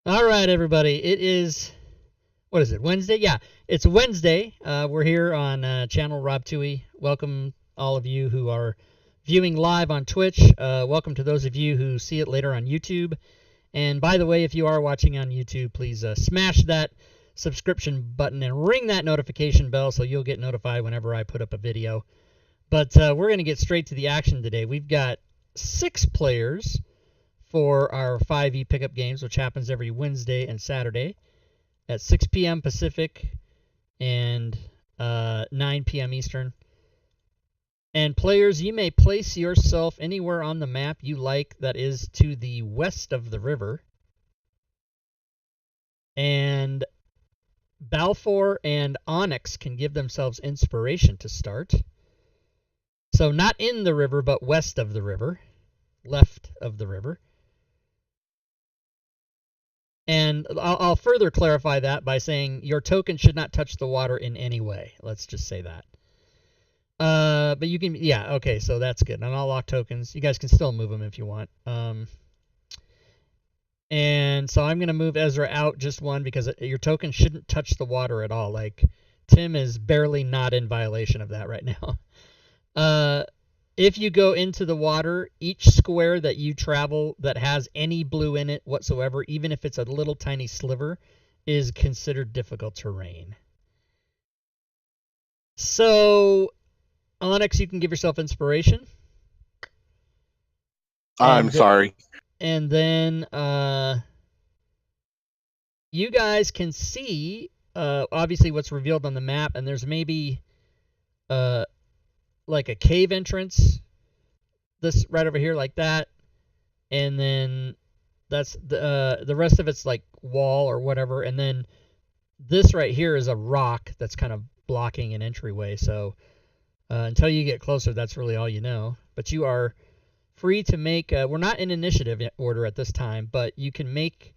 All right, everybody. It is, what is it, Wednesday? Yeah, it's Wednesday. We're here on channel Rob Tui. Welcome, all of you who are viewing live on Twitch. Welcome to those of you who see it later on YouTube. And by the way, if you are watching on YouTube, please smash that subscription button and ring that notification bell so you'll get notified whenever I put up a video. But we're going to get straight to the action today. We've got 6 players for our 5e pickup games, which happens every Wednesday and Saturday at 6 p.m. Pacific and 9 p.m. Eastern. And players, you may place yourself anywhere on the map you like that is to the west of the river. And Balfour and Onyx can give themselves inspiration to start. So not in the river, but west of the river, left of the river. And I'll further clarify that by saying your token should not touch the water in any way. Let's just say that. But you can, yeah, okay, so that's good. And I'll lock tokens. You guys can still move them if you want. And so I'm going to move Ezra out just one because your token shouldn't touch the water at all. Like, Tim is barely not in violation of that right now. If you go into the water, each square that you travel that has any blue in it whatsoever, even if it's a little tiny sliver, is considered difficult terrain. So, Onyx, you can give yourself inspiration. I'm sorry. And then you guys can see, obviously, what's revealed on the map, and there's maybe like a cave entrance, this right over here, like that, and then that's the rest of it's like wall or whatever, and then this right here is a rock that's kind of blocking an entryway. So until you get closer, that's really all you know. But you are free to make, we're not in initiative order at this time, but you can make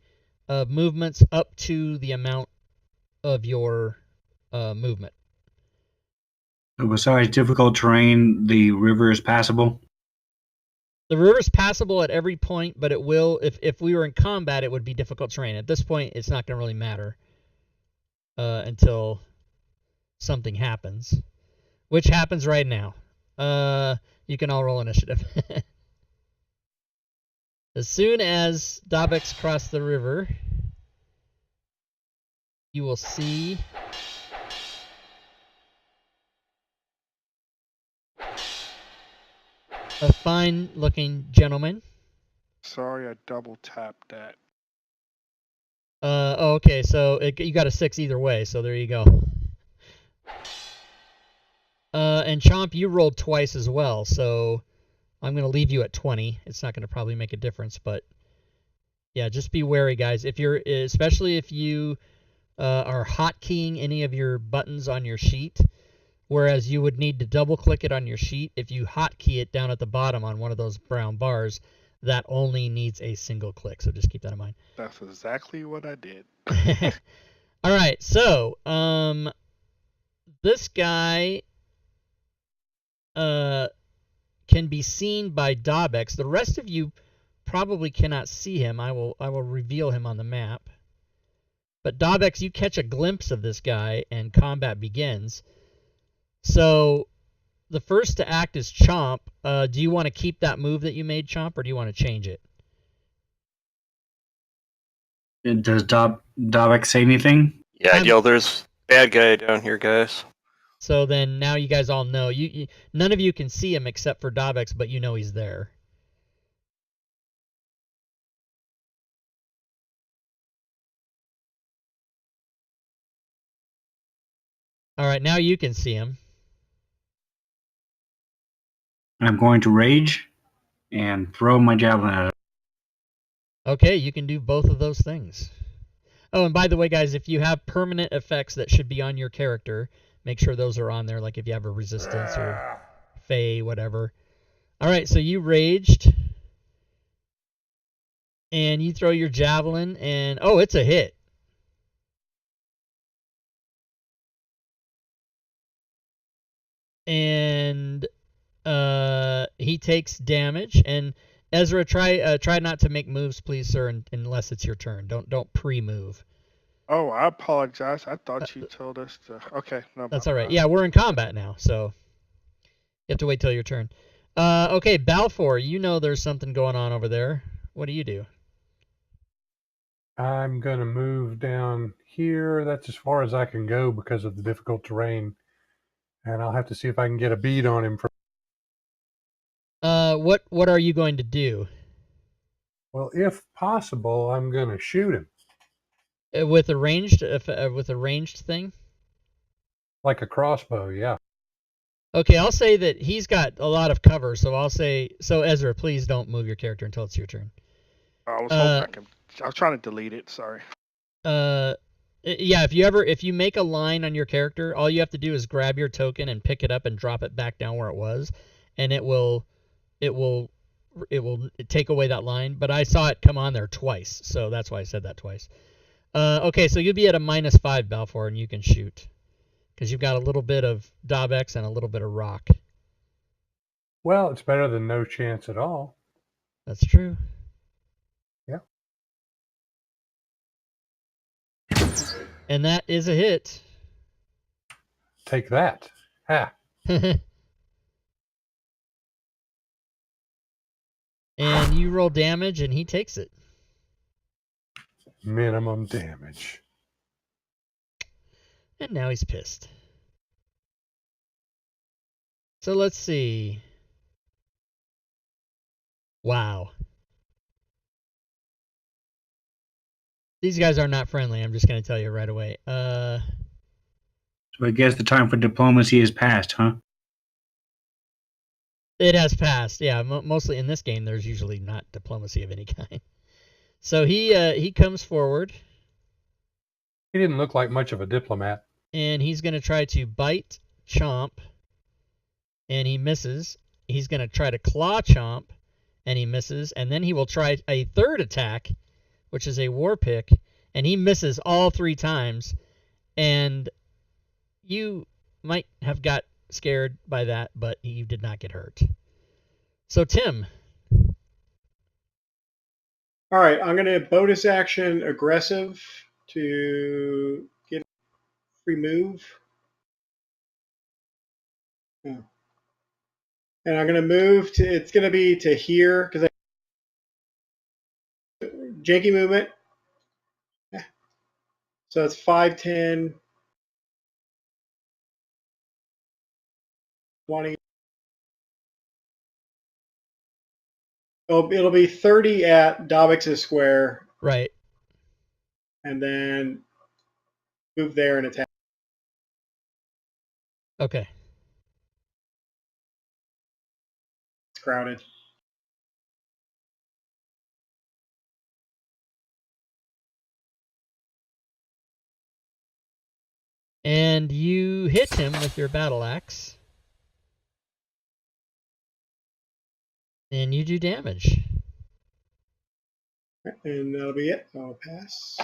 movements up to the amount of your movement. Besides difficult terrain, the river is passable? The river's passable at every point, but it will, if we were in combat, it would be difficult terrain. At this point, it's not going to really matter until something happens, which happens right now. You can all roll initiative. As soon as Dabex crossed the river, you will see a fine-looking gentleman. Sorry, I double tapped that. Okay, so you got a 6 either way, so there you go. And Chomp, you rolled twice as well, so I'm going to leave you at 20. It's not going to probably make a difference, but yeah, just be wary, guys. Especially if you are hotkeying any of your buttons on your sheet, whereas you would need to double-click it on your sheet. If you hotkey it down at the bottom on one of those brown bars, that only needs a single click, so just keep that in mind. That's exactly what I did. All right, so this guy can be seen by Dabex. The rest of you probably cannot see him. I will reveal him on the map. But Dabex, you catch a glimpse of this guy, and combat begins. So the first to act is Chomp. Do you want to keep that move that you made, Chomp, or do you want to change it? Does Dabex say anything? Yeah, I'd yell, there's bad guy down here, guys. So then now you guys all know. None of you can see him except for Dabex, but you know he's there. All right, now you can see him. I'm going to rage and throw my javelin at him. Okay, you can do both of those things. Oh, and by the way, guys, if you have permanent effects that should be on your character, make sure those are on there, like if you have a resistance or fey, whatever. All right, so you raged. And you throw your javelin, and oh, it's a hit. And he takes damage, and Ezra, try not to make moves, please, sir, unless it's your turn. Don't pre-move. Oh, I apologize. I thought you told us to. Okay, no. That's all right. Yeah, we're in combat now, so you have to wait till your turn. Okay, Balfour, you know there's something going on over there. What do you do? I'm going to move down here. That's as far as I can go because of the difficult terrain. And I'll have to see if I can get a bead on him. What are you going to do? Well, if possible, I'm going to shoot him. With a ranged thing? Like a crossbow, yeah. Okay, I'll say that he's got a lot of cover, so I'll say... So, Ezra, please don't move your character until it's your turn. I was hoping I was trying to delete it. Sorry. Yeah, if you make a line on your character, all you have to do is grab your token and pick it up and drop it back down where it was, and it will take away that line. But I saw it come on there twice, so that's why I said that twice. Okay, so you'll be at a -5, Balfour, and you can shoot because you've got a little bit of Dabex and a little bit of rock. Well, it's better than no chance at all. That's true. Yeah. And that is a hit. Take that. Ha. And you roll damage, and he takes it. Minimum damage. And now he's pissed. So let's see. Wow. These guys are not friendly, I'm just going to tell you right away. So I guess the time for diplomacy has passed, huh? It has passed, yeah. Mostly in this game, there's usually not diplomacy of any kind. So he comes forward. He didn't look like much of a diplomat. And he's going to try to bite Chomp. And he misses. He's going to try to claw Chomp. And he misses. And then he will try a third attack, which is a war pick. And he misses all 3 times. And you might have got scared by that, but you did not get hurt. So, Tim. All right, I'm going to bonus action aggressive to get a free move. Oh. And I'm going to move to, it's going to be to here, because janky movement. So it's 5, 10, 20. Oh, it'll be 30 at Dabex's square. Right. And then move there and attack. Okay. It's crowded. And you hit him with your battle axe. And you do damage. And that'll be it. I'll pass.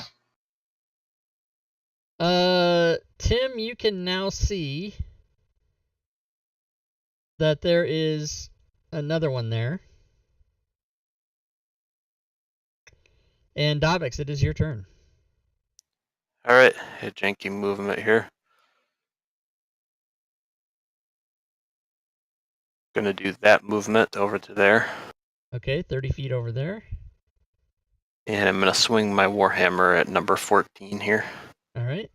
Tim, you can now see that there is another one there. And Dabex, it is your turn. Alright, a janky movement here. Gonna do that movement over to there. Okay, 30 feet over there. And I'm gonna swing my Warhammer at number 14 here. All right.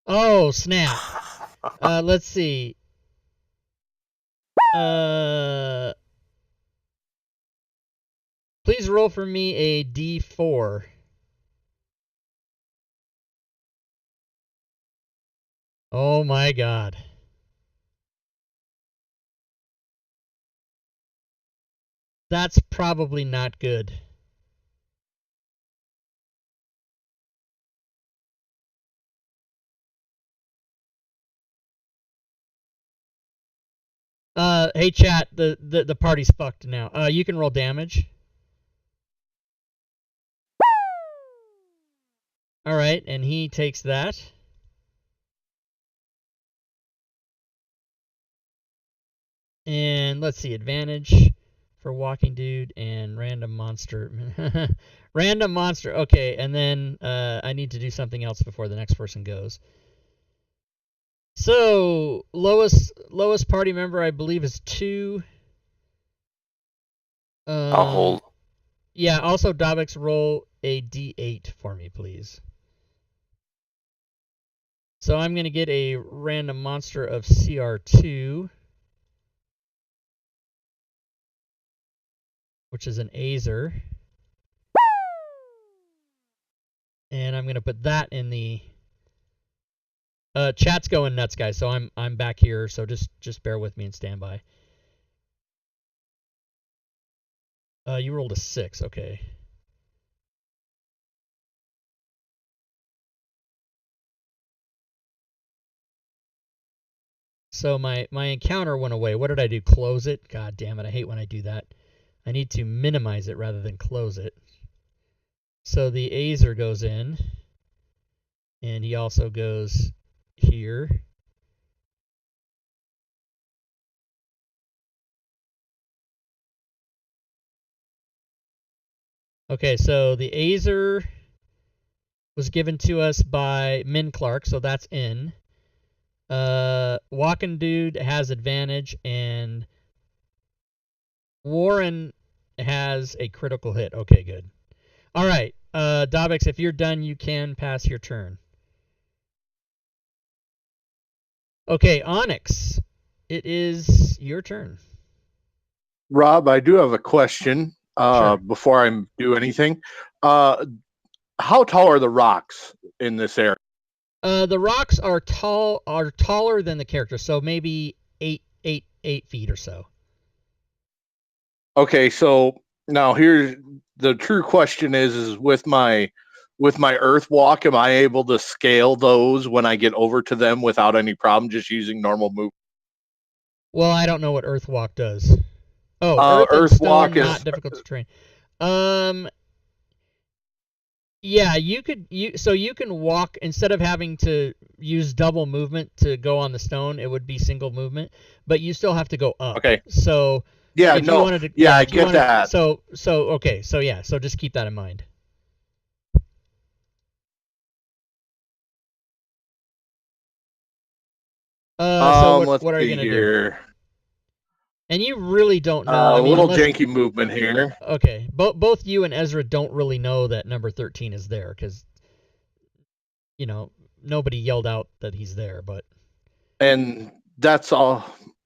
Oh, snap. Let's see. Please roll for me a D4. Oh my God. That's probably not good. Hey chat, the party's fucked now. You can roll damage. All right, and he takes that. And And let's see, advantage for walking dude and random monster. Random monster. Okay, and then I need to do something else before the next person goes. So lowest party member I believe is 2. I'll hold. Yeah. Also, Davix, roll a d8 for me, please. So I'm gonna get a random monster of CR2, which is an Azer. And I'm gonna put that in the chat's going nuts, guys. So I'm back here, so just bear with me and stand by. You rolled a 6, okay. So my encounter went away. What did I do? Close it? God damn it, I hate when I do that. I need to minimize it rather than close it. So the Azer goes in, and he also goes here. Okay, so the Azer was given to us by Min Clark, so that's in. Walking Dude has advantage, and Warren has a critical hit. Okay, good. All right, Davix, if you're done, you can pass your turn. Okay, Onyx, it is your turn. Rob, I do have a question Sure. before I do anything. How tall are the rocks in this area? The rocks are taller than the character, so maybe 8 feet or so. Okay, so now here's the true question is with my earth walk, am I able to scale those when I get over to them without any problem, just using normal move? Well, I don't know what Earthwalk does. Oh, Earth and Earthwalk stone, is not difficult to train. Yeah, you can walk instead of having to use double movement to go on the stone. It would be single movement, but you still have to go up. okay. So Yeah, if you no, wanted to, yeah, I if you get wanted, that. So okay, so yeah, so just keep that in mind. So Let's what are you see gonna do? here. And you really don't know. A I mean, little unless, janky movement here. okay, both you and Ezra don't really know that number 13 is there because nobody yelled out that he's there, but And that's all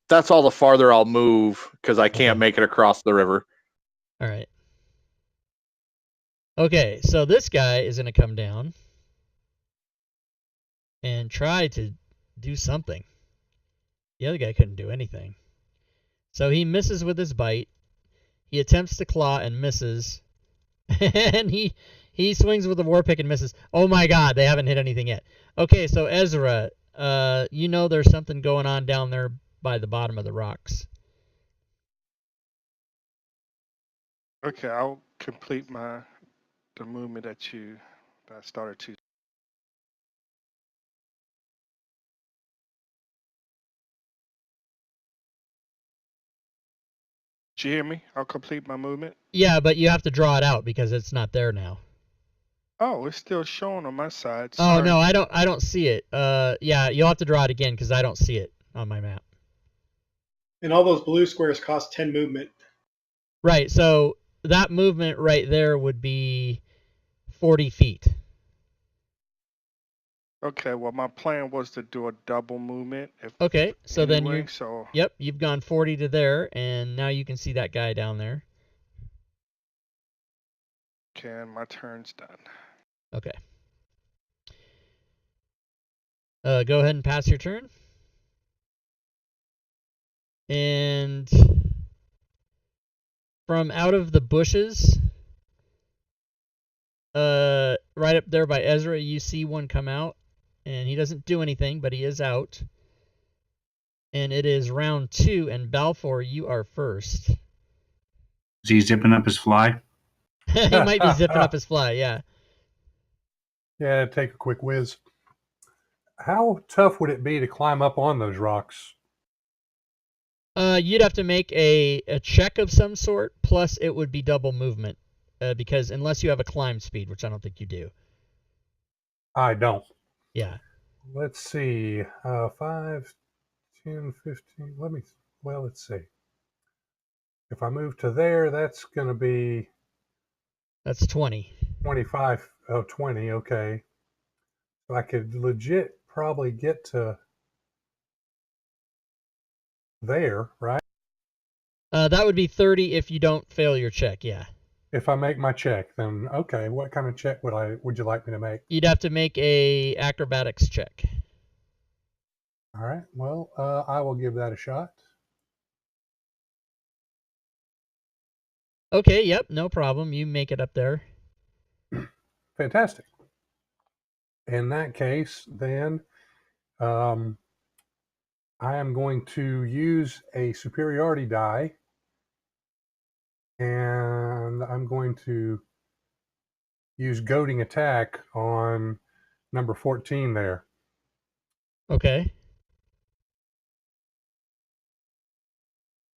the farther I'll move because I can't Okay. make it across the river. all right. Okay, so this guy is gonna come down and try to do something. The other guy couldn't do anything. So he misses with his bite. He attempts to claw and misses. And he swings with a war pick and misses. Oh my god, they haven't hit anything yet. Okay, so Ezra, there's something going on down there by the bottom of the rocks. Okay, I'll complete the movement that I started to. Did you hear me? I'll complete my movement. Yeah, but you have to draw it out because it's not there now. Oh, it's still showing on my side. Oh Sorry. no, I don't see it. Yeah, you'll have to draw it again because I don't see it on my map. And all those blue squares cost 10 movement. Right, so that movement right there would be 40 feet. Okay, well, my plan was to do a double movement. Okay, so then Yep. you've gone 40 to there, and now you can see that guy down there. Okay, and my turn's done. Okay. Go ahead and pass your turn. And from out of the bushes, right up there by Ezra, you see one come out. And he doesn't do anything, but he is out. And it is round 2, and Balfour, you are first. Is he zipping up his fly? He might be zipping up his fly, yeah. Yeah, take a quick whiz. How tough would it be to climb up on those rocks? You'd have to make a check of some sort, plus it would be double movement, because unless you have a climb speed, which I don't think you do. I don't. Yeah. Let's see. 5, 10, 15. Let's see. If I move to there, that's going to be That's 20. 25. Oh, 20. Okay. So I could legit probably get to there, right? That would be 30 if you don't fail your check, yeah. If I make my check, then okay. What kind of check would you like me to make? You'd have to make a acrobatics check. All right. Well, I will give that a shot. Okay, yep, no problem. You make it up there. Fantastic. In that case, then I am going to use a superiority die, and I'm going to use goading attack on number 14 there. Okay.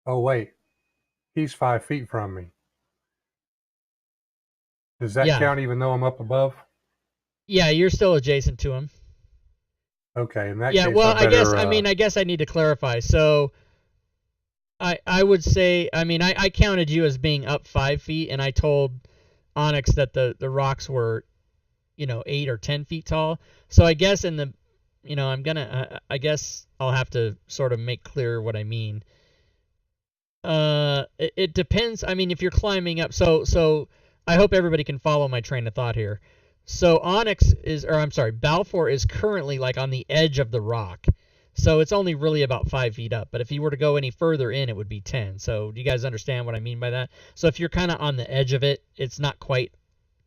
Oh, wait. He's 5 feet from me. Does that Yeah. count even though I'm up above? Yeah, you're still adjacent to him. Okay, in that Yeah, case, well, I better, I guess I need to clarify. So I would say, I counted you as being up 5 feet, and I told Onyx that the rocks were, 8 or 10 feet tall. So I guess I guess I'll have to sort of make clear what I mean. It depends. I mean, if you're climbing up, so I hope everybody can follow my train of thought here. So Balfour is currently like on the edge of the rock. So it's only really about 5 feet up. But if you were to go any further in, it would be 10. So do you guys understand what I mean by that? So if you're kind of on the edge of it, it's not quite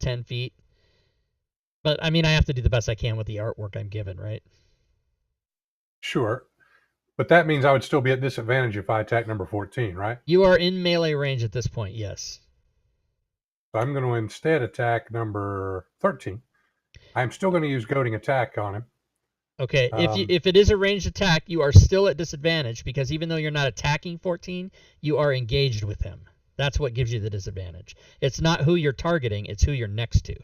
10 feet. But I have to do the best I can with the artwork I'm given, right? Sure. But that means I would still be at disadvantage if I attack number 14, right? You are in melee range at this point, yes. So I'm going to instead attack number 13. I'm still going to use goading attack on him. Okay, if it is a ranged attack, you are still at disadvantage because even though you're not attacking 14, you are engaged with him. That's what gives you the disadvantage. It's not who you're targeting, it's who you're next to.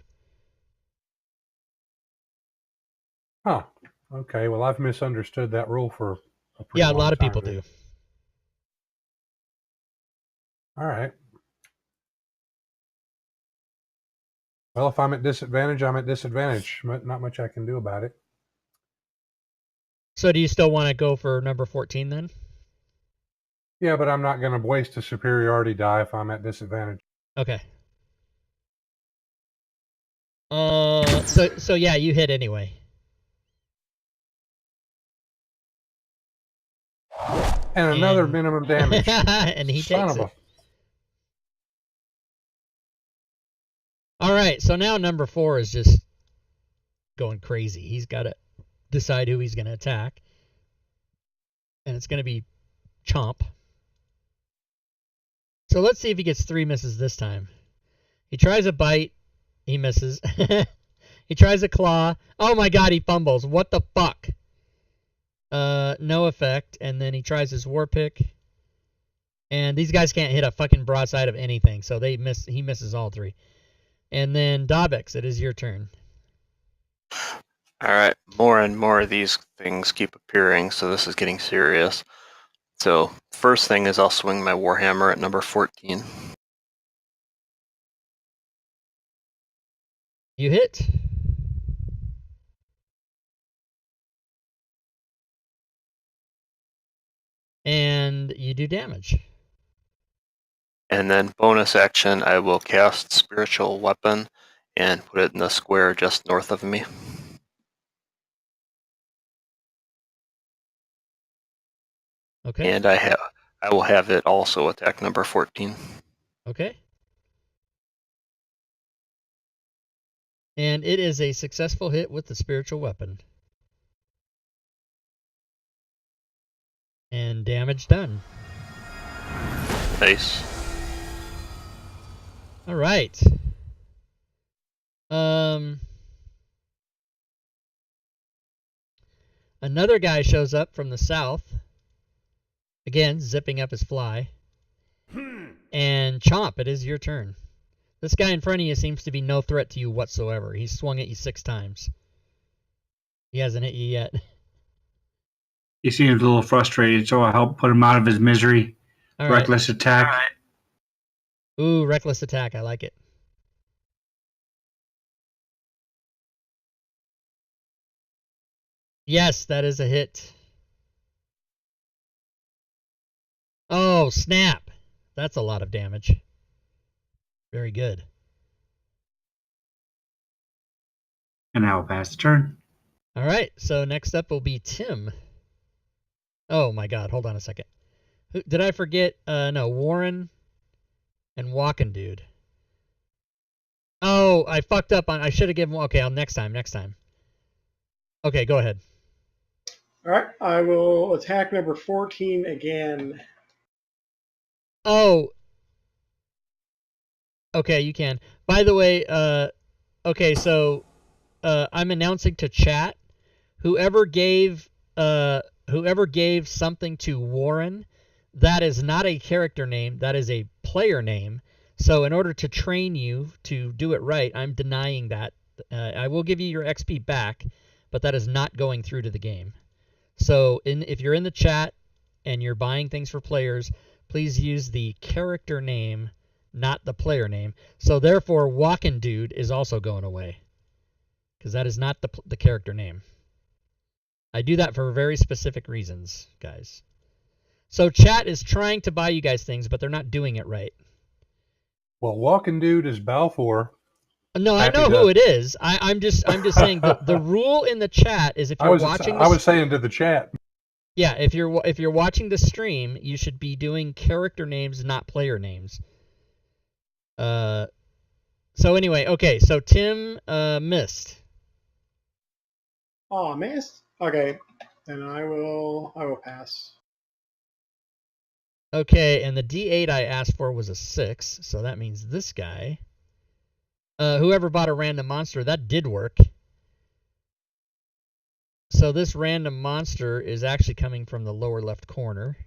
Huh. Okay, well, I've misunderstood that rule for a pretty Yeah, a long lot of time people then. do. All right. Well, if I'm at disadvantage, I'm at disadvantage. Not much I can do about it. So do you still want to go for number 14 then? Yeah, but I'm not going to waste a superiority die if I'm at disadvantage. Okay. So yeah, you hit anyway. And another And- minimum damage. And he Son takes of it. a... All right, so now number 4 is just going crazy. He's got to decide who he's going to attack. And it's going to be Chomp. So let's see if he gets 3 misses this time. He tries a bite. He misses. He tries a claw. Oh my god, he fumbles. What the fuck? No effect. And then he tries his war pick. And these guys can't hit a fucking broadside of anything, so he misses all 3. And then Dabex, it is your turn. All right, more and more of these things keep appearing, so this is getting serious. So first thing is I'll swing my Warhammer at number 14. You hit. And you do damage. And then bonus action, I will cast Spiritual Weapon and put it in the square just north of me. Okay. And I will have it also attack number 14. Okay. And it is a successful hit with the spiritual weapon. And damage done. Nice. All right. Another guy shows up from the south. Again, zipping up his fly. And Chomp, it is your turn. This guy in front of you seems to be no threat to you whatsoever. He's swung at you 6 times. He hasn't hit you yet. He seems a little frustrated, so I help put him out of his misery. All right. Reckless attack. Ooh, reckless attack. I like it. Yes, that is a hit. Oh, snap. That's a lot of damage. Very good. And I will pass the turn. All right, so next up will be Tim. Oh my god, hold on a second. Did I forget? No, Warren and Walking Dude. Oh, I fucked up on. I should have given. Okay, next time. Okay, go ahead. All right, I will attack number 14 again. Oh. Okay, you can. By the way, okay, so I'm announcing to chat. Whoever gave something to Warren, that is not a character name. That is a player name. So in order to train you to do it right, I'm denying that. I will give you your XP back, but that is not going through to the game. So if you're in the chat and you're buying things for players, please use the character name, not the player name. So therefore, Walking Dude is also going away, because that is not the character name. I do that for very specific reasons, guys. So chat is trying to buy you guys things, but they're not doing it right. Well, Walking Dude is Balfour. No, I know who it is. I'm just saying the rule in the chat is if you're watching. I was saying to the chat. Yeah, if you're watching the stream, you should be doing character names, not player names. So anyway, okay. So Tim missed. Oh, missed. Okay, then I will pass. Okay, and the D8 I asked for was a 6, so that means this guy. Whoever bought a random monster, that did work. So this random monster is actually coming from the lower left corner.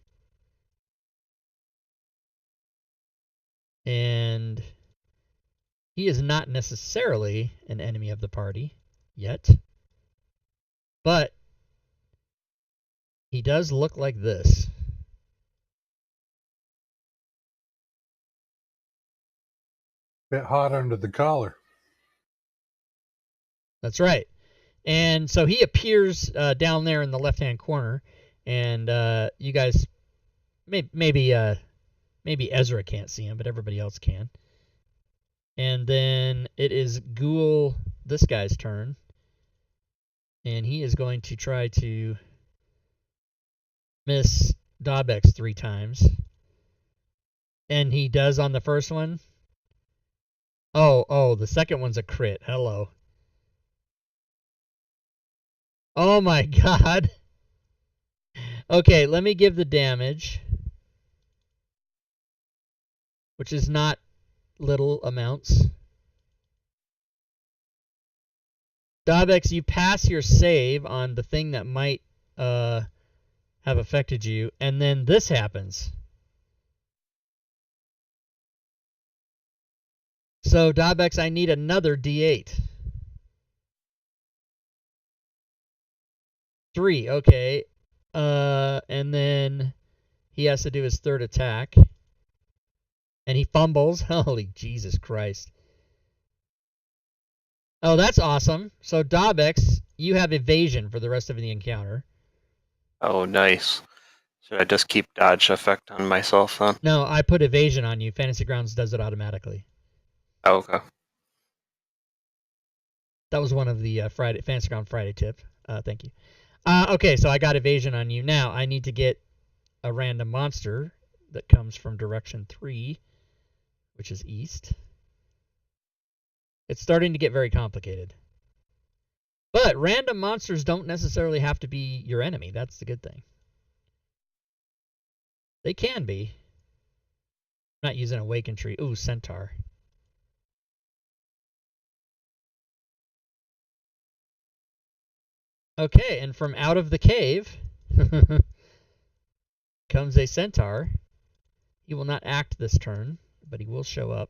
And he is not necessarily an enemy of the party yet. But he does look like this. Bit hot under the collar. That's right. And so he appears down there in the left-hand corner, and you guys, maybe Ezra can't see him, but everybody else can. And then it is Ghoul, this guy's turn, and he is going to try to miss Dabex 3 times, and he does on the first one. Oh, the second one's a crit. Hello. Oh my god. Okay, let me give the damage, which is not little amounts. Dabex, you pass your save on the thing that might have affected you, and then this happens. So, Dabex, I need another D8. 3, okay. And then he has to do his third attack. And he fumbles. Holy Jesus Christ. Oh, that's awesome. So, Dabex, you have evasion for the rest of the encounter. Oh, nice. Should I just keep dodge effect on myself then? No, I put evasion on you. Fantasy Grounds does it automatically. Oh, okay. That was one of the Fantasy Ground Friday tip. Thank you. Okay, so I got evasion on you. Now I need to get a random monster that comes from direction 3, which is east. It's starting to get very complicated. But random monsters don't necessarily have to be your enemy. That's the good thing. They can be. I'm not using Awaken Tree. Ooh, Centaur. Okay, and from out of the cave comes a centaur. He will not act this turn, but he will show up.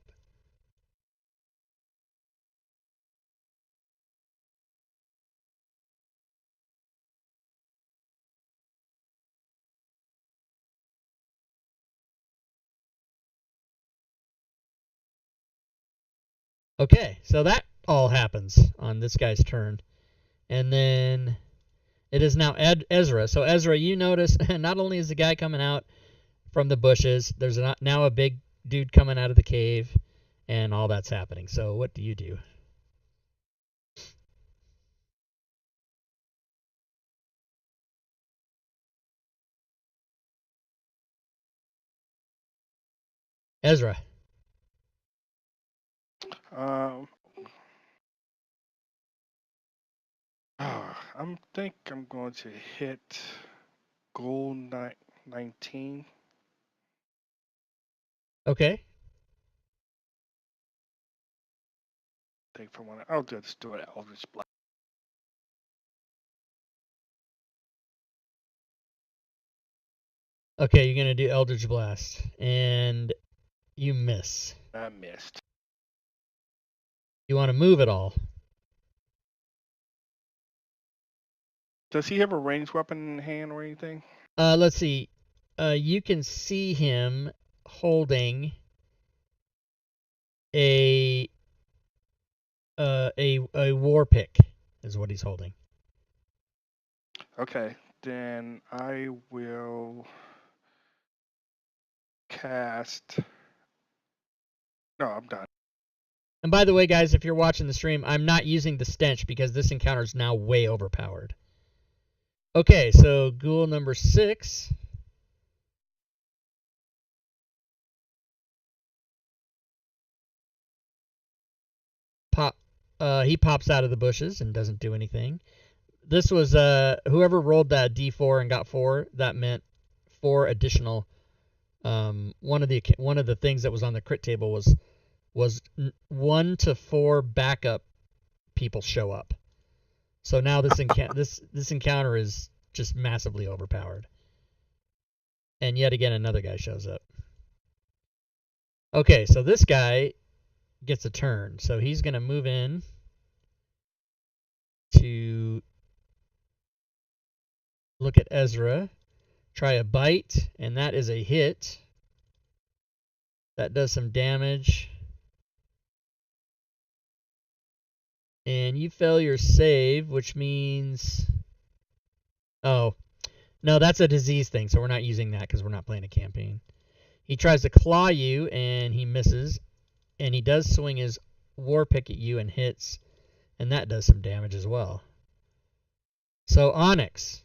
Okay, so that all happens on this guy's turn. And then it is now Ezra. So Ezra, you notice not only is the guy coming out from the bushes, there's now a big dude coming out of the cave, and all that's happening. So what do you do? Ezra. I think I'm going to hit goal 19. Okay. Take for one. I'll just do it. I'll just blast. Okay, you're going to do Eldritch Blast. And you miss. I missed. You want to move at all? Does he have a ranged weapon in hand or anything? Let's see. You can see him holding a war pick is what he's holding. Okay, then I will cast. No, I'm done. And by the way, guys, if you're watching the stream, I'm not using the stench because this encounter is now way overpowered. Okay, so ghoul number 6. He pops out of the bushes and doesn't do anything. This was whoever rolled that D4 and got 4. That meant 4 additional. One of the things that was on the crit table was 1 to 4 backup people show up. So now this encounter is just massively overpowered. And yet again, another guy shows up. Okay, so this guy gets a turn. So he's going to move in to look at Ezra, try a bite, and that is a hit. That does some damage. And you fail your save, which means... Oh, no, that's a disease thing, so we're not using that because we're not playing a campaign. He tries to claw you, and he misses. And he does swing his war pick at you and hits, and that does some damage as well. So, Onyx.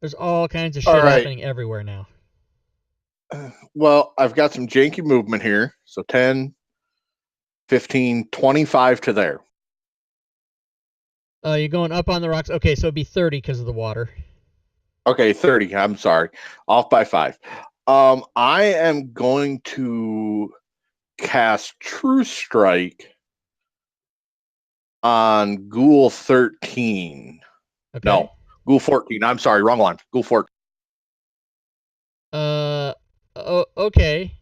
There's all kinds of shit happening everywhere now. Well, I've got some janky movement here. So 10, 15, 25 to there. You're going up on the rocks. Okay, so it'd be 30 because of the water. Okay, 30. I'm sorry. Off by 5. I am going to cast True Strike on Ghoul 13. Okay. No, Ghoul 14. I'm sorry, wrong one. Ghoul 14. Okay.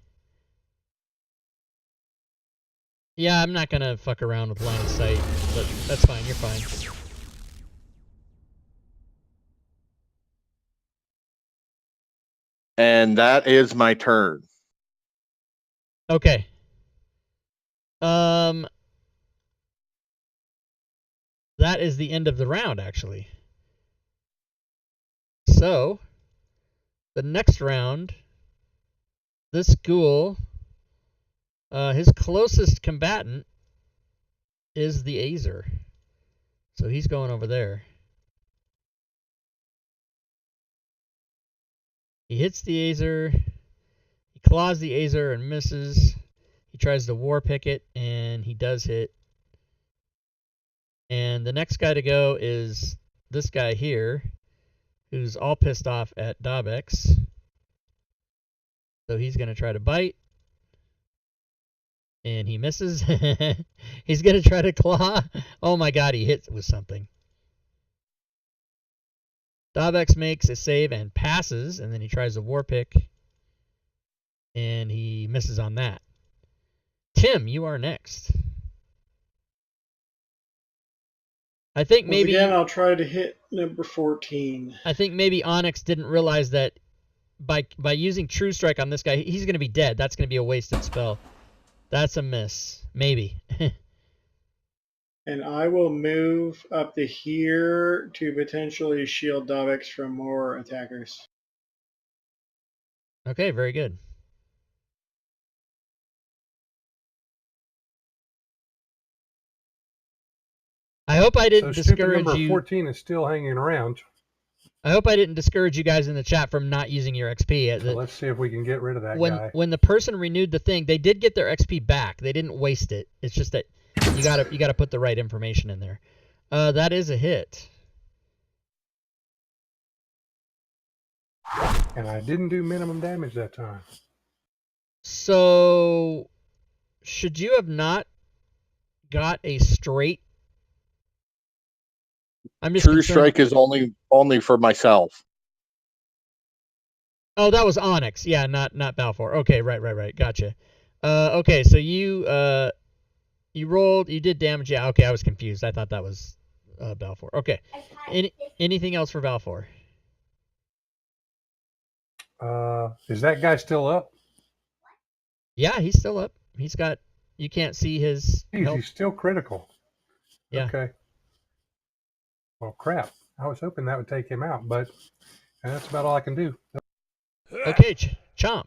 Yeah, I'm not gonna fuck around with line of sight, but that's fine. You're fine. And that is my turn. Okay. That is the end of the round, actually. So, the next round, this ghoul, his closest combatant is the Azer. So he's going over there. He hits the Azer. He claws the Azer and misses. He tries to war pick it, and he does hit. And the next guy to go is this guy here, who's all pissed off at Dabex. So he's going to try to bite. And he misses. He's going to try to claw. Oh my god, he hits with something. Davex makes a save and passes, and then he tries a war pick, and he misses on that. Tim, you are next. I think Once maybe again, I'll try to hit number 14. I think maybe Onyx didn't realize that by using True Strike on this guy, he's going to be dead. That's going to be a wasted spell. That's a miss. Maybe. And I will move up to here to potentially shield Davex from more attackers. Okay, very good. I hope I didn't So stupid discourage number you. 14 is still hanging around. I hope I didn't discourage you guys in the chat from not using your XP. So let's see if we can get rid of that when guy. when the person renewed the thing, they did get their XP back. They didn't waste it. It's just that you gotta put the right information in there. That is a hit. And I didn't do minimum damage that time. So should you have not got a straight? I'm just True concerned- strike is only for myself. Oh, that was Onyx. Yeah, not Balfour. Okay, right. Gotcha. Okay, so you rolled, you did damage. Yeah, okay, I was confused. I thought that was Balfour. Okay. Anything else for Balfour? Is that guy still up? Yeah, he's still up. He's got. You can't see his Jeez, health. he's still critical. Yeah. Okay. Well, crap. I was hoping that would take him out, but that's about all I can do. Okay, Chomp.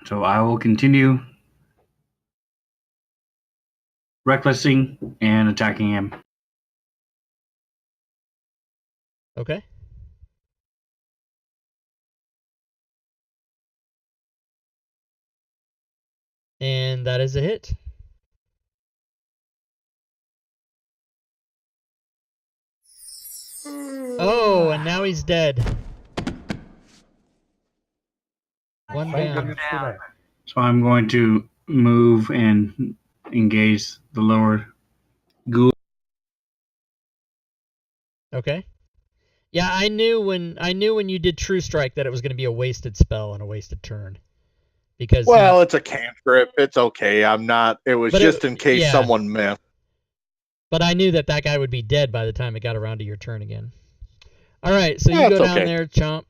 So I will continue recklessing and attacking him. Okay. And that is a hit. Oh, and now he's dead. One Thank down. goodness for that. So I'm going to move and engage the lower ghoul. Okay. Yeah, I knew when you did True Strike that it was going to be a wasted spell and a wasted turn. Because Well, it's a cantrip. It's okay. I'm not. It was But just in case yeah. someone missed. but I knew that guy would be dead by the time it got around to your turn again. All right, so you Yeah, go it's down okay. there, Chomp.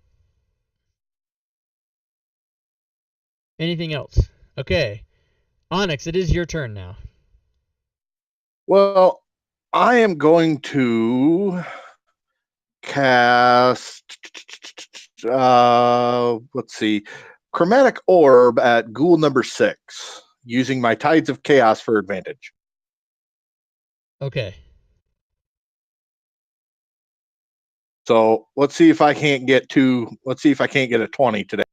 Anything else? Okay. Onyx, it is your turn now. Well, I am going to cast. Let's see, Chromatic Orb at Ghoul number 6, using my Tides of Chaos for advantage. Okay. So let's see if I can't get to. Let's see if I can't get a 20 today.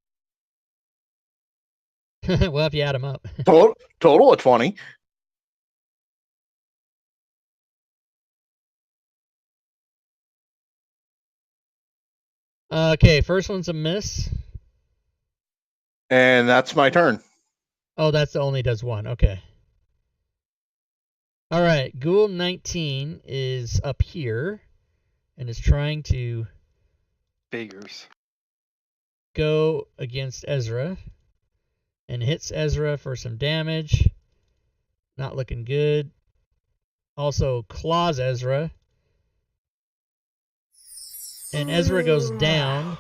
Well, if you add them up. Total of 20. Okay, first one's a miss. And that's my turn. Oh, that's only does one. Okay. All right, Ghoul 19 is up here and is trying to Figures. go against Ezra and hits Ezra for some damage. Not looking good. Also claws Ezra. And Ezra goes down.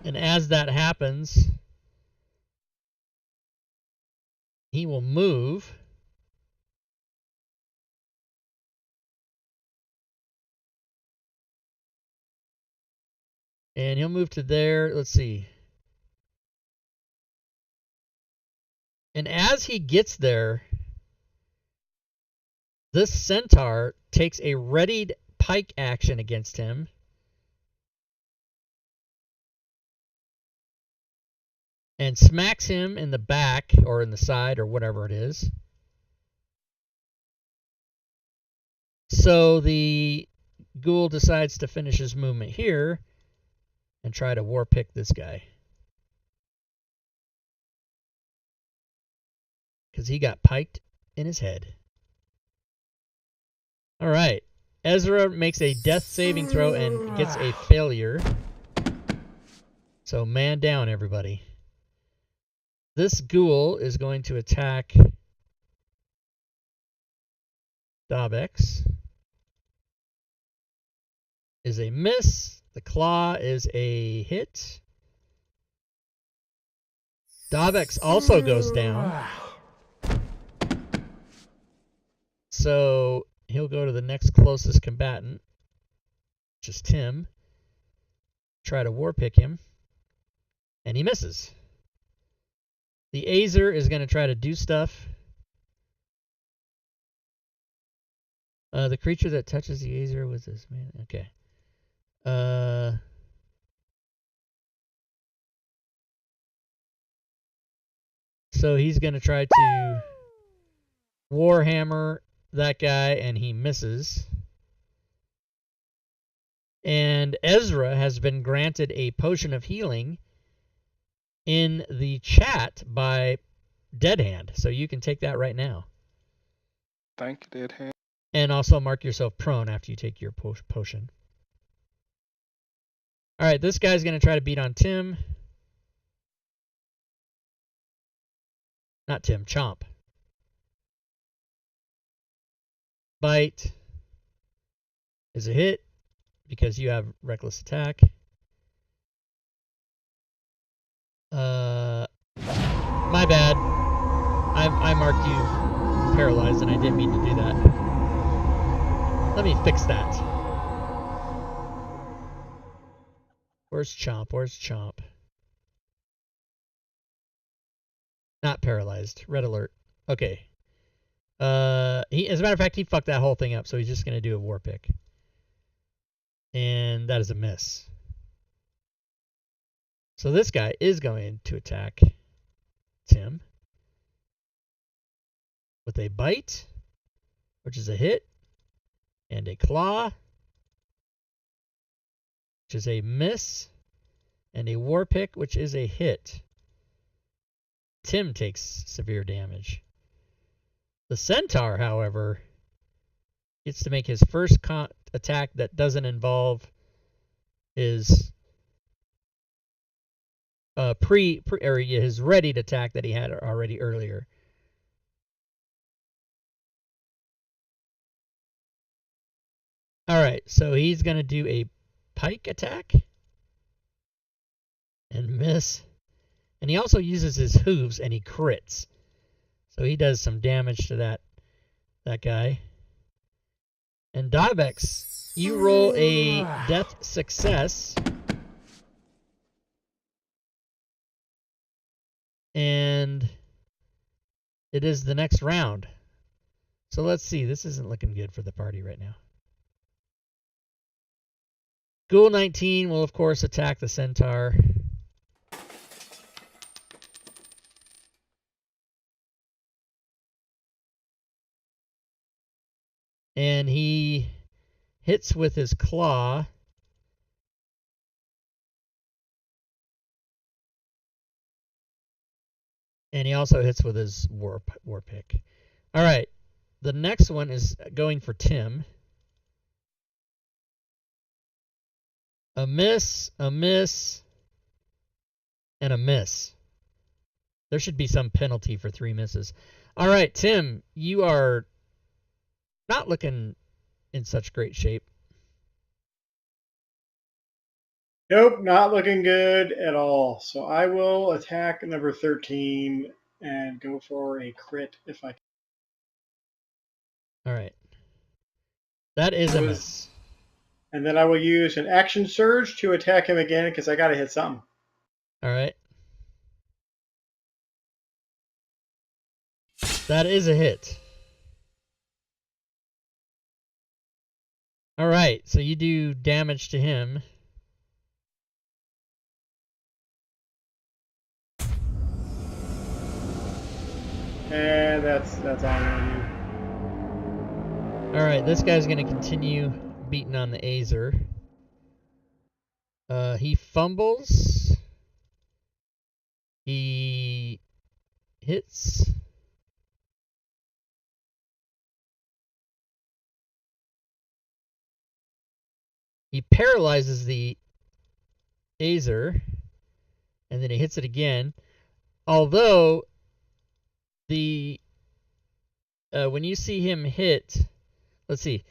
And as that happens, he will move. And he'll move to there. Let's see. And as he gets there, this centaur takes a readied pike action against him. And smacks him in the back or in the side or whatever it is. So the ghoul decides to finish his movement here and try to war pick this guy. Because he got piked. in his head. All right. Ezra makes a death saving throw and gets a failure. So man down, everybody. This ghoul is going to attack Dabex. Is a miss. The claw is a hit. Dabex also goes down. So he'll go to the next closest combatant, which is Tim. Try to war pick him. And he misses. The Azer is going to try to do stuff. The creature that touches the Azer with this man. Okay. So he's going to try to Warhammer that guy, and he misses. And Ezra has been granted a potion of healing in the chat by Dead Hand. So you can take that right now. Thank you, Dead Hand. And also mark yourself prone after you take your potion. All right, this guy's going to try to beat on Tim. Not Tim, Chomp. Bite is a hit because you have reckless attack. My bad. I marked you paralyzed and I didn't mean to do that. Let me fix that. Where's Chomp? Where's Chomp? Not paralyzed. Red alert. Okay. As a matter of fact, he fucked that whole thing up, so he's just gonna do a war pick. And that is a miss. So this guy is going to attack Tim with a bite, which is a hit, and a claw, which is a miss, and a war pick, which is a hit. Tim takes severe damage. The Centaur, however, gets to make his first attack that doesn't involve his his readied attack that he had already earlier. All right, so he's going to do a pike attack and miss. And he also uses his hooves and he crits. So he does some damage to that guy. And Dabex, you roll a death success. And it is the next round. So let's see. This isn't looking good for the party right now. Ghoul 19 will, of course, attack the Centaur. And he hits with his claw. And he also hits with his war pick. All right. The next one is going for Tim. A miss, and a miss. There should be some penalty for 3 misses. All right, Tim, you are not looking in such great shape. Nope, not looking good at all. So I will attack number 13 and go for a crit if I can. All right. That is a miss. And then I will use an action surge to attack him again because I got to hit something. All right. That is a hit. All right, so you do damage to him. And that's all I'm going to do. All right, this guy's going to continue beating on the Azer. He fumbles. He hits. He paralyzes the Azer, and then he hits it again. Although the when you see him hit, let's see,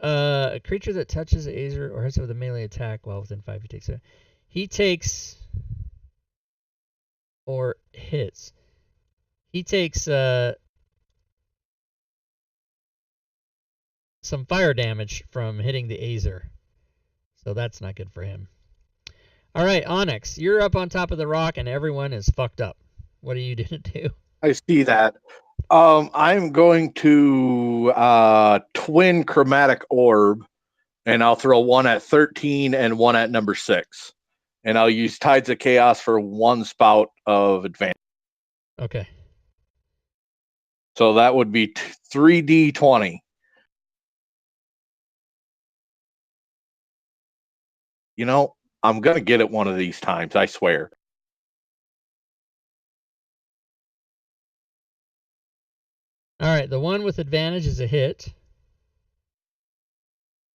a creature that touches Azer or hits it with a melee attack while within 5 feet takes it. He takes or hits. He takes some fire damage from hitting the Azer. So that's not good for him. All right, Onyx, you're up on top of the rock and everyone is fucked up. What are you going to do? I see that. I'm going to twin chromatic orb, and I'll throw one at 13 and one at number 6. And I'll use Tides of Chaos for one spout of advantage. Okay. So that would be 3d20. You know, I'm going to get it one of these times, I swear. All right, the one with advantage is a hit.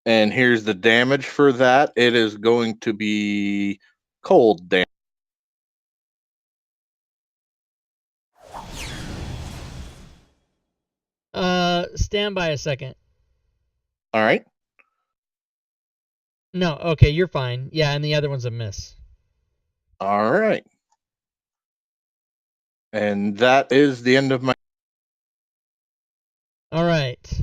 And here's the damage for that. It is going to be cold damage. Stand by a second. All right. No, okay, you're fine. Yeah, and the other one's a miss. All right. And that is the end of my... All right.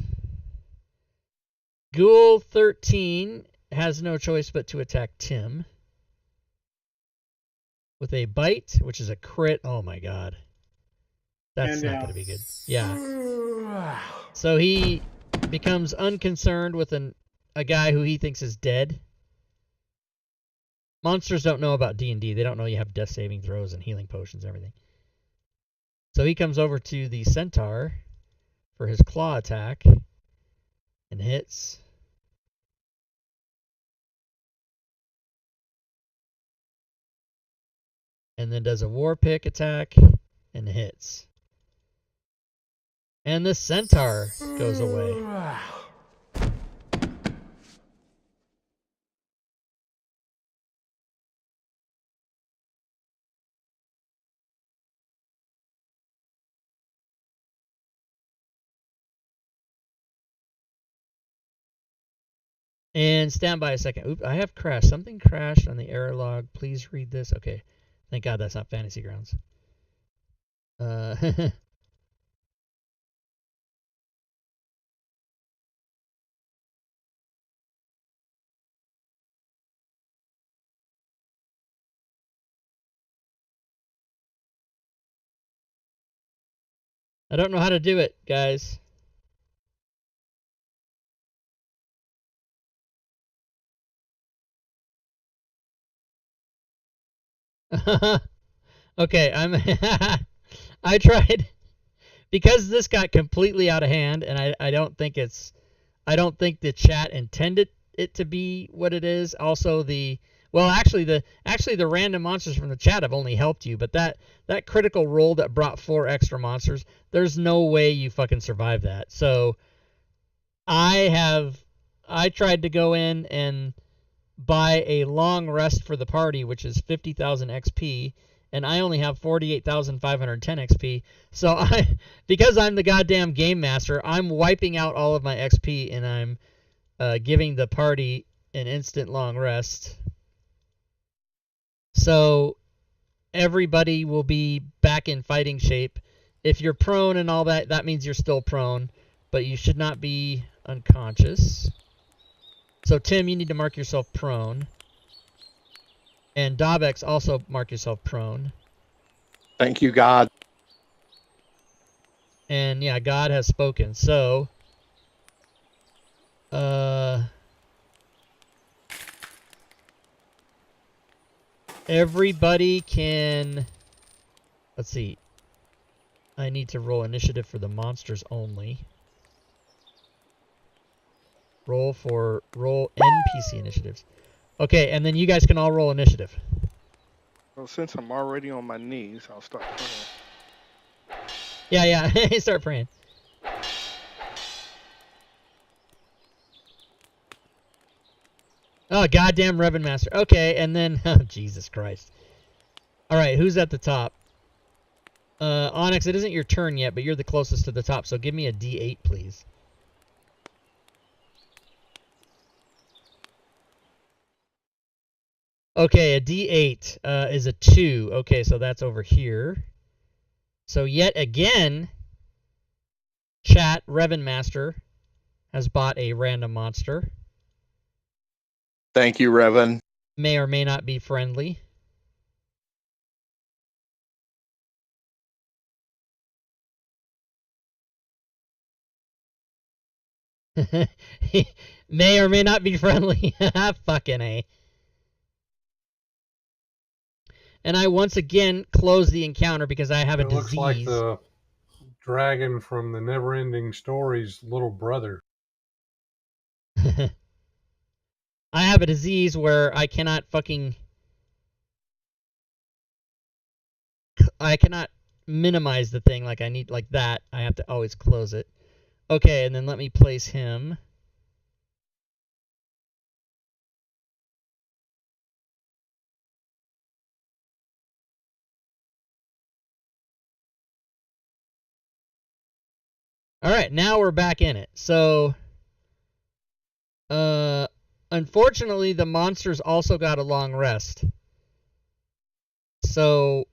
Ghoul 13 has no choice but to attack Tim with a bite, which is a crit. Oh my god. That's not going to be good. Yeah. So he becomes unconcerned with a guy who he thinks is dead. Monsters don't know about D&D. They don't know you have death saving throws and healing potions and everything. So he comes over to the centaur for his claw attack and hits. And then does a war pick attack and hits. And the centaur goes away. And stand by a second. Oop, I have crashed. Something crashed on the error log. Please read this. Okay. Thank God that's not Fantasy Grounds. I don't know how to do it, guys. Okay, I tried because this got completely out of hand, and I don't think the chat intended it to be what it is. Also, the random monsters from the chat have only helped you, but that critical roll that brought 4 extra monsters, there's no way you fucking survive that. So I tried to go in and buy a long rest for the party, which is 50,000 XP, and I only have 48,510 XP. So because I'm the goddamn game master, I'm wiping out all of my XP, and I'm giving the party an instant long rest. So everybody will be back in fighting shape. If you're prone and all that, that means you're still prone, but you should not be unconscious. So Tim, you need to mark yourself prone. And Dabex, also mark yourself prone. Thank you, God. And yeah, God has spoken. So everybody can, let's see. I need to roll initiative for the monsters only. Roll NPC initiatives. Okay, and then you guys can all roll initiative. Well, since I'm already on my knees, I'll start praying. Yeah. Start praying. Oh, goddamn Revan Master. Okay, and then... Oh, Jesus Christ. Alright, who's at the top? Onyx, it isn't your turn yet, but you're the closest to the top, so give me a D8, please. Okay, a D8 is a 2. Okay, so that's over here. So yet again, chat, Revan Master has bought a random monster. Thank you, Revan. May or may not be friendly. May or may not be friendly. Fucking A. And I once again close the encounter because I have a It disease. looks like the dragon from the Neverending Story's little brother. I have a disease where I cannot minimize the thing like I need, like that. I have to always close it. Okay, and then let me place him. Alright, now we're back in it. So, unfortunately, the monsters also got a long rest. So,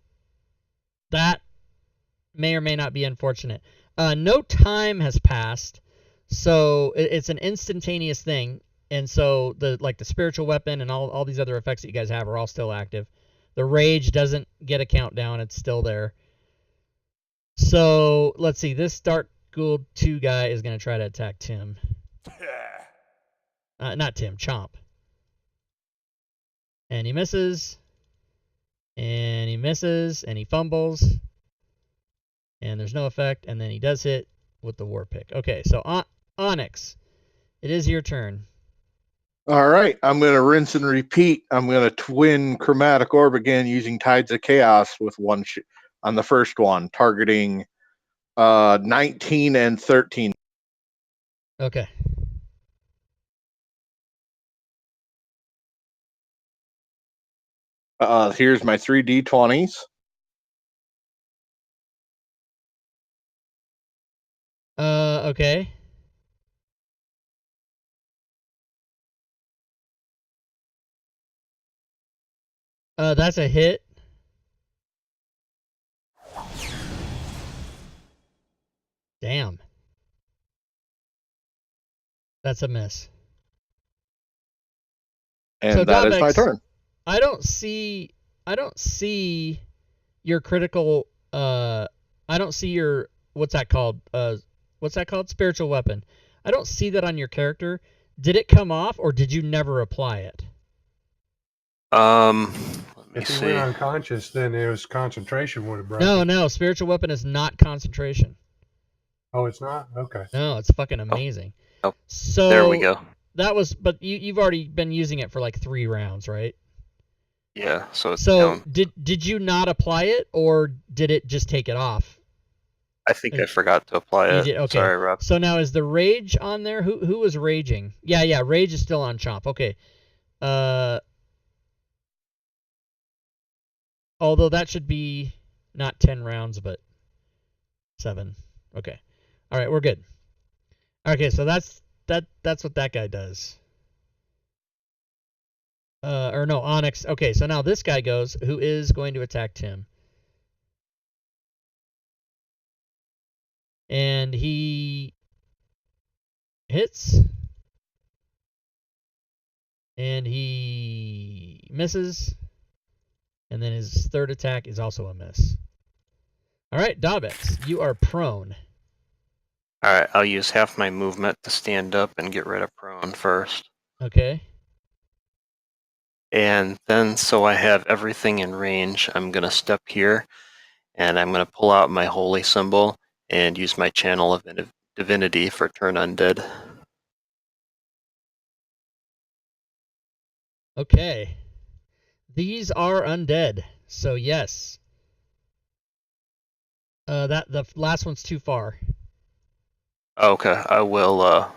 that may or may not be unfortunate. No time has passed, so it's an instantaneous thing. And so, the spiritual weapon and all these other effects that you guys have are all still active. The rage doesn't get a countdown, it's still there. So, let's see, this Dark Gould 2 guy is going to try to attack Tim. Not Tim, Chomp. And he misses. And he misses. And he fumbles. And there's no effect. And then he does hit with the War Pick. Okay, so Onyx, it is your turn. All right, I'm going to rinse and repeat. I'm going to twin Chromatic Orb again using Tides of Chaos with one on the first one, targeting 19 and 13. Okay. Here's my 3d20s. Okay. That's a hit. Damn. That's a miss. And So, that is my Dobex, turn. I don't see your critical I don't see your what's that called? Spiritual weapon. I don't see that on your character. Did it come off or did you never apply it? Let me If he see. went unconscious, then it was concentration would have broken. No, spiritual weapon is not concentration. Oh, it's not? Okay. No, it's fucking amazing. Oh, So there we go. That was, but you've already been using it for like 3 rounds, right? Yeah, so it's So down. did you not apply it, or did it just take it off? I think I forgot to apply You it. did? Okay. Sorry, Rob. So now is the rage on there? Who was raging? Yeah, rage is still on Chomp. Okay. Although that should be not 10 rounds, but 7. Okay. All right, we're good. Okay, so that's what that guy does. Or no, Onyx. Okay, so now this guy goes, who is going to attack Tim. And he hits. And he misses. And then his third attack is also a miss. All right, Dobex, you are prone. All right, I'll use half my movement to stand up and get rid of prone first. Okay. And then, so I have everything in range, I'm going to step here, and I'm going to pull out my holy symbol and use my channel of divinity for turn undead. Okay. These are undead, so yes. The last one's too far. Okay, I will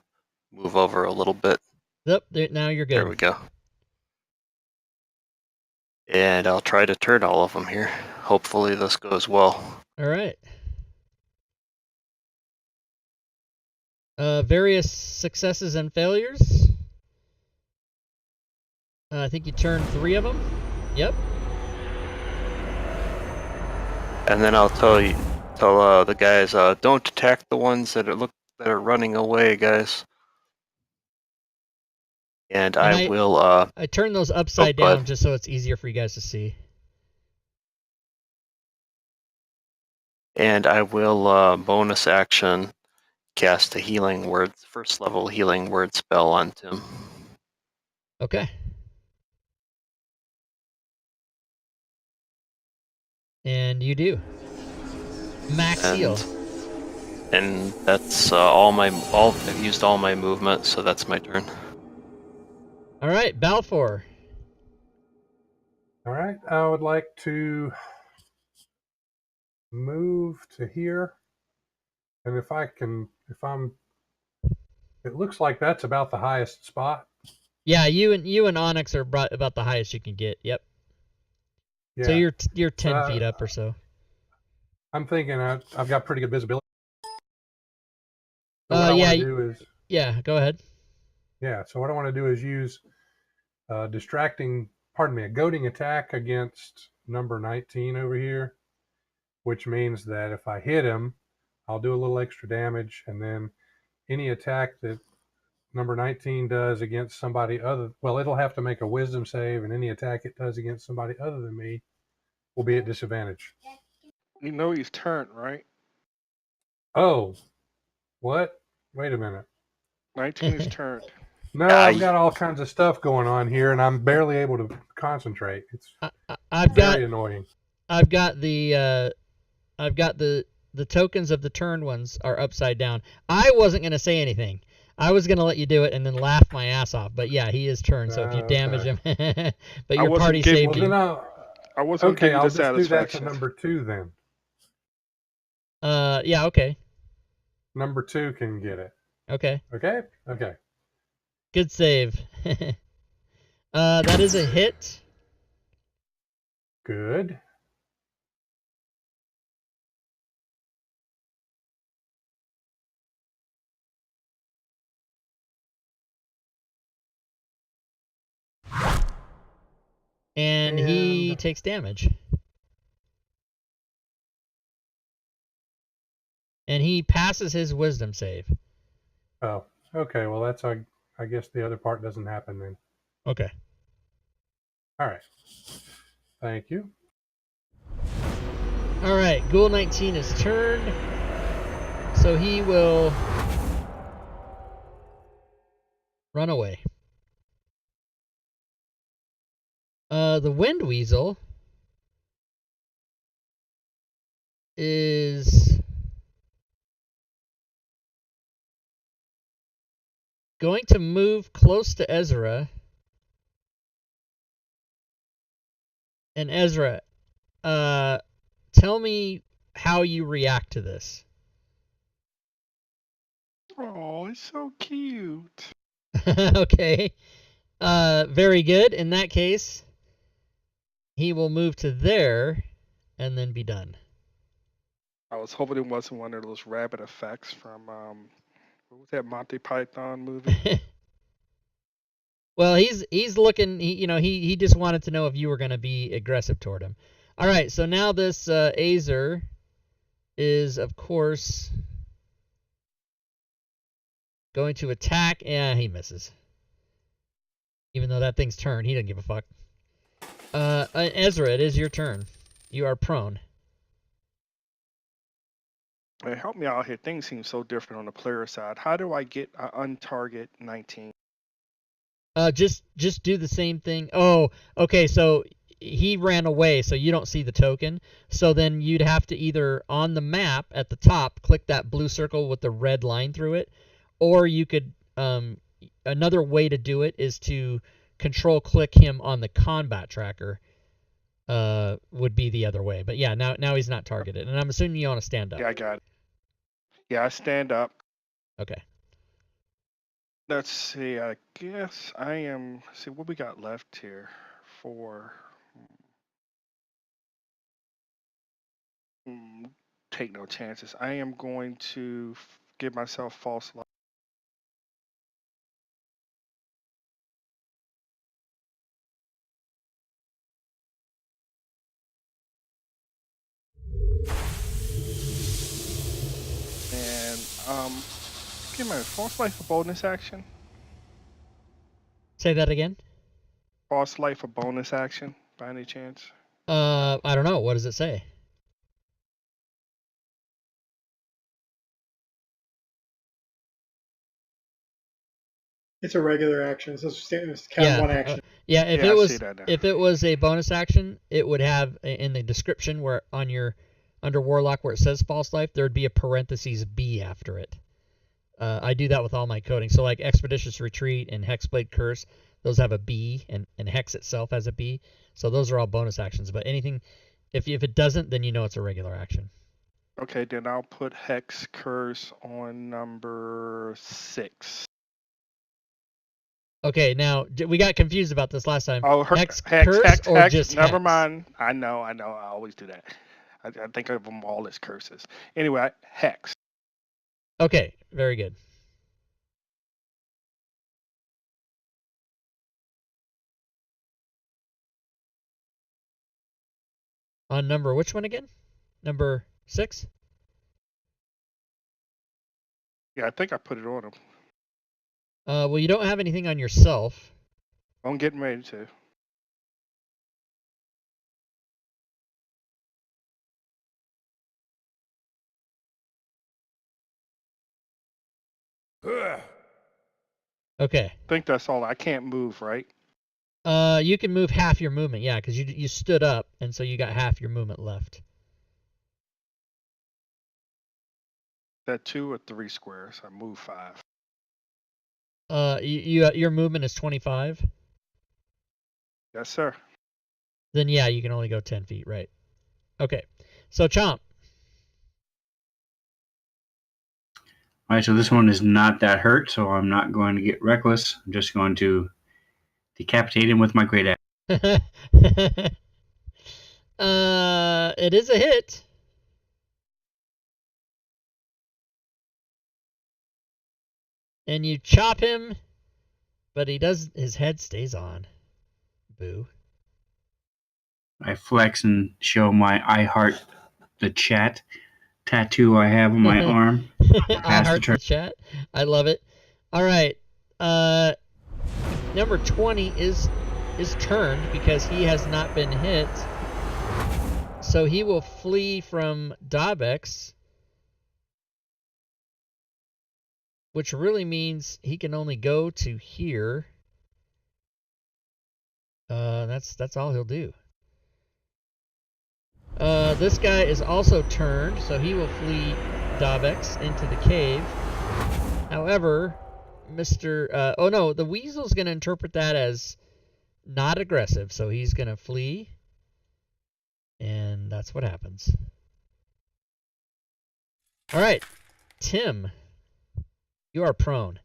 move over a little bit. Yep, now you're good. There we go. And I'll try to turn all of them here. Hopefully this goes well. All right. Various successes and failures. I think you turned 3 of them. Yep. And then I'll tell the guys, don't attack the ones that are running away, guys. And I will. I turned those upside go down ahead. just so it's easier for you guys to see. And I will bonus action cast a healing word, first level healing word spell on Tim. Okay. And you do. Max heal. And that's I've used all my movement, so that's my turn. All right, Balfour. All right, I would like to move to here, and it looks like that's about the highest spot. Yeah, you and Onyx are about the highest you can get. Yep. Yeah. So you're 10 feet up or so. I'm thinking I've got pretty good visibility. So what I want to do is. Yeah, go ahead. Yeah, so what I want to do is use a goading attack against number 19 over here, which means that if I hit him, I'll do a little extra damage, and then any attack that number 19 does against somebody it'll have to make a wisdom save, and any attack it does against somebody other than me will be at disadvantage. You know he's turned, right? Oh, what? Wait a minute. 19 is turned. No, I've got all kinds of stuff going on here, and I'm barely able to concentrate. It's very annoying. I've got the tokens of the turned ones are upside down. I wasn't gonna say anything. I was gonna let you do it and then laugh my ass off. But yeah, he is turned. So if you damage him, but your party saved you. I wasn't okay. I'll the just do that to satisfaction. number 2 then. Yeah. Okay. Number 2 can get it. Okay. Okay. Okay. Good save. That is a hit. Good. And he takes damage. And he passes his wisdom save. Oh, okay. Well, that's I guess the other part doesn't happen then. Okay. All right. Thank you. All right. Ghoul 19 is turned. So he will run away. The Wind Weasel is going to move close to Ezra. And Ezra, tell me how you react to this. Oh, it's so cute. Okay. Very good. In that case, he will move to there and then be done. I was hoping it wasn't one of those rabbit effects from what was that Monty Python movie? Well, he's looking. He just wanted to know if you were going to be aggressive toward him. All right. So now this Azer is, of course, going to attack. Yeah, he misses. Even though that thing's turned, he doesn't give a fuck. Ezra, it is your turn. You are prone. Hey, help me out here. Things seem so different on the player side. How do I get untarget 19? Just do the same thing. Oh, okay. So he ran away, so you don't see the token. So then you'd have to either on the map at the top click that blue circle with the red line through it, or you could another way to do it is to control click him on the combat tracker. Would be the other way. But yeah, now he's not targeted, and I'm assuming you want to stand up. Yeah, I got it. Yeah, I stand up. Okay. Let's see. I guess I am. See what we got left here. 4. Take no chances. I am going to give myself false life. And give my false life a bonus action. Say that again. False life a bonus action by any chance? I don't know. What does it say? It's a regular action, so it's count one action. Yeah, if Yeah, it I was see that now. if it was a bonus action, it would have in the description where on your under Warlock where it says false life, there'd be a parentheses B after it. I do that with all my coding. So like Expeditious Retreat and Hexblade Curse, those have a B, and Hex itself has a B. So those are all bonus actions. But anything, if it doesn't, then you know it's a regular action. Okay, then I'll put Hex Curse on number 6. Okay, now we got confused about this last time. Oh, Hex Curse or just Never Hex? mind. I know. I always do that. I think of them all as curses. Anyway, Hex. Okay, very good. On number which one again? Number 6? Yeah, I think I put it on him. Well, you don't have anything on yourself. I'm getting ready to. Okay. I think that's all. I can't move, right? You can move half your movement, yeah, because you stood up, and so you got half your movement left. That 2 or 3 squares. I move 5. Your movement is 25. Yes, sir. Then yeah, you can only go 10 feet, right? Okay. So Chomp. All right, so this one is not that hurt, so I'm not going to get reckless. I'm just going to decapitate him with my great axe. It is a hit. And you chop him, but his head stays on. Boo. I flex and show my I heart the chat tattoo I have on my arm. I heart the chat. I love it. All right. Number 20 is turned because he has not been hit. So he will flee from Dabex, which really means he can only go to here. That's all he'll do. This guy is also turned, so he will flee Dabex into the cave. However, the weasel's going to interpret that as not aggressive, so he's going to flee. And that's what happens. All right, Tim, you are prone.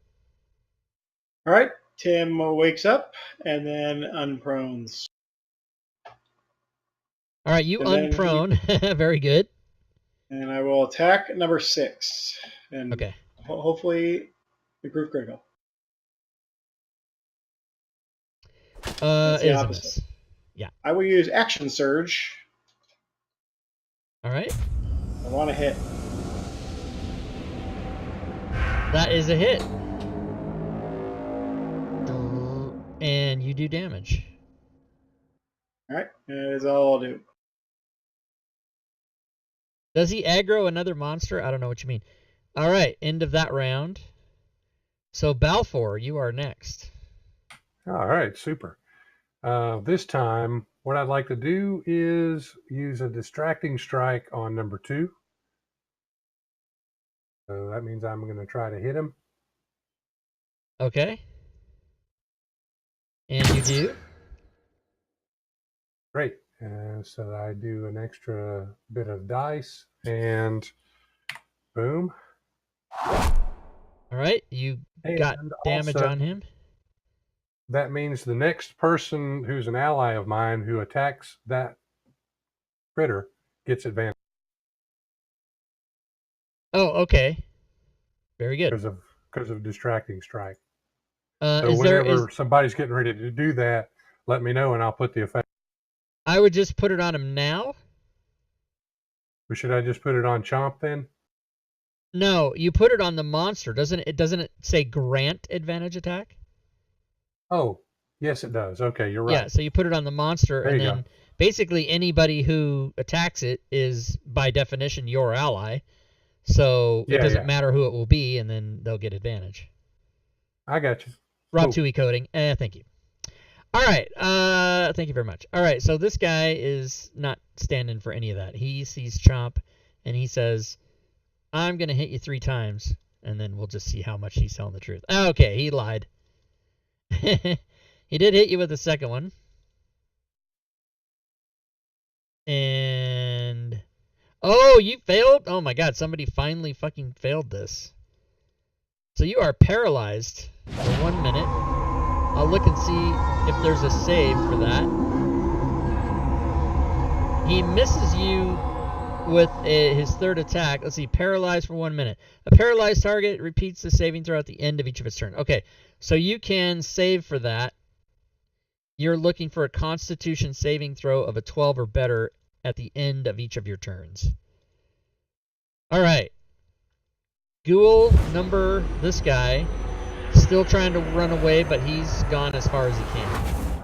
All right, Tim wakes up and then unprones. All right, you unprone. Very good. And I will attack number 6. And okay. Hopefully improve critical. Is a miss. Yeah. I will use Action Surge. All right. I want to hit. That is a hit. And you do damage. All right, that is all I'll do. Does he aggro another monster? I don't know what you mean. All right, end of that round. So Balfour, you are next. All right, super. This time, what I'd like to do is use a distracting strike on number 2. So that means I'm going to try to hit him. Okay. And you do? Great. So I do an extra bit of dice, and boom. All right, you got damage also, on him. That means the next person who's an ally of mine who attacks that critter gets advantage. Oh, okay. Very good. Because of distracting strike. Uh, So is there? whenever somebody's getting ready to do that, let me know and I'll put the effect. I would just put it on him now. Or should I just put it on Chomp then? No, you put it on the monster. Doesn't it say grant advantage attack? Oh, yes, it does. Okay, you're right. Yeah, so you put it on the monster, There and you then basically anybody who attacks it is, by definition, your ally. So it Yeah, doesn't yeah. matter who it will be, and then they'll get advantage. I got you. Rob Cool. Tui coding. Thank you. All right. Thank you very much. All right, so this guy is not standing for any of that. He sees Chomp, and he says, I'm going to hit you 3 times, and then we'll just see how much he's telling the truth. Okay, he lied. He did hit you with the second one. And... oh, you failed? Oh my god, somebody finally fucking failed this. So you are paralyzed for 1 minute. I'll look and see if there's a save for that. He misses you with his third attack. Let's see, paralyzed for 1 minute. A paralyzed target repeats the saving throw at the end of each of its turns. Okay, so you can save for that. You're looking for a Constitution saving throw of a 12 or better at the end of each of your turns. All right. Ghoul number, this guy, still trying to run away, but he's gone as far as he can.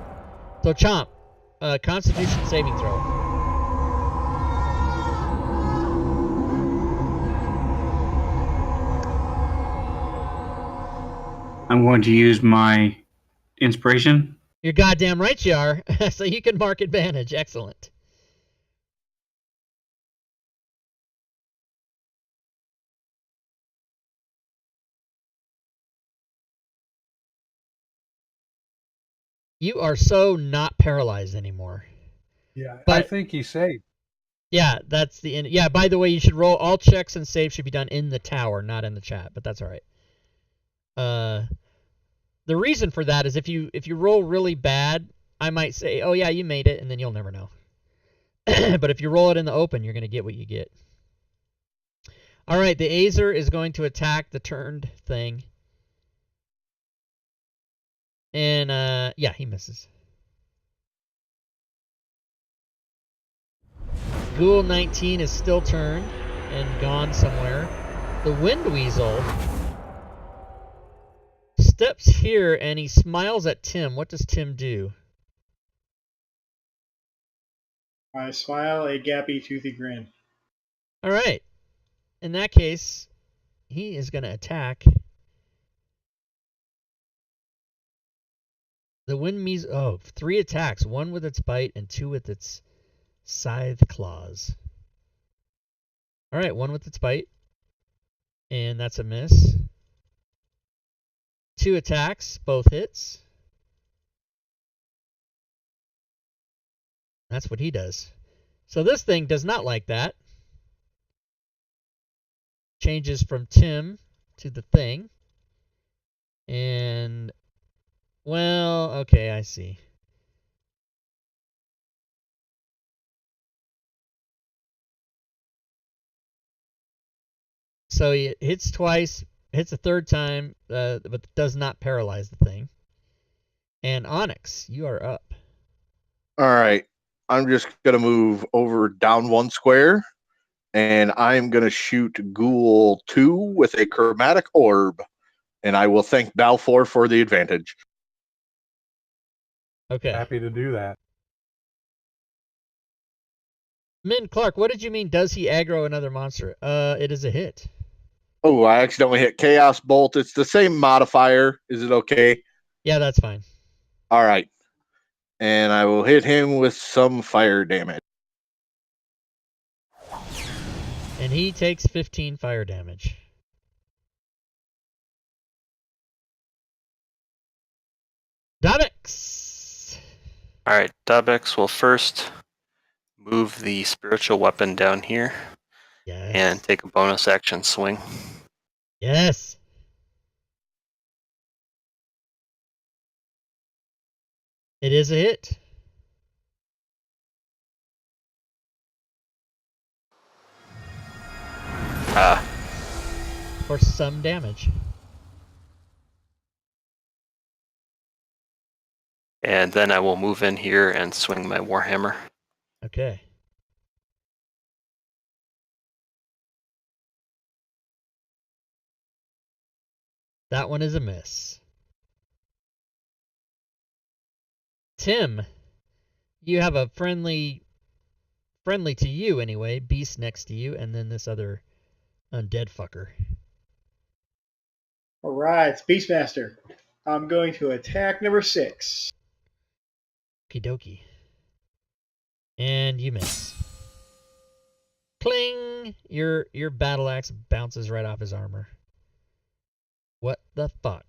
So Chomp, Constitution saving throw. I'm going to use my inspiration. You're goddamn right you are. So you can mark advantage. Excellent. You are so not paralyzed anymore. Yeah, I But- think he's safe. Yeah, that's the end. Yeah, by the way, you should roll all checks and saves should be done in the tower, not in the chat, but that's all right. The reason for that is if you roll really bad, I might say, "Oh yeah, you made it," and then you'll never know. But if you roll it in the open, you're going to get what you get. All right, the Azer is going to attack the turned thing. And yeah, he misses. Ghoul 19 is still turned and gone somewhere. The Wind Weasel steps here and he smiles at Tim. What does Tim do? I smile a gappy, toothy grin. All right. In that case, he is going to attack. The Wind Weasel. Oh, 3 attacks. 1 with its bite and 2 with its scythe claws. All right, 1 with its bite. And that's a miss. 2 attacks, both hits. That's what he does. So this thing does not like that. Changes from Tim to the thing. And, well, okay, I see. So he hits twice, hits a third time, but does not paralyze the thing. And Onyx, you are up. All right. I'm just going to move over down 1 square, and I'm going to shoot Ghoul 2 with a chromatic orb, and I will thank Balfour for the advantage. Okay. Happy to do that. Min Clark, what did you mean, does he aggro another monster? It is a hit. Oh, I accidentally hit Chaos Bolt. It's the same modifier. Is it okay? Yeah, that's fine. All right. And I will hit him with some fire damage. And he takes 15 fire damage. Dabix! All right, Dabex will first move the spiritual weapon down here Yes. and take a bonus action swing. Yes. It is a hit. for some damage. And then I will move in here and swing my Warhammer. Okay. That one is a miss. Tim, you have a friendly to you anyway, beast next to you, and then this other undead fucker. All right, it's Beastmaster. I'm going to attack number 6. Okie dokie. And you miss. Cling! Your battle axe bounces right off his armor. What the fuck?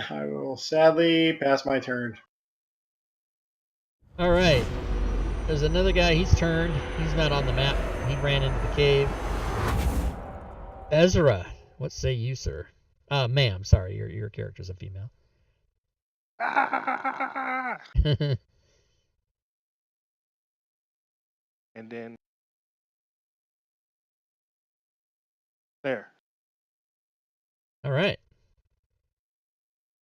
I will sadly pass my turn. Alright. There's another guy, he's turned. He's not on the map. He ran into the cave. Ezra, what say you, sir? Ma'am, sorry, your character's a female. Ah! And then there. Alright.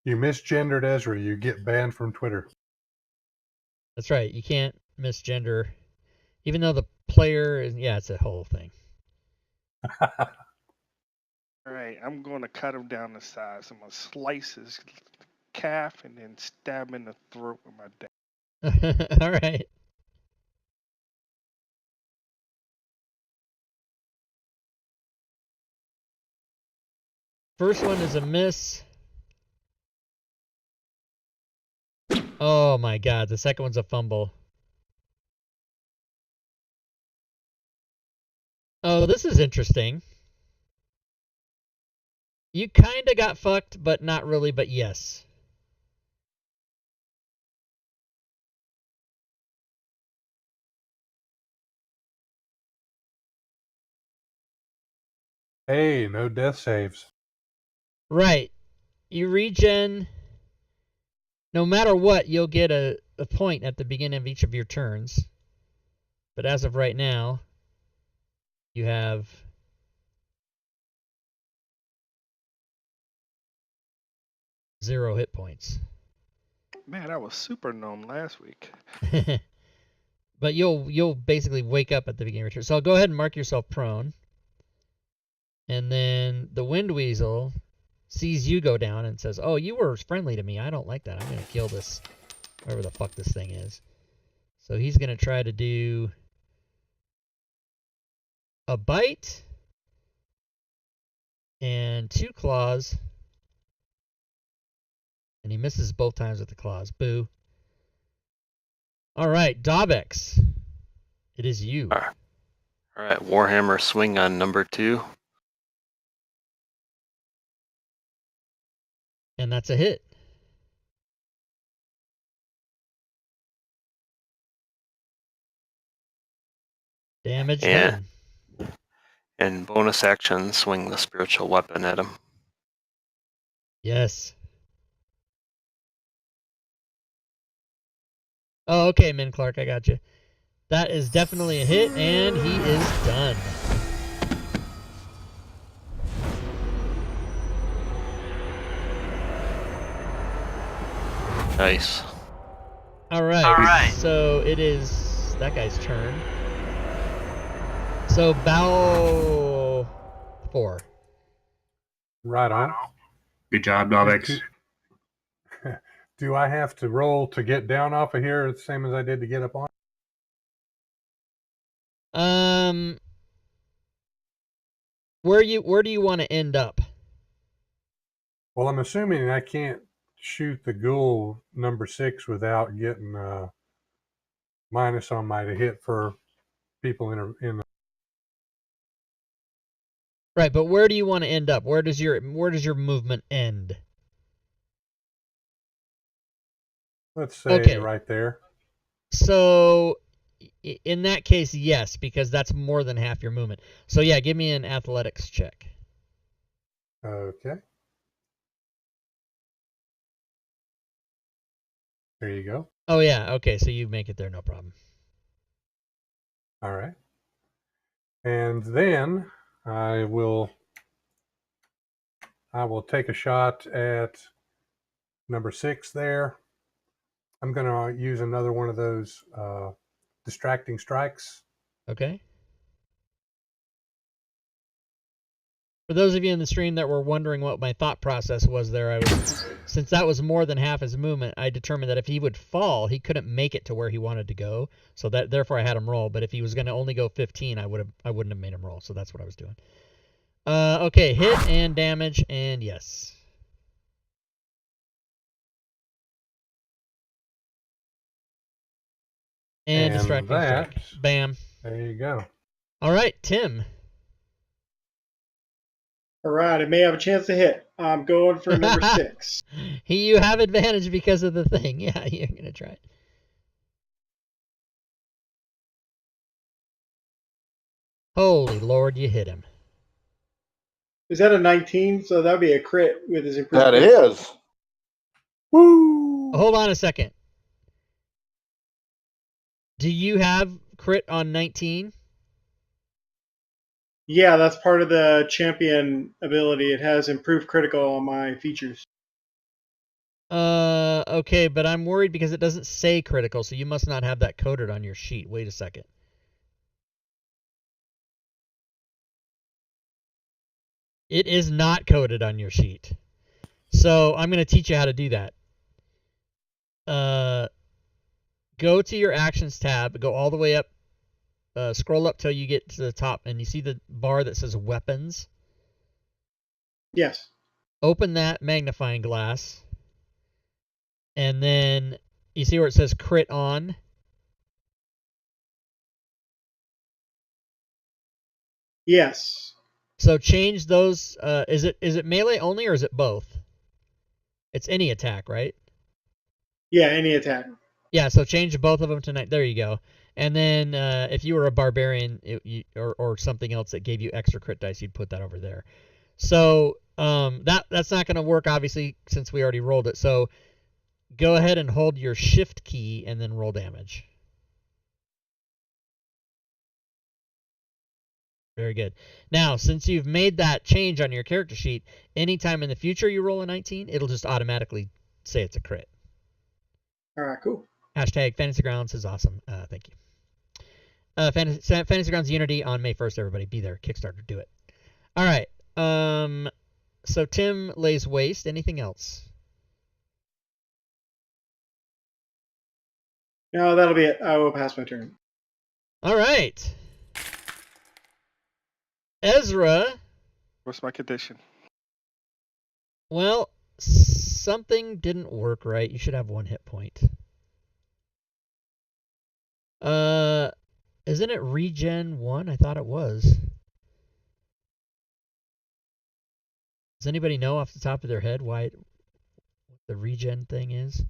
You misgendered Ezra. You get banned from Twitter. That's right. You can't misgender. Even though the player is, yeah, it's a whole thing. All right, I'm going to cut him down to size. I'm going to slice his calf and then stab him in the throat with my dagger. All right. First one is a miss. Oh my god, the second one's a fumble. Oh, this is interesting. You kind of got fucked, but not really, but yes. Hey, no death saves. Right. You regen. No matter what, you'll get a point at the beginning of each of your turns. But as of right now, you have 0 hit points. Man, I was super gnome last week. But you'll basically wake up at the beginning of your turn. So go ahead and mark yourself prone. And then the Wind Weasel sees you go down and says, "Oh, you were friendly to me. I don't like that. I'm going to kill this, whatever the fuck this thing is." So he's going to try to do a bite and 2 claws. And he misses both times with the claws. Boo. All right, Dabex. It is you. All right, Warhammer swing on number 2. And that's a hit. Damage done. And bonus action, swing the spiritual weapon at him. Yes. Oh, okay, Min Clark, I got you. That is definitely a hit, and he is done. Nice. All right. So it is that guy's turn. So bow 4. Right on. Good job, Davex. Do I have to roll to get down off of here the same as I did to get up on? Where do you want to end up? Well, I'm assuming I can't shoot the ghoul number 6 without getting minus on my to hit for people in the... Right, but where do you want to end up? Where does your movement end? Let's say Okay. right there. So in that case, yes, because that's more than half your movement. So yeah, give me an athletics check. Okay. There you go. Oh yeah, okay, so you make it there, no problem. All right. And then I will I will take a shot at number 6 there. I'm going to use another one of those distracting strikes. Okay. For those of you in the stream that were wondering what my thought process was there, since that was more than half his movement, I determined that if he would fall, he couldn't make it to where he wanted to go. So therefore I had him roll. But if he was going to only go 15, I wouldn't have made him roll. So that's what I was doing. Okay, hit and damage, and yes. And distracting strike. Bam. There you go. All right, Tim. All right, I may have a chance to hit. I'm going for number 6. You have advantage because of the thing. Yeah, you're going to try it. Holy Lord, you hit him. Is that a 19? So that would be a crit with his improved. That is. Woo! Hold on a second. Do you have crit on 19? Yeah, that's part of the champion ability. It has improved critical on my features. Okay, but I'm worried because it doesn't say critical, so you must not have that coded on your sheet. Wait a second. It is not coded on your sheet. So I'm going to teach you how to do that. Go to your actions tab, go all the way up, scroll up till you get to the top, and you see the bar that says weapons? Yes. Open that magnifying glass, and then you see where it says crit on? Yes. So change those. Is it melee only or is it both? It's any attack, right? Yeah, any attack. Yeah, so change both of them to 9. There you go. And then if you were a barbarian or something else that gave you extra crit dice, you'd put that over there. So that's not going to work, obviously, since we already rolled it. So go ahead and hold your shift key and then roll damage. Very good. Now, since you've made that change on your character sheet, anytime in the future you roll a 19, it'll just automatically say it's a crit. All right, cool. Hashtag Fantasy Grounds is awesome. Thank you. Fantasy Grounds Unity on May 1st, everybody. Be there. Kickstarter. Do it. All right. So Tim lays waste. Anything else? No, that'll be it. I will pass my turn. All right. Ezra. What's my condition? Well, something didn't work right. You should have 1 hit point. Isn't it regen 1? I thought it was. Does anybody know off the top of their head what the regen thing is?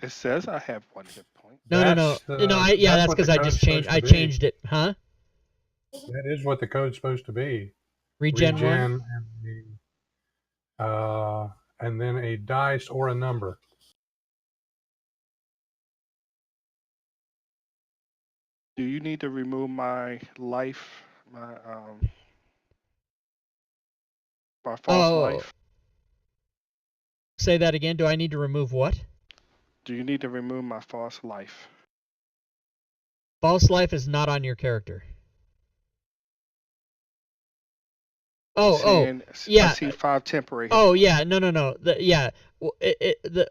It says I have 1 hit point. No. That's because I just changed. I changed it, huh? That is what the code's supposed to be. Regen 1. And then a dice or a number. Do you need to remove my life, my false life? Say that again. Do I need to remove what? Do you need to remove my false life? False life is not on your character. Yeah. I see 5 temporary. Yeah. No.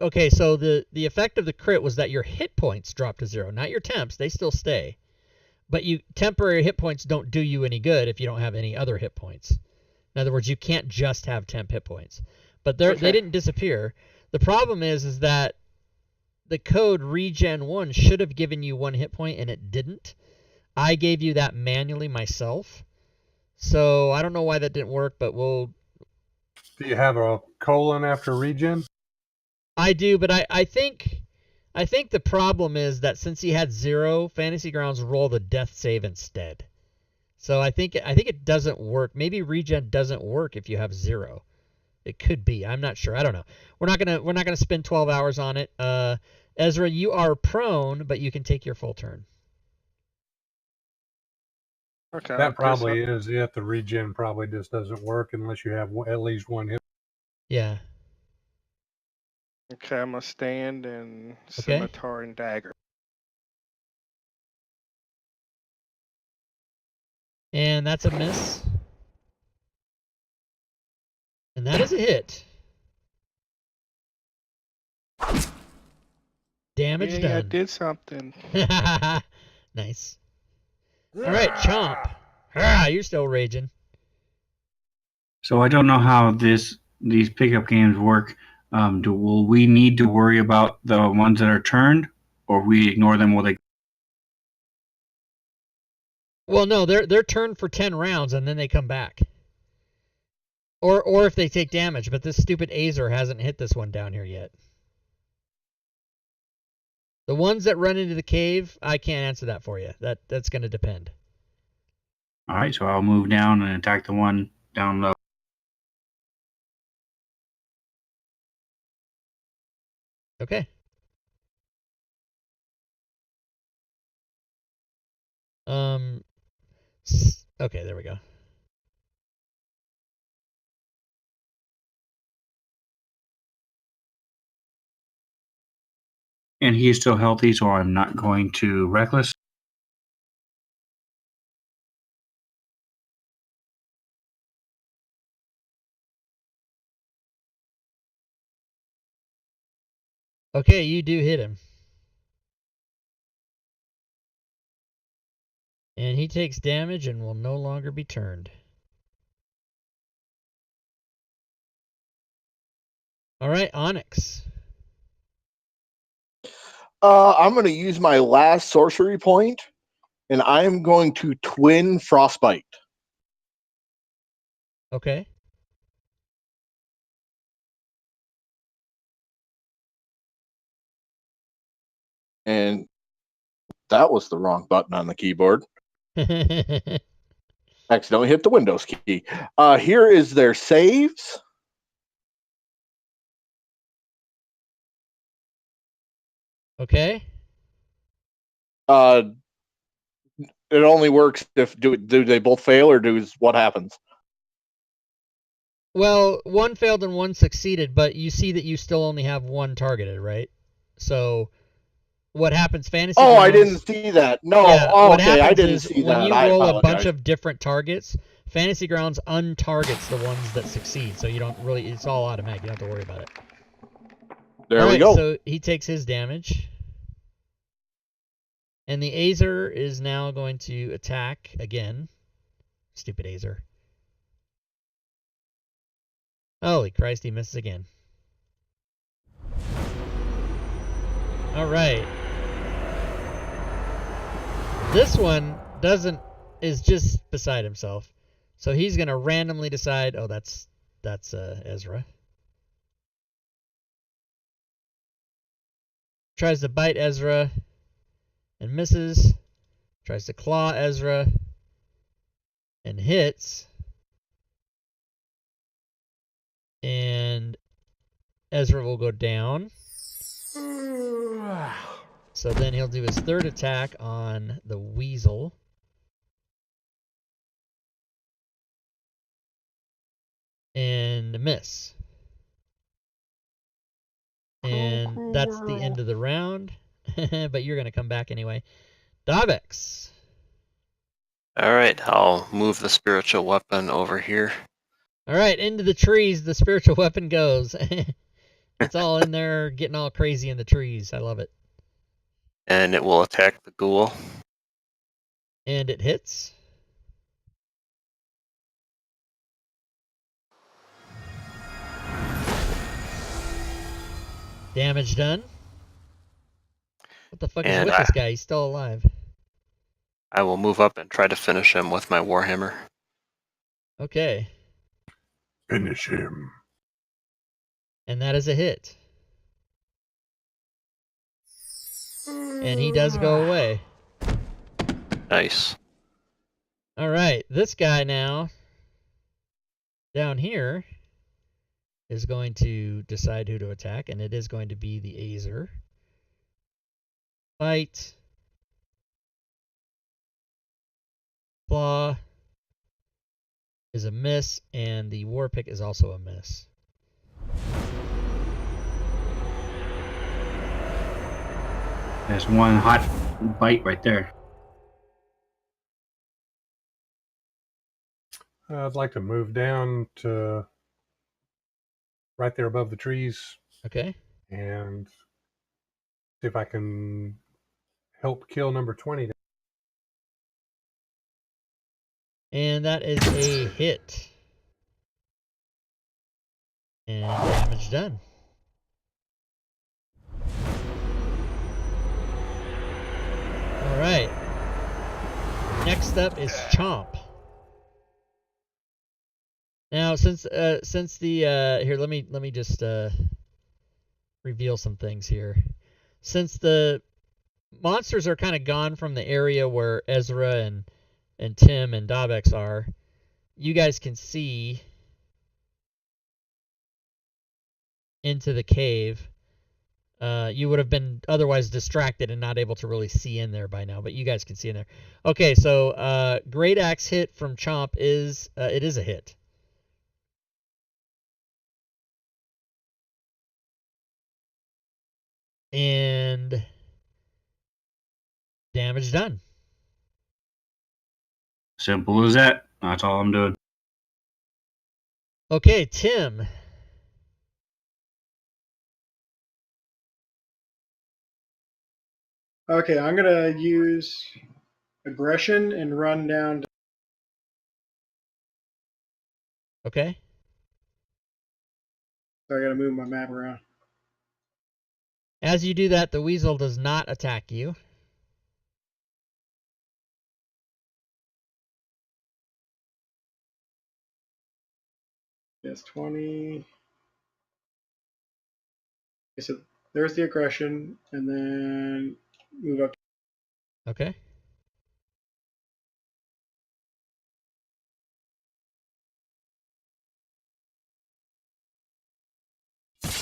Okay, so the effect of the crit was that your hit points dropped to 0, not your temps. They still stay. But temporary hit points don't do you any good if you don't have any other hit points. In other words, you can't just have temp hit points. But they didn't disappear. The problem is that the code regen 1 should have given you 1 hit point, and it didn't. I gave you that manually myself. So I don't know why that didn't work, but we'll... Do you have a colon after regen? I do, but I think the problem is that since he had 0, Fantasy Grounds roll the death save instead. So I think it doesn't work. Maybe regen doesn't work if you have 0. It could be. I'm not sure. I don't know. We're not gonna spend 12 hours on it. Ezra, you are prone, but you can take your full turn. Okay. That probably is it. The regen probably just doesn't work unless you have at least 1 hit. Yeah. Okay, I'm gonna stand and Okay. scimitar and dagger. And that's a miss. And that is a hit. Damage Yay, I done. did something. Nice. All right, Chomp. Ah, you're still raging. So I don't know how these pickup games work. Will we need to worry about the ones that are turned, or we ignore them? Will they? Well, no, they're turned for 10 rounds and then they come back. Or if they take damage, but this stupid Azer hasn't hit this one down here yet. The ones that run into the cave, I can't answer that for you. That's going to depend. All right, so I'll move down and attack the one down low. Okay. Okay, there we go. And he is still healthy, so I'm not going to reckless. Okay, you do hit him. And he takes damage and will no longer be turned. All right, Onyx. I'm going to use my last sorcery point, and I'm going to twin frostbite. Okay. And that was the wrong button on the keyboard. Accidentally hit the Windows key. Here is their saves. Okay. It only works if do they both fail, or what happens? Well, one failed and one succeeded, but you see that you still only have one targeted, right? So what happens, Fantasy Oh, Grounds, I didn't see that. No, yeah, what okay, I happens didn't is see when that. you I roll a bunch apologize. of different targets, Fantasy Grounds untargets the ones that succeed, so you don't really, it's all automatic. You don't have to worry about it. There All we right, go. so he takes his damage. And the Azer is now going to attack again. Stupid Azer. Holy Christ, he misses again. All right. This one is just beside himself. So he's going to randomly decide, oh, that's Ezra. Tries to bite Ezra and misses. Tries to claw Ezra and hits. And Ezra will go down. So then he'll do his third attack on the weasel. And miss. And that's the end of the round. But you're going to come back anyway. Davex. All right, I'll move the spiritual weapon over here. All right, into the trees the spiritual weapon goes. It's all in there, getting all crazy in the trees. I love it. And it will attack the ghoul. And it hits. Damage done. What the fuck is And with this guy? He's still alive. I will move up and try to finish him with my warhammer. Okay. Finish him. And that is a hit. And he does go away. Nice. All right, this guy now down here is going to decide who to attack, and it is going to be the Azer. Fight. Claw is a miss, and the War Pick is also a miss. There's one hot bite right there. I'd like to move down to right there above the trees Okay. and see if I can help kill number 20. And that is a hit. And damage done. All right. Next up is Chomp. Now, since the here, let me just reveal some things here. Since the monsters are kind of gone from the area where Ezra and Tim and Davex are, you guys can see into the cave. You would have been otherwise distracted and not able to really see in there by now, but you guys can see in there. Okay, so Great Axe hit from Chomp is it is a hit. And damage done. Simple as that. That's all I'm doing. Okay, Tim. Okay, I'm gonna use aggression and run down. Okay. So I gotta move my map around. As you do that, the weasel does not attack you. Yes, 20. Okay, so there's the aggression, and then move up. Okay.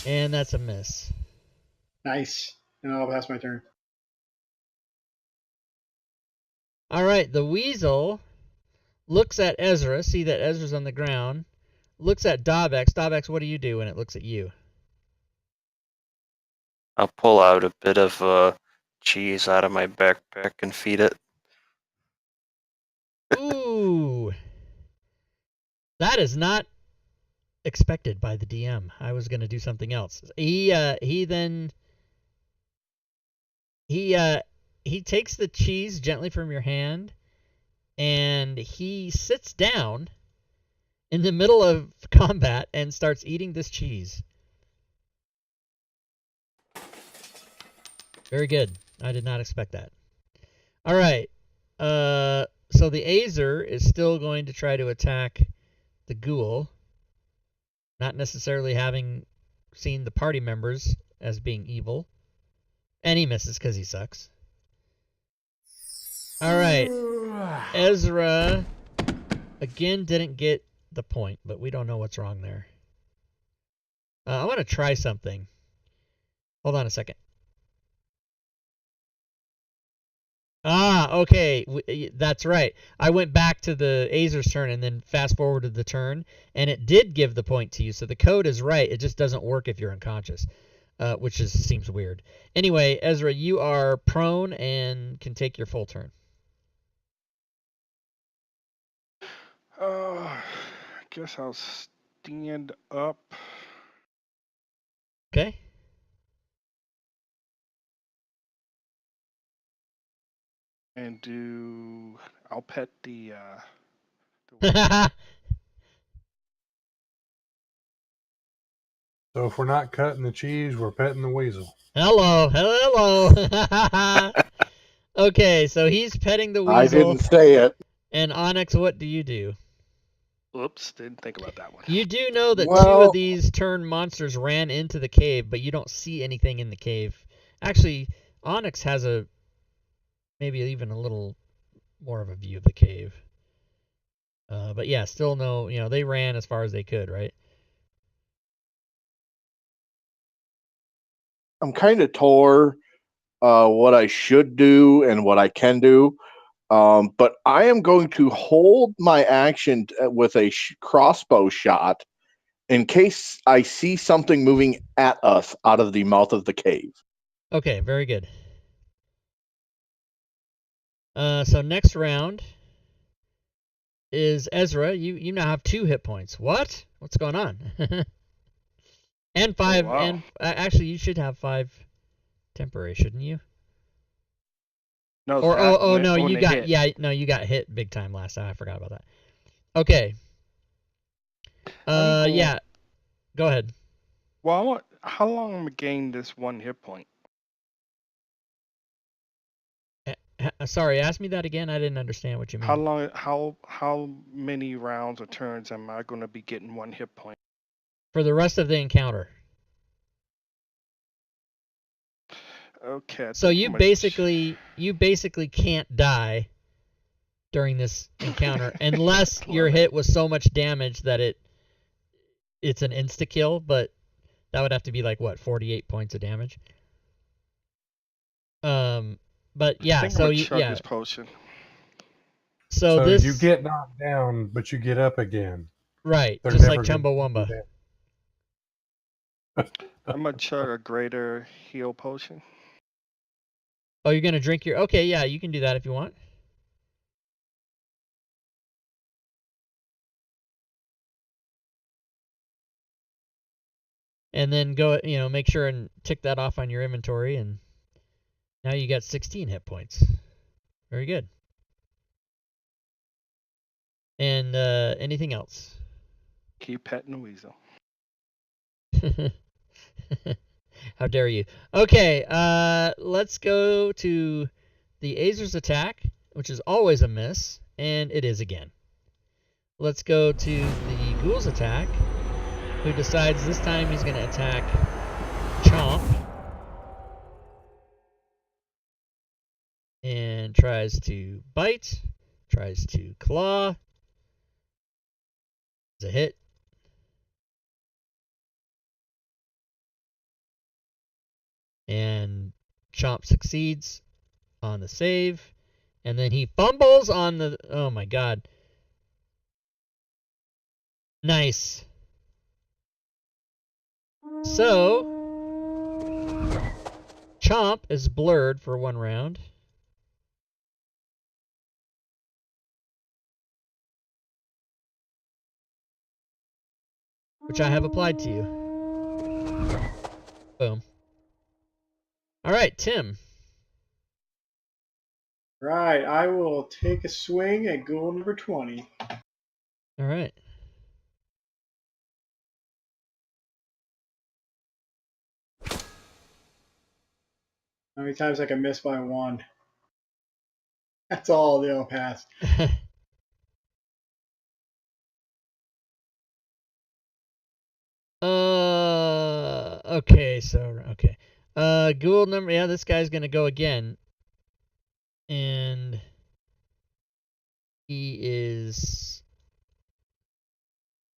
And that's a miss. Nice. And I'll pass my turn. All right, the weasel looks at Ezra, see that Ezra's on the ground, looks at Davex. Davex, what do you do when it looks at you? I'll pull out a bit of cheese out of my backpack and feed it. Ooh. That is not expected by the DM. I was going to do something else. He takes the cheese gently from your hand and he sits down in the middle of combat and starts eating this cheese. Very good. I did not expect that. All right. So the Azer is still going to try to attack the ghoul, not necessarily having seen the party members as being evil. And he misses because he sucks. All right. Ezra, again, didn't get the point, but we don't know what's wrong there. I want to try something. Hold on a second. Ah, okay. That's right. I went back to the Azer's turn and then fast forwarded the turn, and it did give the point to you. So the code is right. It just doesn't work if you're unconscious, which seems weird. Anyway, Ezra, you are prone and can take your full turn. I guess I'll stand up. Okay. And I'll pet the So if we're not cutting the cheese, we're petting the weasel. Hello. Okay, so he's petting the weasel. I didn't say it. And Onyx, what do you do? Oops, didn't think about that one. You do know that two Well- of these turn monsters ran into the cave, but you don't see anything in the cave. Actually, Onyx has maybe even a little more of a view of the cave. But yeah, still no, they ran as far as they could, right? I'm kind of tore what I should do and what I can do. But I am going to hold my action with a crossbow shot in case I see something moving at us out of the mouth of the cave. Okay, very good. So next round is Ezra. You now have 2 hit points. What? What's going on? And 5. wow. And actually, you should have 5 temporary, shouldn't you? No, Or that oh went no, on you the got hit. you got hit big time last time. I forgot about that. Okay. I'm going- Yeah. Go ahead. Well, how long am I gonna gain this 1 hit point? Sorry, ask me that again. I didn't understand what you mean. How long? How many rounds or turns am I gonna be getting 1 hit point? For the rest of the encounter. Okay. I So think you I'm gonna basically can't die during this encounter unless your Clever. hit was so much damage that it's an insta kill, but that would have to be like what, 48 points of damage. But I yeah, think so I'm gonna you chug this potion. so So this you get knocked down, but you get up again. right, They're just never like gonna Chumbawamba. do I'm gonna chug a greater heal potion. Oh, you're gonna drink your okay, yeah, you can do that if you want. And then go, make sure and tick that off on your inventory, and now you got 16 hit points. Very good. And anything else? Keep petting the weasel. How dare you? Okay, let's go to the Azer's attack, which is always a miss, and it is again. Let's go to the Ghoul's attack, who decides this time he's going to attack Chomp. And tries to bite, tries to claw. It's a hit. And Chomp succeeds on the save. And then he fumbles on the... Oh my god. Nice. So, Chomp is blurred for 1 round. Which I have applied to you. Boom. Alright, Tim. Right, I will take a swing at ghoul number 20. Alright. How many times I can miss by 1? That's all they'll pass. Okay, okay. Ghoul number, yeah, this guy's gonna go again. And he is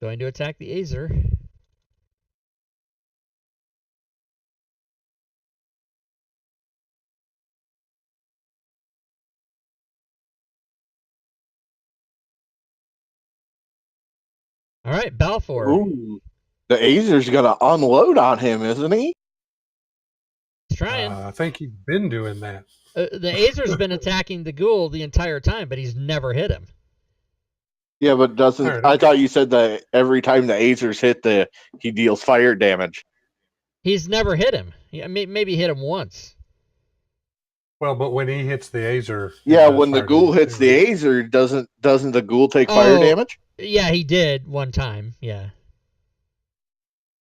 going to attack the Azer. All right, Balfour. Ooh, the Azer's gonna unload on him, isn't he? He's trying. I think he's been doing that. The Azer's been attacking the Ghoul the entire time, but he's never hit him. Yeah, but doesn't Alright, I thought you said that every time the Azer's hit he deals fire damage. He's never hit him. Maybe hit him once. Well, but when he hits the Azer, Yeah, when the Ghoul hits the Azer, doesn't the Ghoul take fire damage? Yeah, he did one time. Yeah.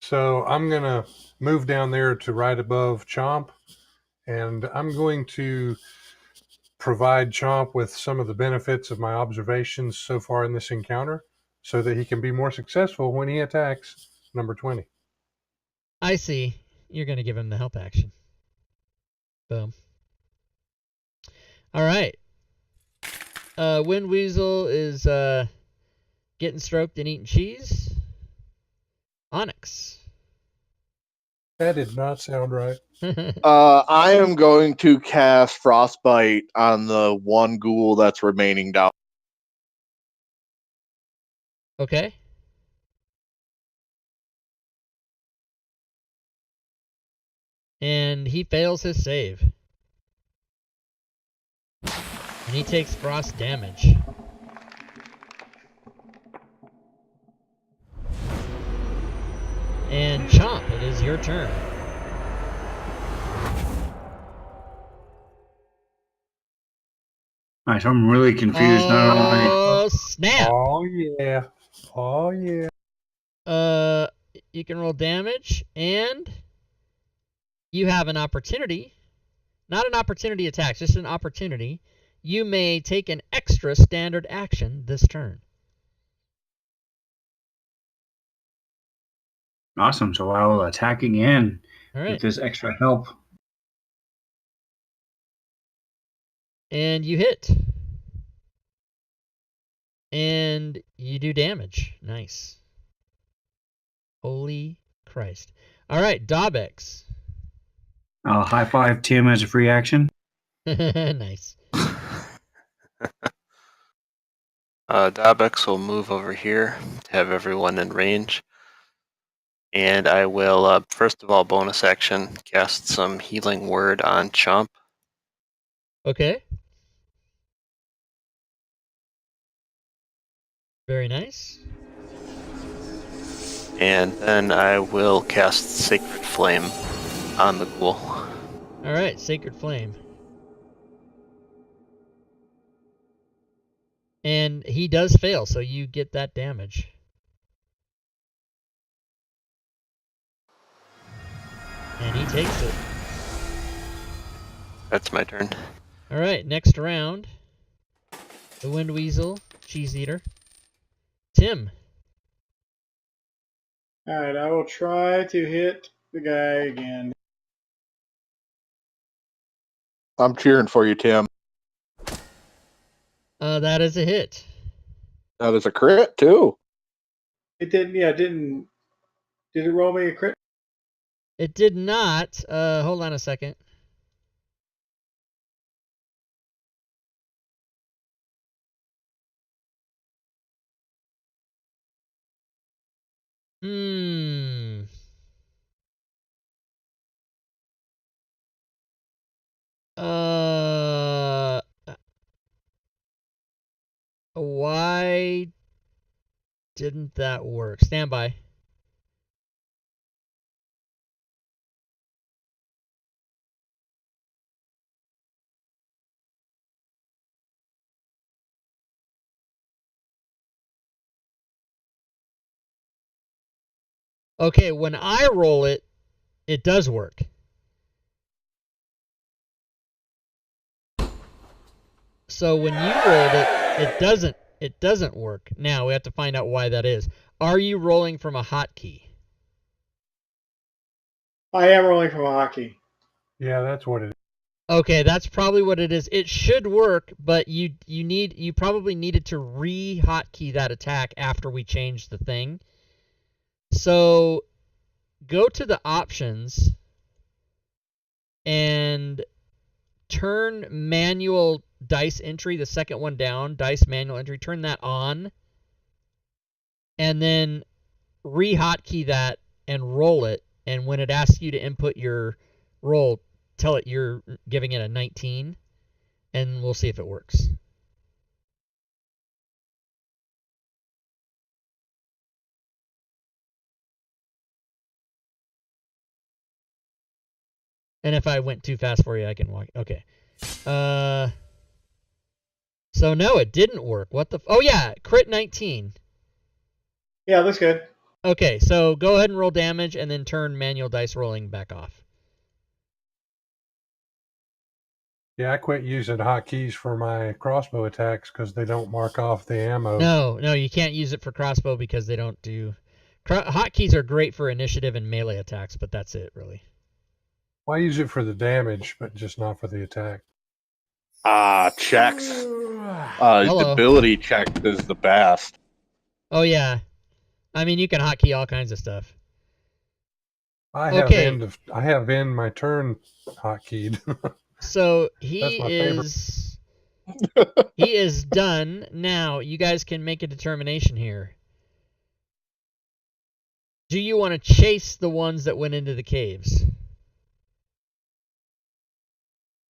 So I'm gonna move down there to right above Chomp, and I'm going to provide Chomp with some of the benefits of my observations so far in this encounter, so that he can be more successful when he attacks number 20. I see. You're going to give him the help action. Boom. All right. Wind Weasel is getting stroked and eating cheese. Onyx. That did not sound right. I am going to cast Frostbite on the one Ghoul that's remaining down. Okay. And he fails his save. And he takes frost damage. And Chomp, it is your turn. All right, so I'm really confused. Not only Oh, snap! Oh yeah. Oh yeah. You can roll damage, and you have an opportunity. Not an opportunity attack, just an opportunity. You may take an extra standard action this turn. awesome. So I'll attack again All with right. this extra help. And you hit. And you do damage. Nice. Holy Christ. All right, Dabex. I'll high five Tim as a free action. Nice. Dabex will move over here to have everyone in range. And I will, first of all, bonus action, cast some healing word on Chomp. Okay. Very nice. And then I will cast Sacred Flame on the ghoul. All right, Sacred Flame. And he does fail, so you get that damage. And he takes it. That's my turn. All right, next round. The Wind Weasel, Cheese Eater. Tim. Alright, I will try to hit the guy again. I'm cheering for you, Tim. That is a hit. That is a crit too. It didn't, yeah, it didn't. Did it roll me a crit? It did not. Hold on a second. Why didn't that work? Stand by. Okay, when I roll it, it does work. So when you rolled it, it doesn't work. Now we have to find out why that is. Are you rolling from a hotkey? I am rolling from a hockey. Yeah, that's what it is. Okay, that's probably what it is. It should work, but you probably needed to re-hotkey that attack after we changed the thing. So go to the options and turn manual dice entry, the second one down, dice manual entry, turn that on, and then re-hotkey that and roll it. And when it asks you to input your roll, tell it you're giving it a 19, and we'll see if it works. And if I went too fast for you, I can walk. Okay. So no, it didn't work. What the? Oh yeah, crit 19. Yeah, looks good. Okay, so go ahead and roll damage, and then turn manual dice rolling back off. Yeah, I quit using hotkeys for my crossbow attacks because they don't mark off the ammo. No, you can't use it for crossbow because they don't do. Hotkeys are great for initiative and melee attacks, but that's it really. Well, I use it for the damage, but just not for the attack. Checks. Hello. Ability check is the best. Oh yeah, I mean you can hotkey all kinds of stuff. I have Okay. end my turn hotkeyed. So That's he my favorite. he is done. Now you guys can make a determination here. Do you want to chase the ones that went into the caves?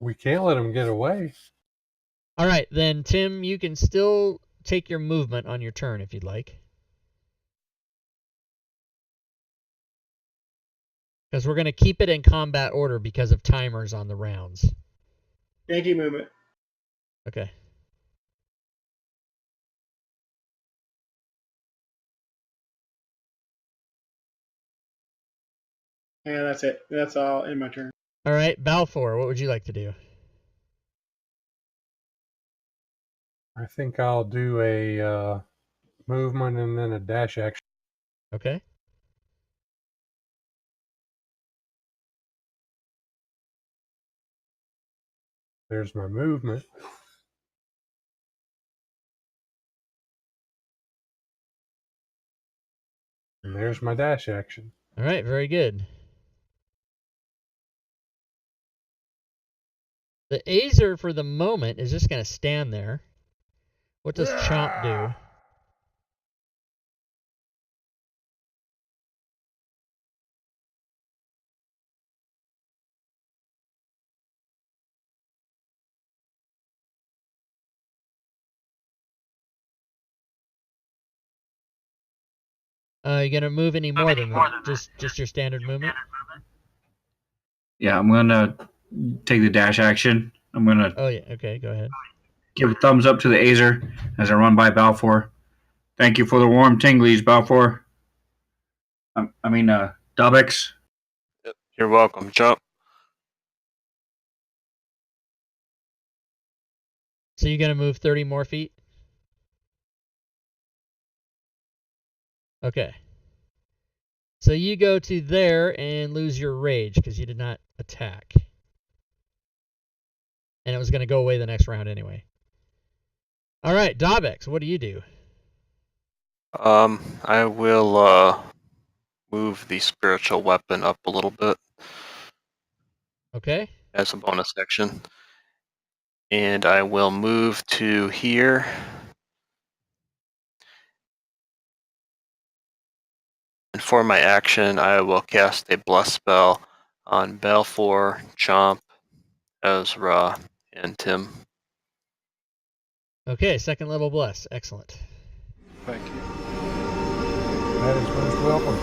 We can't let him get away. All right, then, Tim, you can still take your movement on your turn if you'd like. Because we're going to keep it in combat order because of timers on the rounds. Yankee movement. Okay. Yeah, that's it. That's all in my turn. All right, Balfour, what would you like to do? I think I'll do a movement and then a dash action. Okay. There's my movement. And there's my dash action. All right, very good. The Azer, for the moment, is just going to stand there. What does Chomp do? You gonna move any more than that? Just your standard movement? Yeah, I'm gonna take the dash action. I'm gonna Oh yeah, okay, go ahead. give a thumbs up to the Azer as I run by Balfour. Thank you for the warm tinglies, Balfour. Dabex. You're welcome. Jump. So you're gonna move 30 more feet? Okay. So you go to there and lose your rage because you did not attack. And it was going to go away the next round anyway. All right, Dabex, what do you do? I will move the spiritual weapon up a little bit Okay. as a bonus action. And I will move to here. And for my action, I will cast a bless spell on Balfour, Chomp, Ezra, and Tim. Okay, second level bless. Excellent. Thank you. That is most welcome.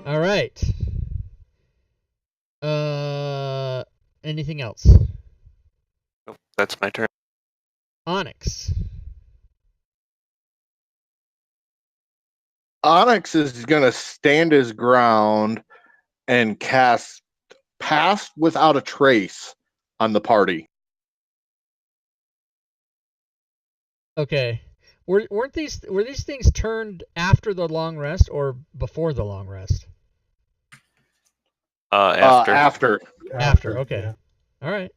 All right. Anything else? Nope, that's my turn. Onyx. Onyx is going to stand his ground and cast Pass Without a Trace on the party. Okay. Were these things turned after the long rest or before the long rest? After. After, okay. Yeah. All right.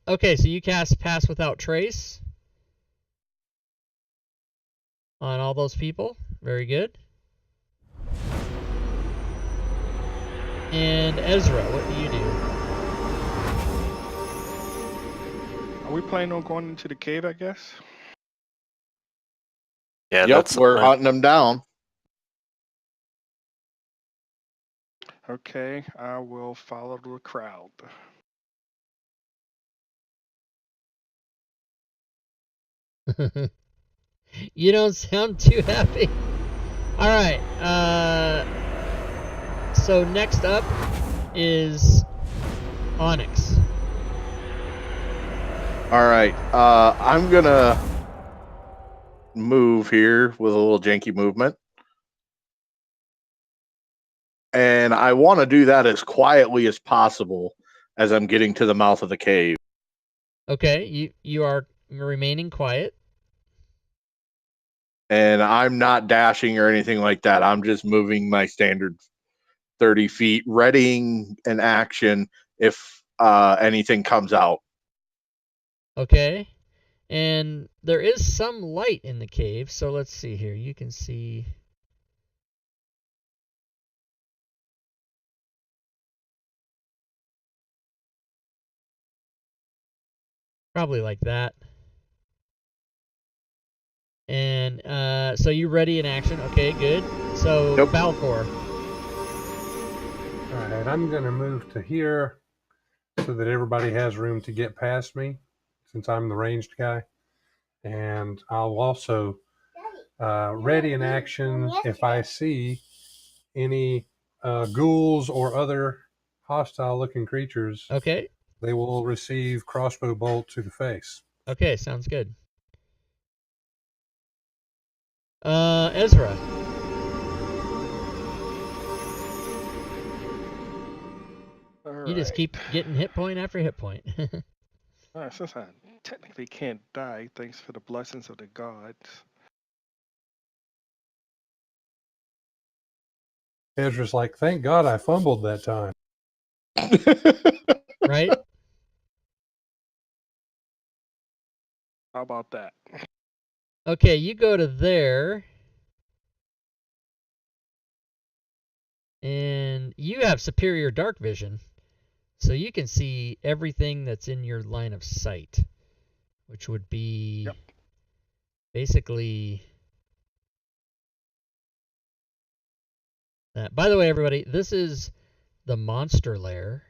Okay, so you cast Pass Without Trace on all those people. Very good. And Ezra, what do you do? Are we planning on going into the cave, I guess? Yeah, Yep, that's the we're plan. hunting them down. Okay, I will follow the crowd. You don't sound too happy. All right. So next up is Onyx. All right. I'm going to move here with a little janky movement. And I want to do that as quietly as possible as I'm getting to the mouth of the cave. Okay, you are remaining quiet. And I'm not dashing or anything like that. I'm just moving my standard 30 feet, readying an action if anything comes out. Okay. And there is some light in the cave, so let's see here. You can see... Probably like that. And so you ready in action? Okay, good. So Nope. Balfour. All right, I'm going to move to here so that everybody has room to get past me since I'm the ranged guy. And I'll also ready in action if I see any ghouls or other hostile looking creatures. Okay. They will receive crossbow bolt to the face. Okay, sounds good. Ezra. All You just right. keep getting hit point after hit point. All right, since I technically can't die, thanks for the blessings of the gods. Ezra's like, thank God I fumbled that time. Right? How about that? Okay, you go to there. And you have superior dark vision. So you can see everything that's in your line of sight, which would be basically that. By the way, everybody, this is the monster lair.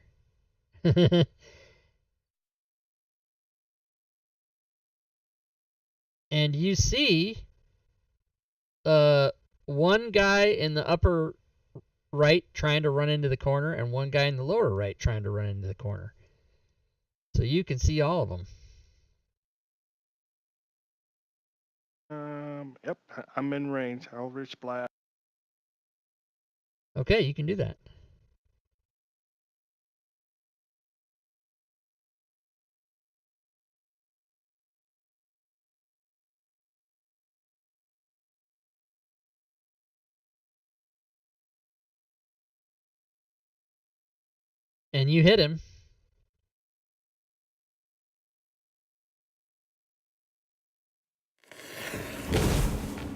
And you see one guy in the upper right trying to run into the corner and one guy in the lower right trying to run into the corner. So you can see all of them. Yep, I'm in range. Eldritch Blast. Okay, you can do that. And you hit him.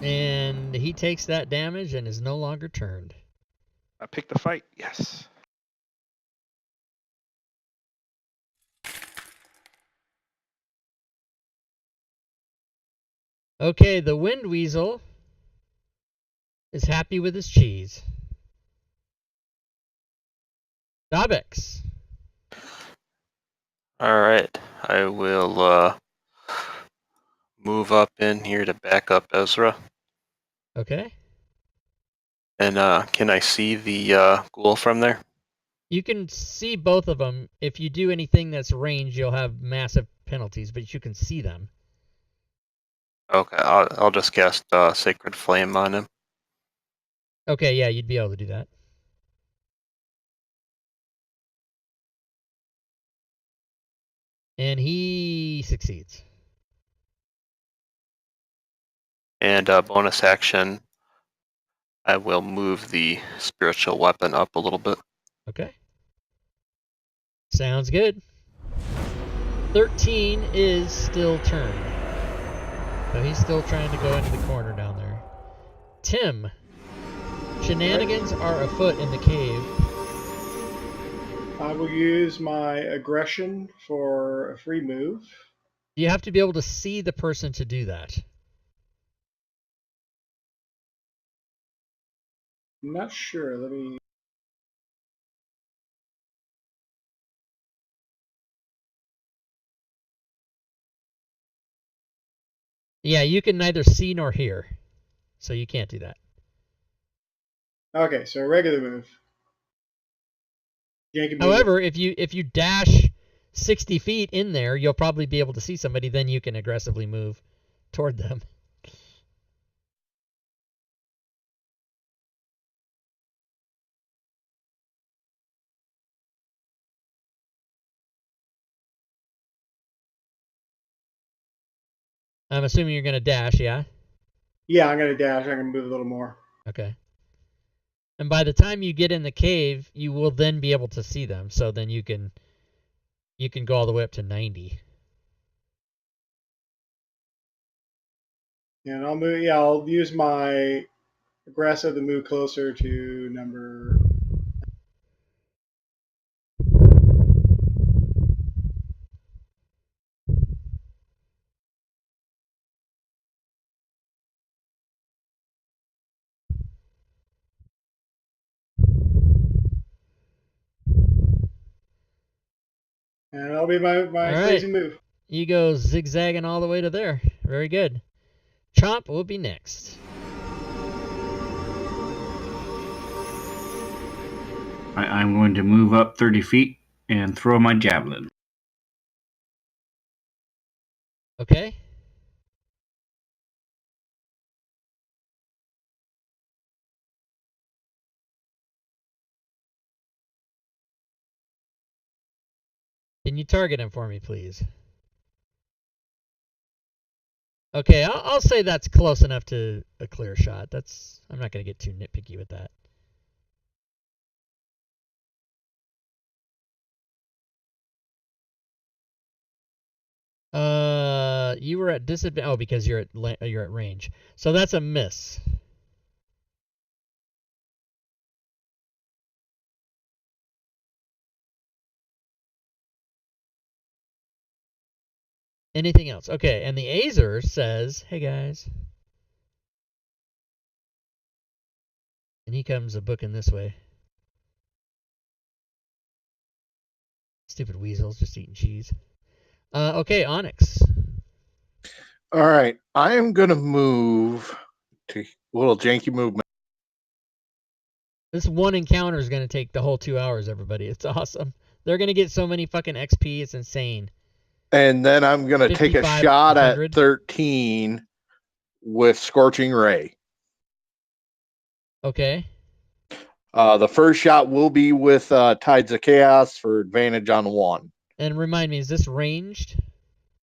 And he takes that damage and is no longer turned. I picked the fight. Yes. Okay, the Wind Weasel is happy with his cheese. Dabex. All right, I will move up in here to back up Ezra. Okay. And can I see the ghoul from there? You can see both of them. If you do anything that's range, you'll have massive penalties, but you can see them. Okay, I'll just cast Sacred Flame on him. Okay, yeah, you'd be able to do that. And he succeeds. And bonus action, I will move the spiritual weapon up a little bit. Okay. Sounds good. 13 is still turned. So he's still trying to go into the corner down there. Tim. Shenanigans are afoot in the cave. I will use my aggression for a free move. You have to be able to see the person to do that. I'm not sure. Let me. Yeah, you can neither see nor hear. So you can't do that. Okay, so a regular move. Yankee move. However, if you dash 60 feet in there, you'll probably be able to see somebody. Then you can aggressively move toward them. I'm assuming you're going to dash, yeah? Yeah, I'm going to dash. I can move a little more. Okay. And by the time you get in the cave, you will then be able to see them. So then you can go all the way up to 90. And I'll move. Yeah, I'll use my aggressive to move closer to number. That'll be my All right. crazy move. You go zigzagging all the way to there. Very good. Chomp will be next. I'm going to move up 30 feet and throw my javelin. Okay. Can you target him for me, please? Okay, I'll say that's close enough to a clear shot. I'm not going to get too nitpicky with that. You were at disadvantage. Oh, because you're at range. So that's a miss. Anything else? Okay, and the Azer says, "Hey guys," and he comes a booking this way. Stupid weasels, just eating cheese. Okay, Onyx. All right, I am gonna move to a little janky movement, This one encounter is going to take the whole 2 hours, everybody. It's awesome. They're going to get so many fucking XP, it's insane. and then I'm gonna take a shot at 5,500. 13 with Scorching Ray. Okay. The first shot will be with Tides of Chaos for advantage on 1. And remind me, is this ranged?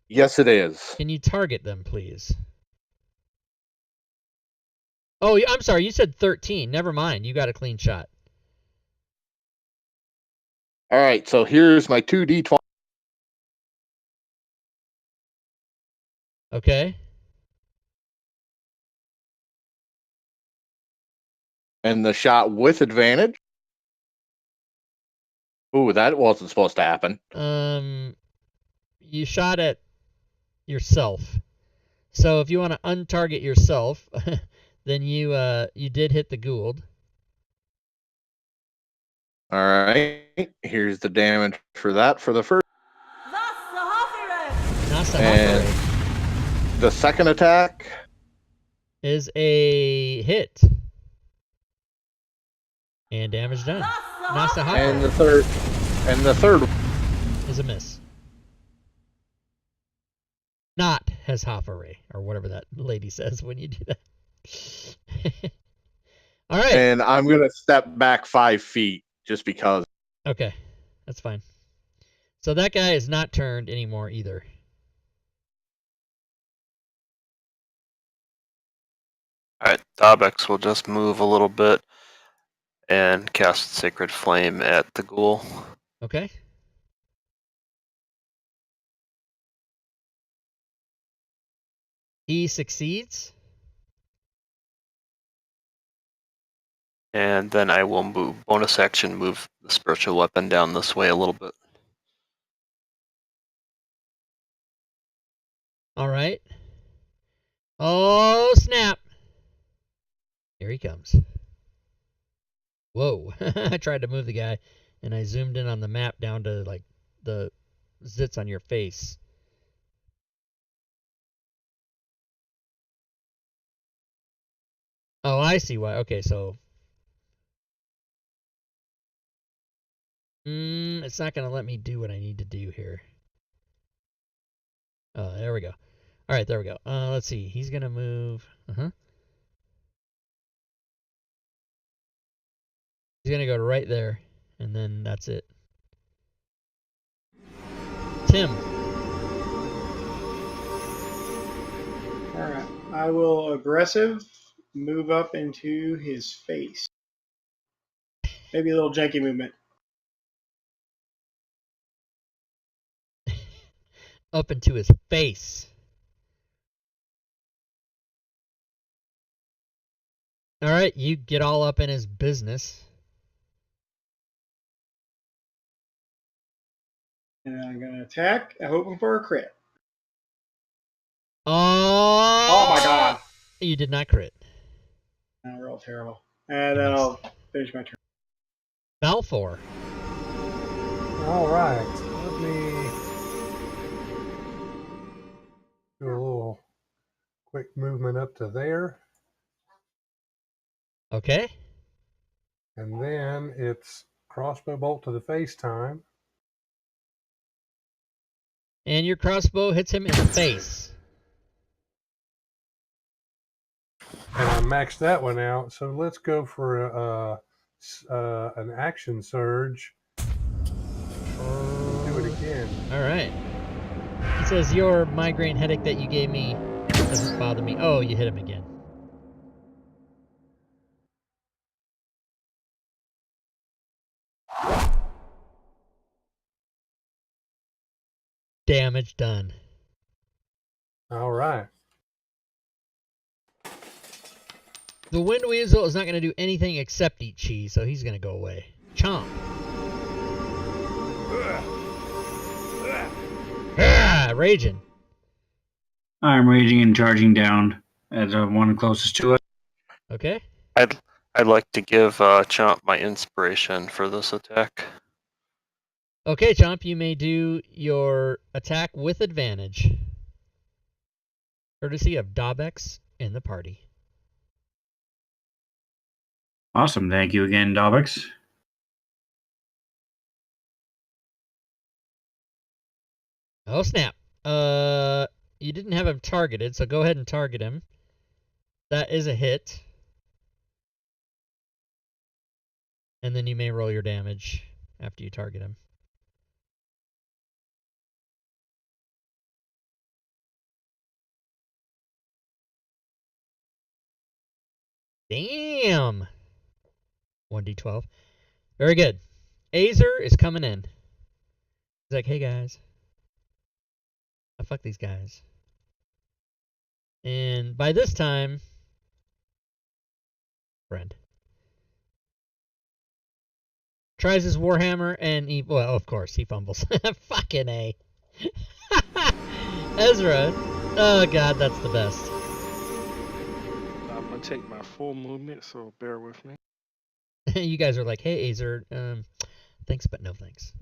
Yes, it is. Can you target them, please? Oh, I'm sorry. You said 13. Never mind. You got a clean shot. All right, so here's my 2d20. Okay. And the shot with advantage. Ooh, that wasn't supposed to happen. You shot at yourself. So if you want to untarget yourself, then you did hit the Gould. All right, here's the damage for that for the first. And the second attack is a hit. And damage done. and the third is a miss. Not has Hathaway, or whatever that lady says when you do that. All right. And I'm gonna step back 5 feet just because. Okay, that's fine. So that guy is not turned anymore either. Alright, Dabex will just move a little bit and cast Sacred Flame at the ghoul. Okay. He succeeds. And then I will bonus action move the spiritual weapon down this way a little bit. All right. Oh, snap. Here he comes. Whoa. I tried to move the guy, and I zoomed in on the map down to, like, the zits on your face. Oh, I see why. Okay, so... it's not going to let me do what I need to do here. Oh, there we go. All right, there we go. Let's see. He's going to move... He's going to go right there, and then that's it. Tim. All right. I will aggressive move up into his face. Maybe a little janky movement. Up into his face. All right, you get all up in his business. And I'm going to attack, hoping for a crit. Oh my god. You did not crit. I rolled terrible. And then I'll finish my turn. Balfour. All right. Let me quick movement up to there. Okay. And then it's crossbow bolt to the face time. And your crossbow hits him in the face. And I maxed that one out. So let's go for an action surge. Do it again. All right. He says, your migraine headache that you gave me doesn't bother me. Oh, you hit him again. Damage done. All right. The Wind Weasel is not going to do anything except eat cheese, so he's going to go away. Chomp. Ah, raging. I'm raging and charging down as the one closest to us. Okay. I'd like to give Chomp my inspiration for this attack. Okay, Chomp, you may do your attack with advantage. Courtesy of Daubex in the party. Awesome. Thank you again, Daubex. Oh, snap. You didn't have him targeted, so go ahead and target him. That is a hit. And then you may roll your damage after you target him. Damn! 1d12. Very good. Azer is coming in. He's like, hey guys. Fuck these guys. And by this time, friend tries his Warhammer and he, well, of course, he fumbles. Fucking A. Ezra. Oh god, that's the best. I'm gonna take my full movement, so bear with me. You guys are like, hey Azer, thanks but no thanks.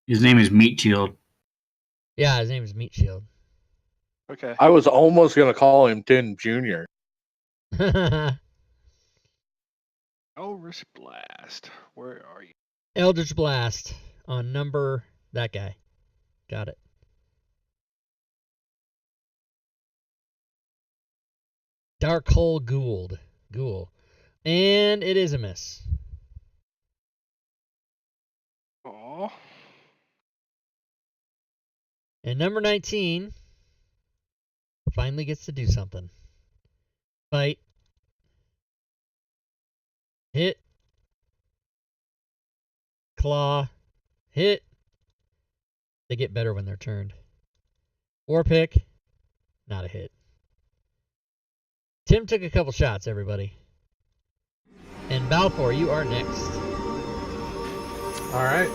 His name is Meat Shield. Yeah, his name is Meat Shield. Okay. I was almost going to call him Tin Jr. Eldritch Blast. Where are you? Eldritch Blast on number that guy. Got it. Dark Hole Ghoul. And it is a miss. Aw. And number 19 finally gets to do something. Fight. Hit. Claw. Hit. They get better when they're turned. War pick. Not a hit. Tim took a couple shots, everybody. And Balfour, you are next. All right.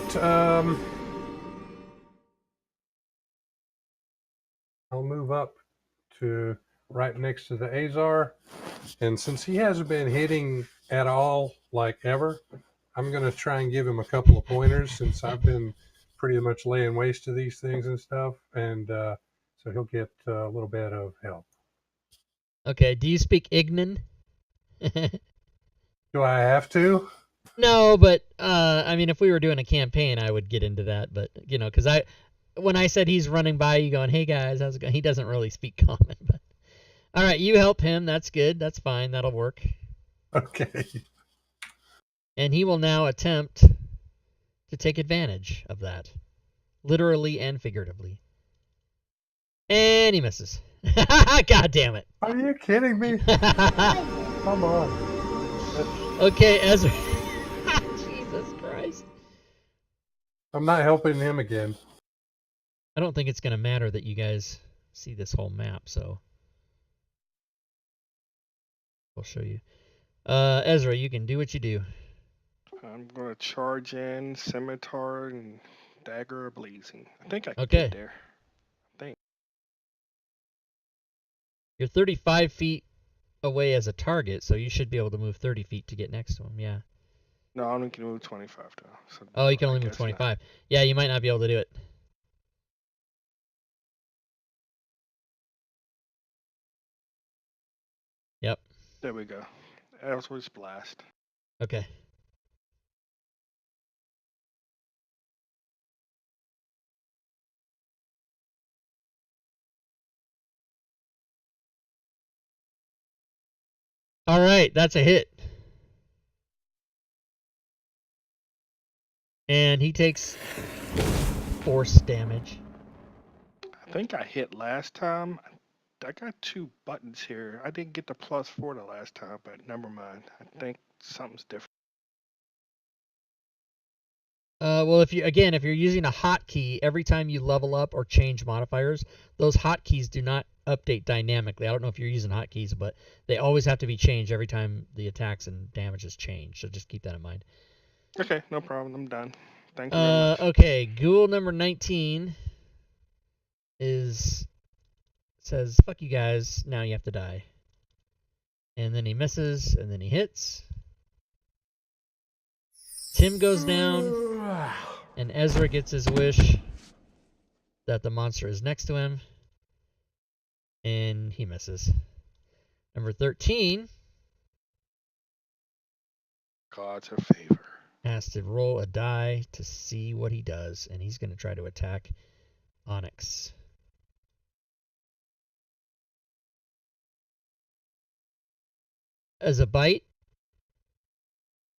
I'll move up to right next to the Azar. And since he hasn't been hitting at all, like ever, I'm going to try and give him a couple of pointers since I've been pretty much laying waste to these things and stuff. And so he'll get a little bit of help. Okay, do you speak Ignan? Do I have to? No, but I mean, if we were doing a campaign, I would get into that. But you know, because when I said he's running by you, going, "Hey guys, how's it going?" He doesn't really speak common. But all right, you help him. That's good. That's fine. That'll work. Okay. And he will now attempt to take advantage of that, literally and figuratively. And he misses. God damn it! Are you kidding me? Come on. Okay, Ezra. Jesus Christ. I'm not helping him again. I don't think it's going to matter that you guys see this whole map, so I'll show you. Ezra, you can do what you do. I'm gonna charge in Scimitar and Dagger Blazing. I think I can Okay. get there. You're 35 feet away as a target, so you should be able to move 30 feet to get next to him, yeah. No, I only can move 25 though. So Oh, you can I only move guess not. 25. Yeah, you might not be able to do it. Yep. There we go. Eldritch Blast. Okay. All right, that's a hit. And he takes force damage. I think I hit last time. I got 2 buttons here. I didn't get the +4 the last time, but never mind. I think something's different. Well, if you're using a hotkey every time you level up or change modifiers, those hotkeys do not update dynamically. I don't know if you're using hotkeys, but they always have to be changed every time the attacks and damages change. So just keep that in mind. Okay, no problem. I'm done. Thank you very much. Okay, ghoul number 19 says, "Fuck you guys, now you have to die." And then he misses, and then he hits. Tim goes down, and Ezra gets his wish that the monster is next to him, and he misses. Number 13 God's a favor. has to roll a die to see what he does, and he's going to try to attack Onyx. As a bite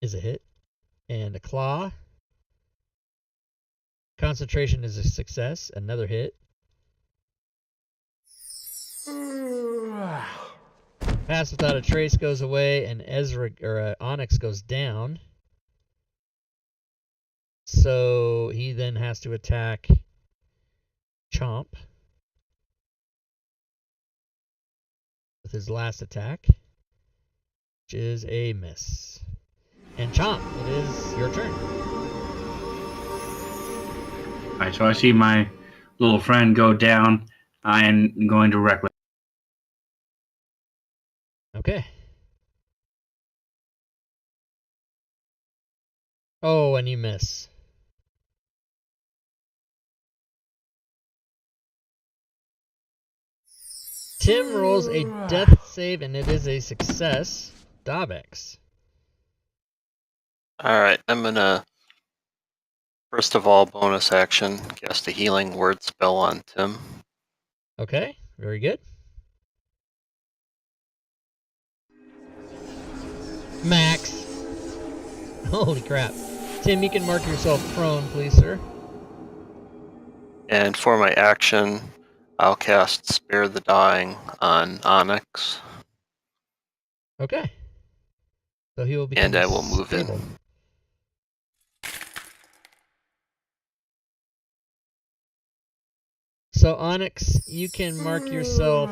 is a hit, and a claw. Concentration is a success, another hit. Pass without a trace goes away, and Onyx goes down. So he then has to attack Chomp with his last attack, which is a miss. And Chomp, it is your turn. All right, so I see my little friend go down. I am going to reckless. Okay. Oh, and you miss. Tim rolls a death save, and it is a success. Davex. Alright, I'm gonna, first of all, bonus action, cast a healing word spell on Tim. Okay, very good. Max. Holy crap. Tim, you can mark yourself prone, please, sir. And for my action, I'll cast Spare the Dying on Onyx. Okay. So he will be. And I will move in. So Onyx, you can mark yourself.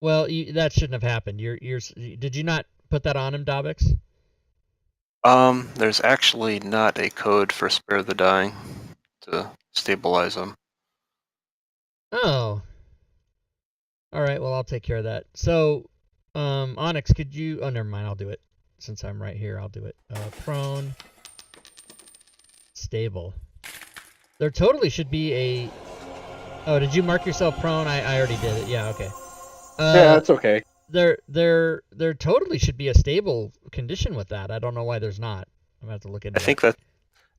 Well, that shouldn't have happened. Did you not put that on him, Davex? There's actually not a code for Spare the Dying to stabilize him. Oh. All right. Well, I'll take care of that. So, Onyx, could you? Oh, never mind. I'll do it since I'm right here. I'll do it. Prone. Stable. There totally should be a. Oh, did you mark yourself prone? I already did it. Yeah. Okay. Yeah, that's okay. There totally should be a stable condition with that. I don't know why there's not. I'm gonna have to look into. I think that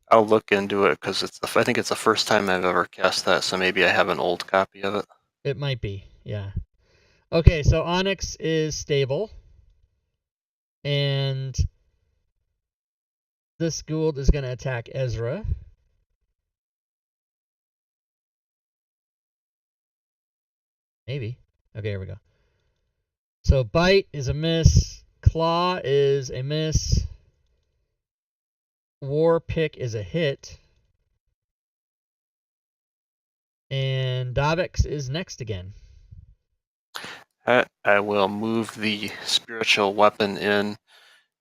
I'll look into it because I think it's the first time I've ever cast that, so maybe I have an old copy of it. It might be. Yeah. Okay, so Onyx is stable, and this Gould is going to attack Ezra. Maybe. Okay, here we go. So bite is a miss. Claw is a miss. War pick is a hit. And Davex is next again. I will move the spiritual weapon in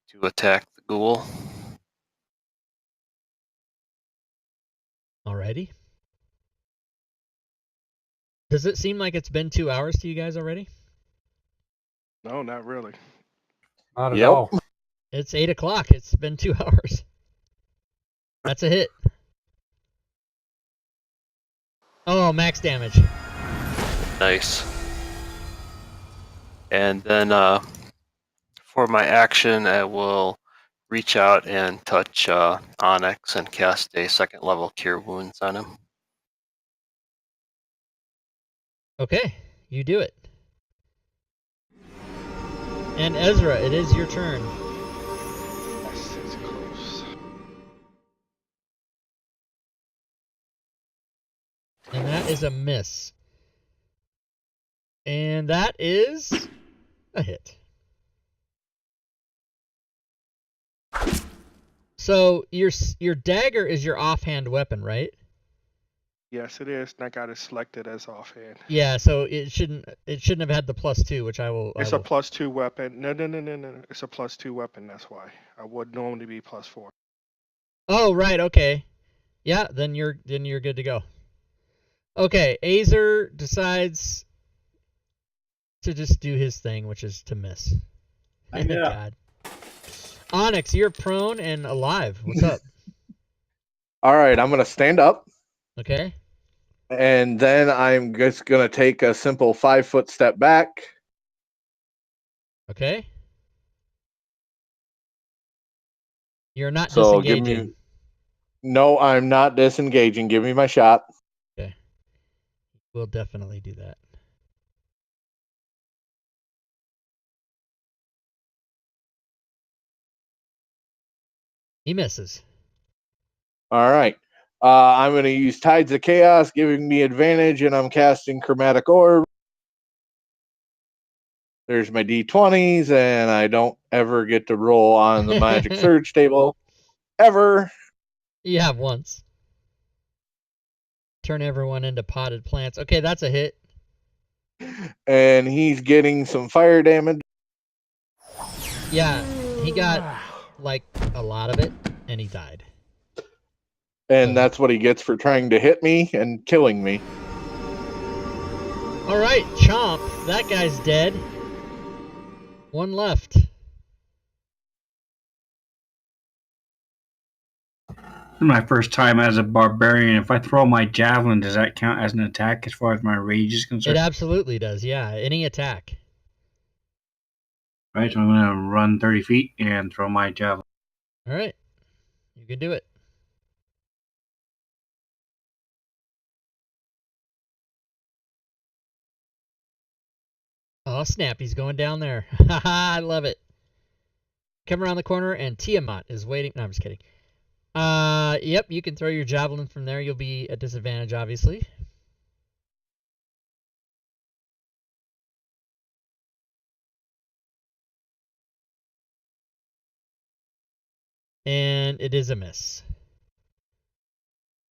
to attack the ghoul. Alrighty. Does it seem like it's been 2 hours to you guys already? No, not really. Not at Yep. all. It's 8 o'clock. It's been 2 hours. That's a hit. Oh, max damage. Nice. And then for my action, I will reach out and touch Onyx and cast a 2nd level Cure Wounds on him. Okay, you do it. And Ezra, it is your turn. Yes, it's close. And that is a miss. And that is a hit. So your dagger is your offhand weapon, right? Yes, it is. And I got it selected as offhand. Yeah, so it shouldn't have had the +2, which I will. It's a +2 weapon. No. It's a +2 weapon. That's why. I would normally be +4. Oh, right. Okay. Yeah, then you're good to go. Okay, Azer decides to just do his thing, which is to miss. I know. God. Onyx, you're prone and alive. What's up? All right, I'm going to stand up. Okay. And then I'm just going to take a simple 5-foot step back. Okay. You're not So give disengaging. me. No, I'm not disengaging. Give me my shot. Okay. We'll definitely do that. He misses. All right. I'm going to use Tides of Chaos, giving me advantage, and I'm casting Chromatic Orb. There's my D20s, and I don't ever get to roll on the Magic Surge table. Ever. You have once. Turn everyone into potted plants. Okay, that's a hit. And he's getting some fire damage. Yeah, he got like a lot of it, and he died. And that's what he gets for trying to hit me and killing me. All right, Chomp. That guy's dead. One left. This is my first time as a barbarian. If I throw my javelin, does that count as an attack as far as my rage is It concerned? absolutely does, yeah. Any attack. Right, so I'm going to run 30 feet and throw my javelin. All right. You can do it. Oh, snap. He's going down there. Haha, I love it. Come around the corner, and Tiamat is waiting. No, I'm just kidding. Yep, you can throw your javelin from there. You'll be at disadvantage, obviously. And it is a miss.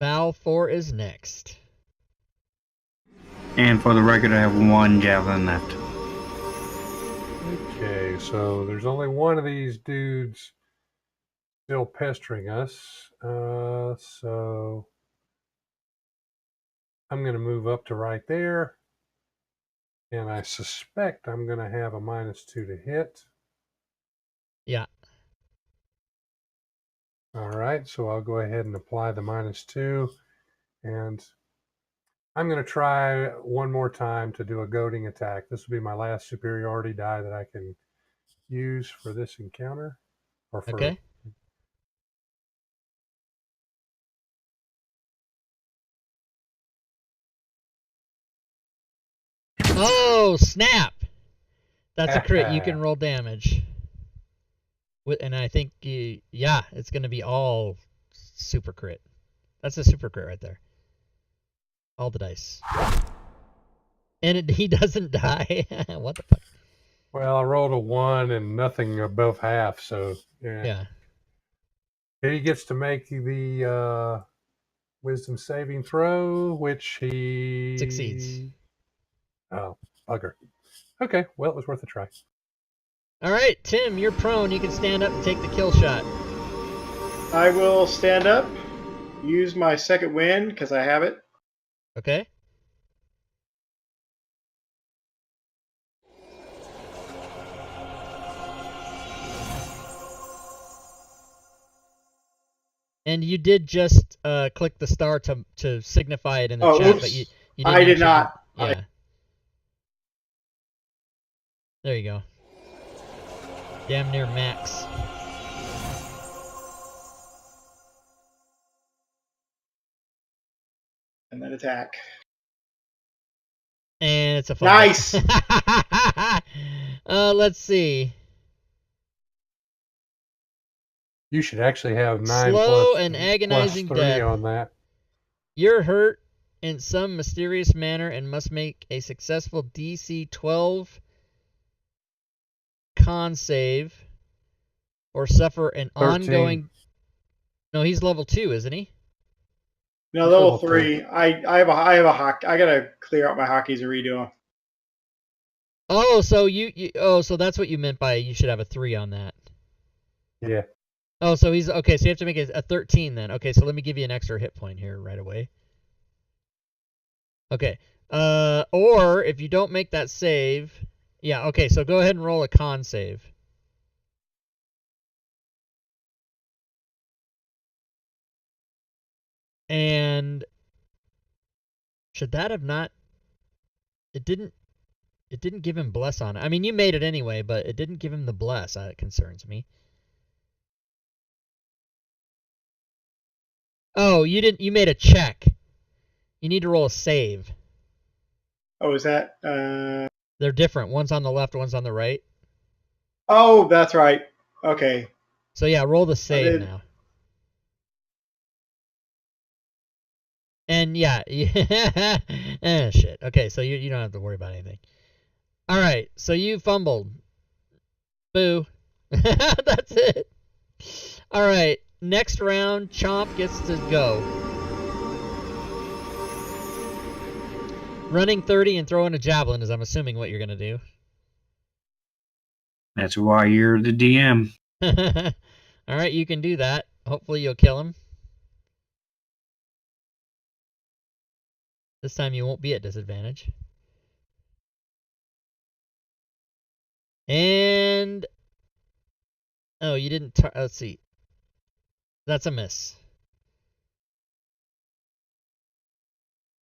Val 4 is next. And for the record, I have one javelin left. Okay, so there's only one of these dudes still pestering us. So I'm going to move up to right there. And I suspect I'm going to have a -2 to hit. Yeah. All right, so I'll go ahead and apply the -2. And I'm going to try one more time to do a goading attack. This will be my last superiority die that I can use for this encounter. Or for Okay. Oh, snap! That's a crit. You can roll damage. And I think, yeah, it's going to be all super crit. That's a super crit right there. All the dice. And he doesn't die. What the fuck? Well, I rolled a 1 and nothing above half, so Yeah. He gets to make the wisdom saving throw, which he Succeeds. Oh, bugger. Okay, well, it was worth a try. All right, Tim, you're prone. You can stand up and take the kill shot. I will stand up, use my second wind because I have it. Okay. And you did just click the star to signify it in the Oh, chat, oops. but you didn't I did actually- not. Yeah. There you go. Damn near max. And then attack. And it's a fumble. Nice. Let's see. You should actually have 9 Slow plus, and agonizing plus 3 death. on that. You're hurt in some mysterious manner and must make a successful DC 12 con save or suffer an 13. ongoing... No, he's level 2, isn't he? No, It's level level 3. I have a hockey. I gotta clear out my hockeys and redo them. Oh, so so that's what you meant by you should have a 3 on that. Yeah. Oh, so he's okay. So you have to make it a 13 then. Okay, so let me give you an extra hit point here right away. Okay. Or if you don't make that save, yeah. Okay, so go ahead and roll a con save. And should that have not? It didn't give him bless on it. I mean, you made it anyway, but it didn't give him the bless. It concerns me. Oh, you didn't. You made a check. You need to roll a save. Oh, is that? They're different. One's on the left, one's on the right. Oh, that's right. Okay. So yeah, roll the save did- now. And yeah, shit. Okay, so you don't have to worry about anything. All right, so you fumbled. Boo. That's it. All right, next round, Chomp gets to go. Running 30 and throwing a javelin is, I'm assuming, what you're gonna do. That's why you're the DM. All right, you can do that. Hopefully you'll kill him. This time you won't be at disadvantage. And... Oh, you didn't... Let's see. That's a miss.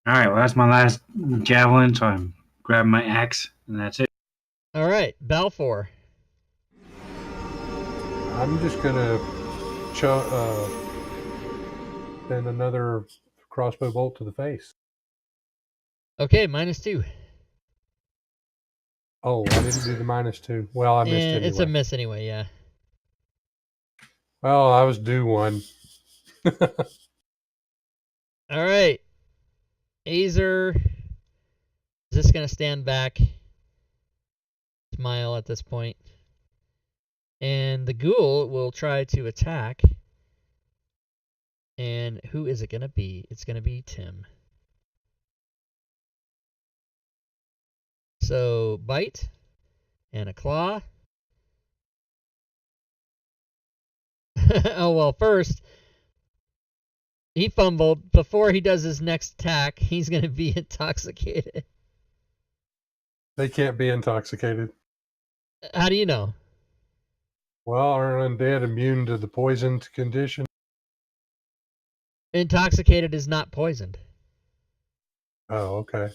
All right, well, that's my last javelin, so I'm grabbing my axe, and that's it. All right, Balfour. I'm just gonna send another crossbow bolt to the face. Okay, -2. Oh, I didn't do the -2. Well, I missed anyway. It's a miss anyway, yeah. Well, I was due one. All right. Azer is just going to stand back, smile at this point. And the ghoul will try to attack. And who is it going to be? It's going to be Tim. So, bite and a claw. Oh, well, first, he fumbled. Before he does his next attack, he's going to be intoxicated. They can't be intoxicated. How do you know? Well, aren't undead immune to the poisoned condition? Intoxicated is not poisoned. Oh, okay.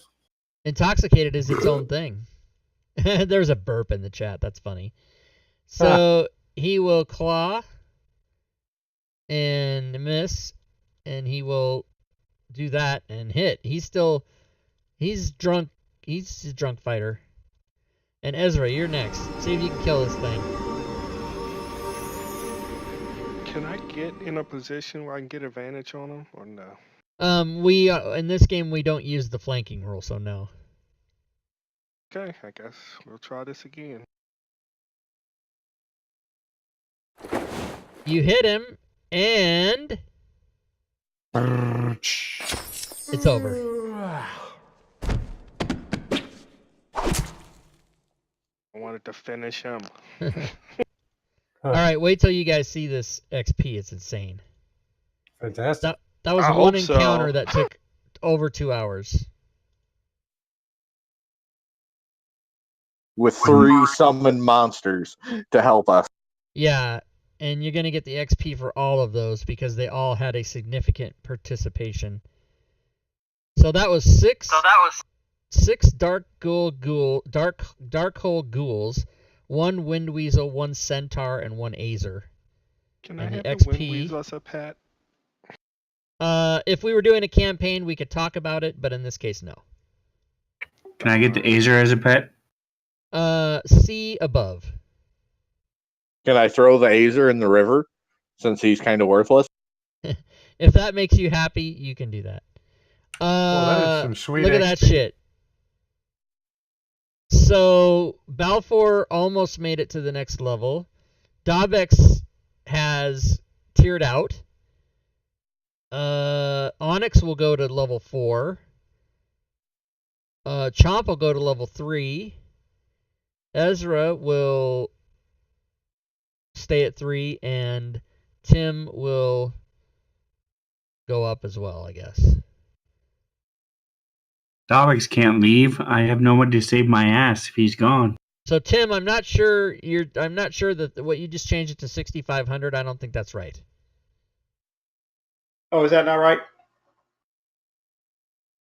Intoxicated is its own thing. There's a burp in the chat. That's funny. So he will claw and miss, and he will do that and hit. He's drunk. He's a drunk fighter. And Ezra, you're next. See if you can kill this thing. Can I get in a position where I can get advantage on him, or no? We in this game we don't use the flanking rule, so no. Okay, I guess we'll try this again. You hit him, and it's over. I wanted to finish him. All right, wait till you guys see this XP. It's insane. Fantastic. That was I one hope so. encounter that took over 2 hours. With 3 summoned monsters to help us. Yeah, and you're going to get the XP for all of those because they all had a significant participation. So that was six dark hole ghouls, one wind weasel, one centaur, and one azer. Can I And have the the wind XP weasel as a pet? If we were doing a campaign, we could talk about it, but in this case, no. Can I get the Azer as a pet? C above. Can I throw the Azer in the river since he's kind of worthless? If that makes you happy, you can do that. Well, that is some sweet Look at that XP. shit. So Balfour almost made it to the next level. Dabex has tiered out. Onyx will go to level 4. Chomp will go to level 3. Ezra will stay at 3, and Tim will go up as well, I guess. Dabex can't leave. I have no one to save my ass if he's gone. So Tim, I'm not sure that what you just changed it to 6,500. I don't think that's right. Oh, is that not right?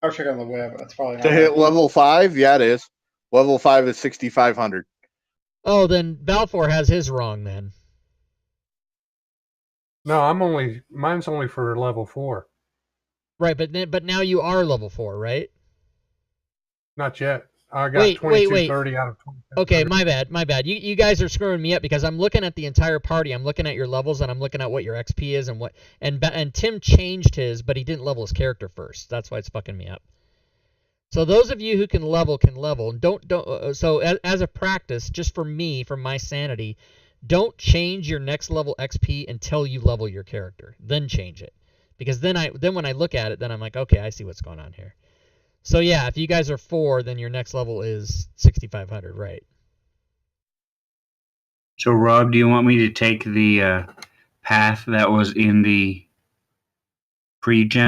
I'll check on the web. That's probably not To right. hit level 5? Yeah, it is. Level 5 is 6,500. Oh, then Balfour has his wrong then. No, mine's only for level 4. Right, but now you are level 4, right? Not yet. I got Wait. 2230 out of 20. Okay, my bad. You guys are screwing me up because I'm looking at the entire party. I'm looking at your levels and I'm looking at what your XP is and Tim changed his, but he didn't level his character first. That's why it's fucking me up. So those of you who can level. Don't. So as a practice, just for me, for my sanity, don't change your next level XP until you level your character. Then change it, because then when I look at it, then I'm like, okay, I see what's going on here. So yeah, if you guys are 4, then your next level is 6,500, right? So, Rob, do you want me to take the path that was in the pre-gen?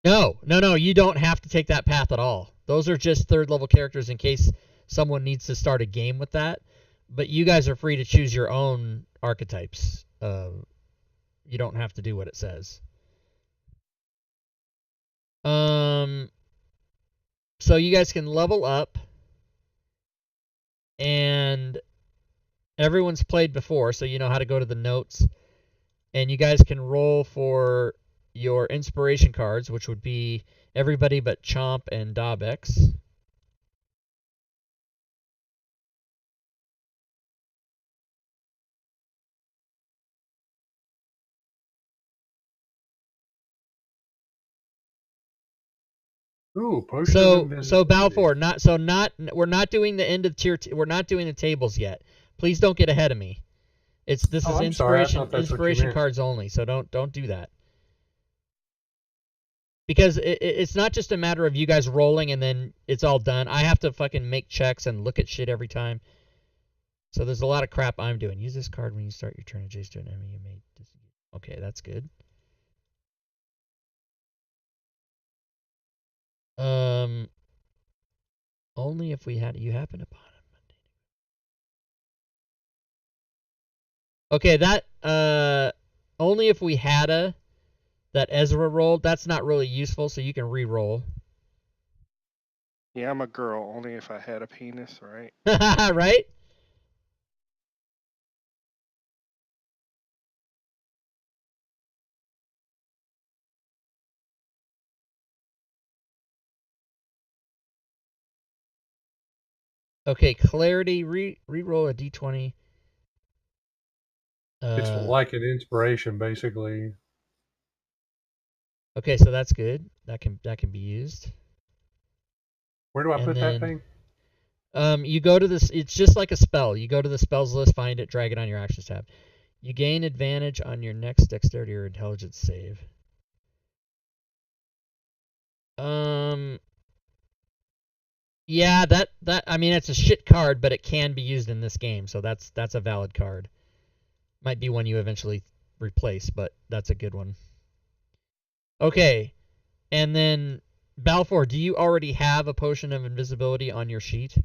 No, you don't have to take that path at all. Those are just 3rd level characters in case someone needs to start a game with that. But you guys are free to choose your own archetypes. You don't have to do what it says. So you guys can level up, and everyone's played before, so you know how to go to the notes, and you guys can roll for your inspiration cards, which would be everybody but Chomp and Dabex. Ooh, potion of invisibility. So Balfour, we're not doing the end of tier. We're not doing the tables yet. Please don't get ahead of me. This is I'm sorry, I thought that's what you inspiration meant. cards only. So don't do that. Because it's not just a matter of you guys rolling and then it's all done. I have to fucking make checks and look at shit every time. So there's a lot of crap I'm doing. Use this card when you start your turn adjacent to an enemy you may disengage. Okay, that's good. Only if we had you happen upon it. Okay, that only if we had that Ezra rolled. That's not really useful, so you can re-roll. Yeah, I'm a girl. Only if I had a penis, right? Right? Okay, clarity. Re-roll a d20. It's like an inspiration, basically. Okay, so that's good. That can be used. Where do I And put then, that thing? You go to this. It's just like a spell. You go to the spells list, find it, drag it on your actions tab. You gain advantage on your next dexterity or intelligence save. Yeah, that I mean, it's a shit card, but it can be used in this game, so that's a valid card. Might be one you eventually replace, but that's a good one. Okay, and then Balfour, do you already have a potion of invisibility on your sheet?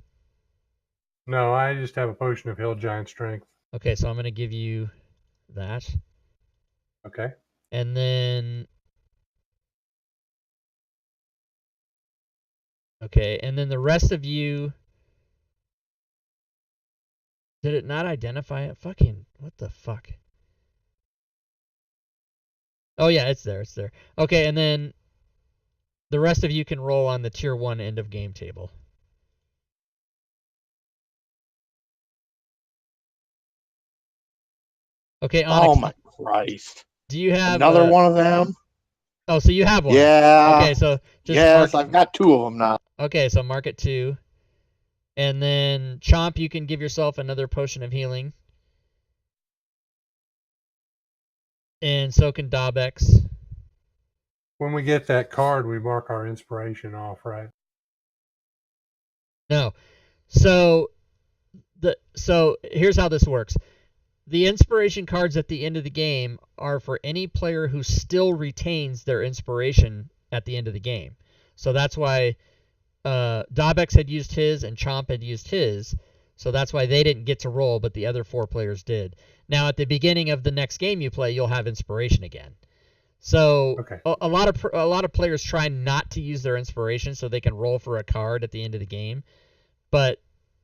No, I just have a potion of Hill Giant Strength. Okay, so I'm going to give you that. Okay. And then... Okay, and then the rest of you... Did it not identify it? Fucking... What the fuck? Oh, yeah, it's there. It's there. Okay, and then the rest of you can roll on the Tier 1 end of game table. Okay, Onyx, Oh my Christ! do you have Another one of them? Oh, so you have one. Yeah. Okay, so just Yes, mark... I've got 2 of them now. Okay, so mark it 2. And then Chomp, you can give yourself another potion of healing. And so can Dabex. When we get that card, we mark our inspiration off, right? No. So here's how this works. The inspiration cards at the end of the game are for any player who still retains their inspiration at the end of the game. So that's why Dabex had used his and Chomp had used his. So that's why they didn't get to roll, but the other 4 players did. Now, at the beginning of the next game you play, you'll have inspiration again. So Okay. a lot of players try not to use their inspiration so they can roll for a card at the end of the game. But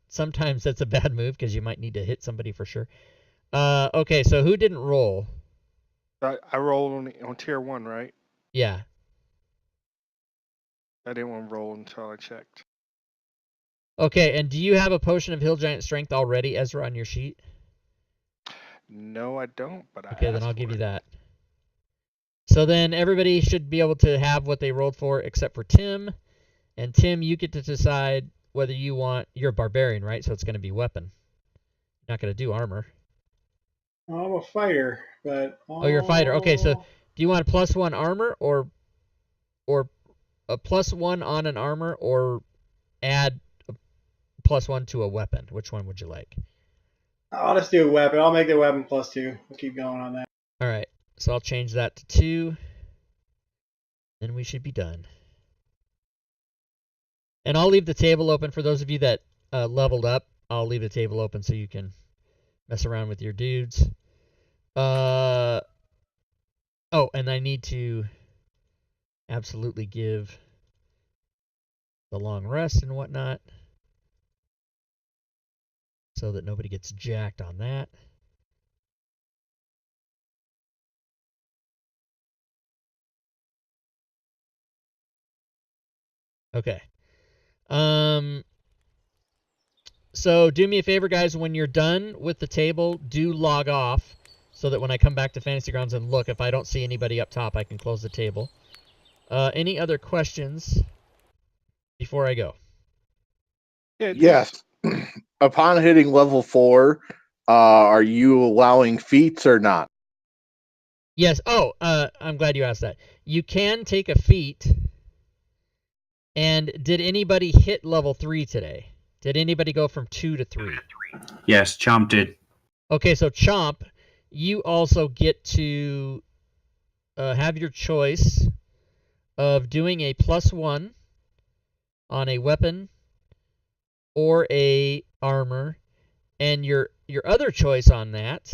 sometimes that's a bad move because you might need to hit somebody for sure. Okay, so who didn't roll? I rolled on Tier 1, right? Yeah. I didn't want to roll until I checked. Okay, and do you have a potion of Hill Giant Strength already, Ezra, on your sheet? No, I don't, but Okay, then asked I'll give for you it. that. So then everybody should be able to have what they rolled for except for Tim. And Tim, you get to decide whether you want... You're a barbarian, right? So it's going to be weapon. You're not going to do armor. I'm a fighter, but Oh, you're a fighter. Okay, so do you want a +1 armor or a +1 on an armor or add a +1 to a weapon? Which one would you like? I'll just do a weapon. I'll make the weapon +2. We'll keep going on that. All right, so I'll change that to 2. Then we should be done. And I'll leave the table open for those of you that leveled up. I'll leave the table open so you can mess around with your dudes. Oh, and I need to absolutely give the long rest and whatnot so that nobody gets jacked on that. Okay. So do me a favor, guys. When you're done with the table, do log off so that when I come back to Fantasy Grounds and look, if I don't see anybody up top, I can close the table. Any other questions before I go? Yeah, Yes. Upon hitting level 4, are you allowing feats or not? Yes. Oh, I'm glad you asked that. You can take a feat. And did anybody hit level 3 today? Did anybody go from 2 to 3? Yes, Chomp did. Okay, so Chomp, you also get to have your choice of doing a +1 on a weapon or a armor, and your other choice on that,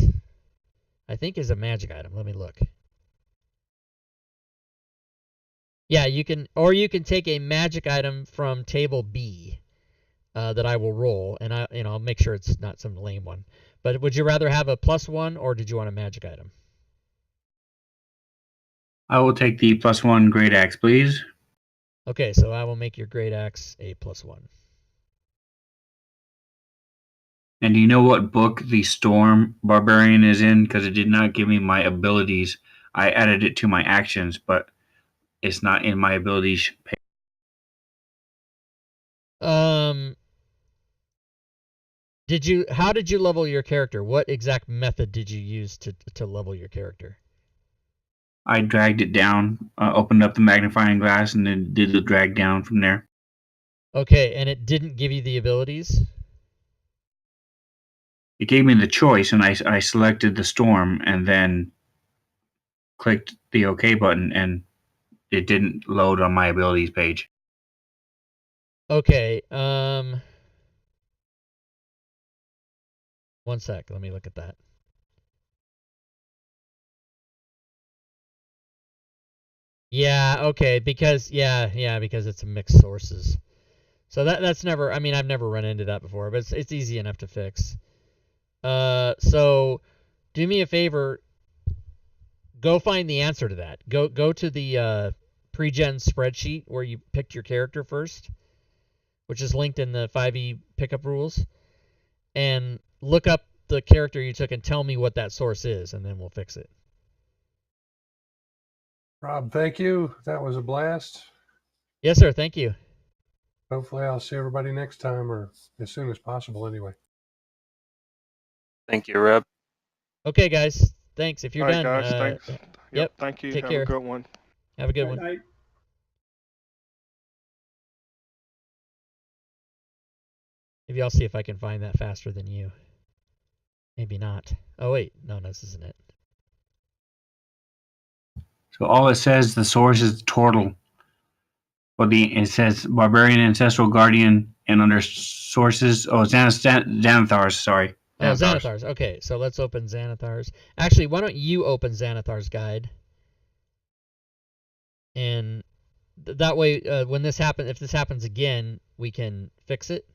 I think, is a magic item. Let me look. Yeah, you can take a magic item from table B that I will roll, and I'll make sure it's not some lame one. But would you rather have a +1 or did you want a magic item? I will take the +1 Great Axe, please. Okay, so I will make your Great Axe a +1. And do you know what book the Storm Barbarian is in? Because it did not give me my abilities. I added it to my actions, but it's not in my abilities page. How did you level your character? What exact method did you use to level your character? I dragged it down, opened up the magnifying glass, and then did the drag down from there. Okay, and it didn't give you the abilities? It gave me the choice, and I selected the Storm, and then clicked the OK button, and it didn't load on my abilities page. Okay, 1 sec. Let me look at that. Yeah, okay, because because it's a mixed sources. So that's never, I mean, I've never run into that before, but it's easy enough to fix. So do me a favor, go find the answer to that. Go to the pre-gen spreadsheet where you picked your character first, which is linked in the 5e pickup rules, and look up the character you took and tell me what that source is, and then we'll fix it. Rob, thank you. That was a blast. Yes, sir. Thank you. Hopefully I'll see everybody next time, or as soon as possible anyway. Thank you, Rob. Okay, guys. Thanks. If you're All right, done, guys. Thanks. yep, Thank you. take Have care. a good one. Have a good one. Night. Maybe I'll see if I can find that faster than you. Maybe not. Oh, wait. No, this isn't it. So all it says, the source is Tortle. Well, it says Barbarian Ancestral Guardian, and under sources, Xanathar's, sorry. Oh, Xanathar's. Okay, so let's open Xanathar's. Actually, why don't you open Xanathar's guide? And that way, when this happens, if this happens again, we can fix it.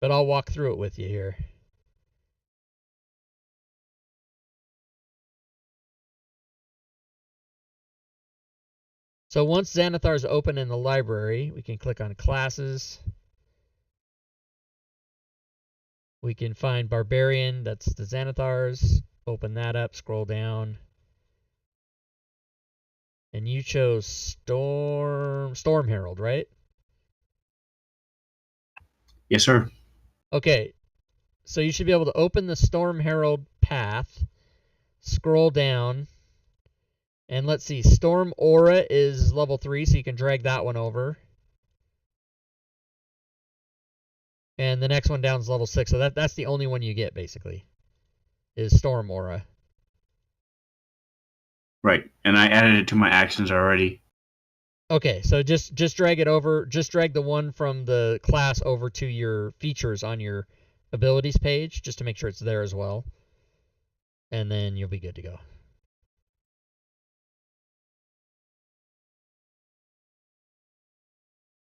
But I'll walk through it with you here. So once Xanathar's open in the library, we can click on classes. We can find Barbarian, that's the Xanathar's. Open that up, scroll down. And you chose Storm Herald, right? Yes, sir. Okay. So you should be able to open the Storm Herald path, scroll down, and let's see, Storm Aura is level 3, so you can drag that one over. And the next one down is level 6, so that's the only one you get, basically, is Storm Aura. Right, and I added it to my actions already. Okay, so just drag it over, just drag the one from the class over to your features on your abilities page, just to make sure it's there as well. And then you'll be good to go.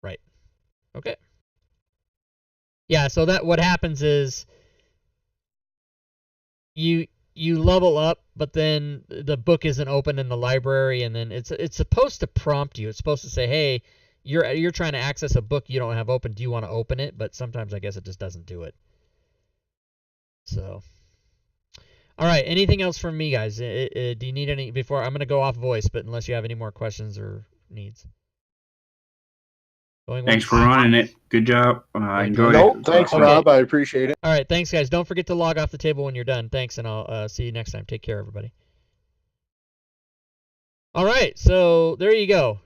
Right. Okay. Yeah, so that what happens is you level up, but then the book isn't open in the library, and then it's supposed to prompt you. It's supposed to say, "Hey, you're trying to access a book you don't have open. Do you want to open it?" But sometimes I guess it just doesn't do it. So, all right. Anything else from me, guys? Do you need any before I'm going to go off voice? But unless you have any more questions or needs. Thanks for running it. Good job. I enjoyed Nope, it. thanks, Okay. Rob. I appreciate it. All right, thanks, guys. Don't forget to log off the table when you're done. Thanks, and I'll see you next time. Take care, everybody. All right, so there you go.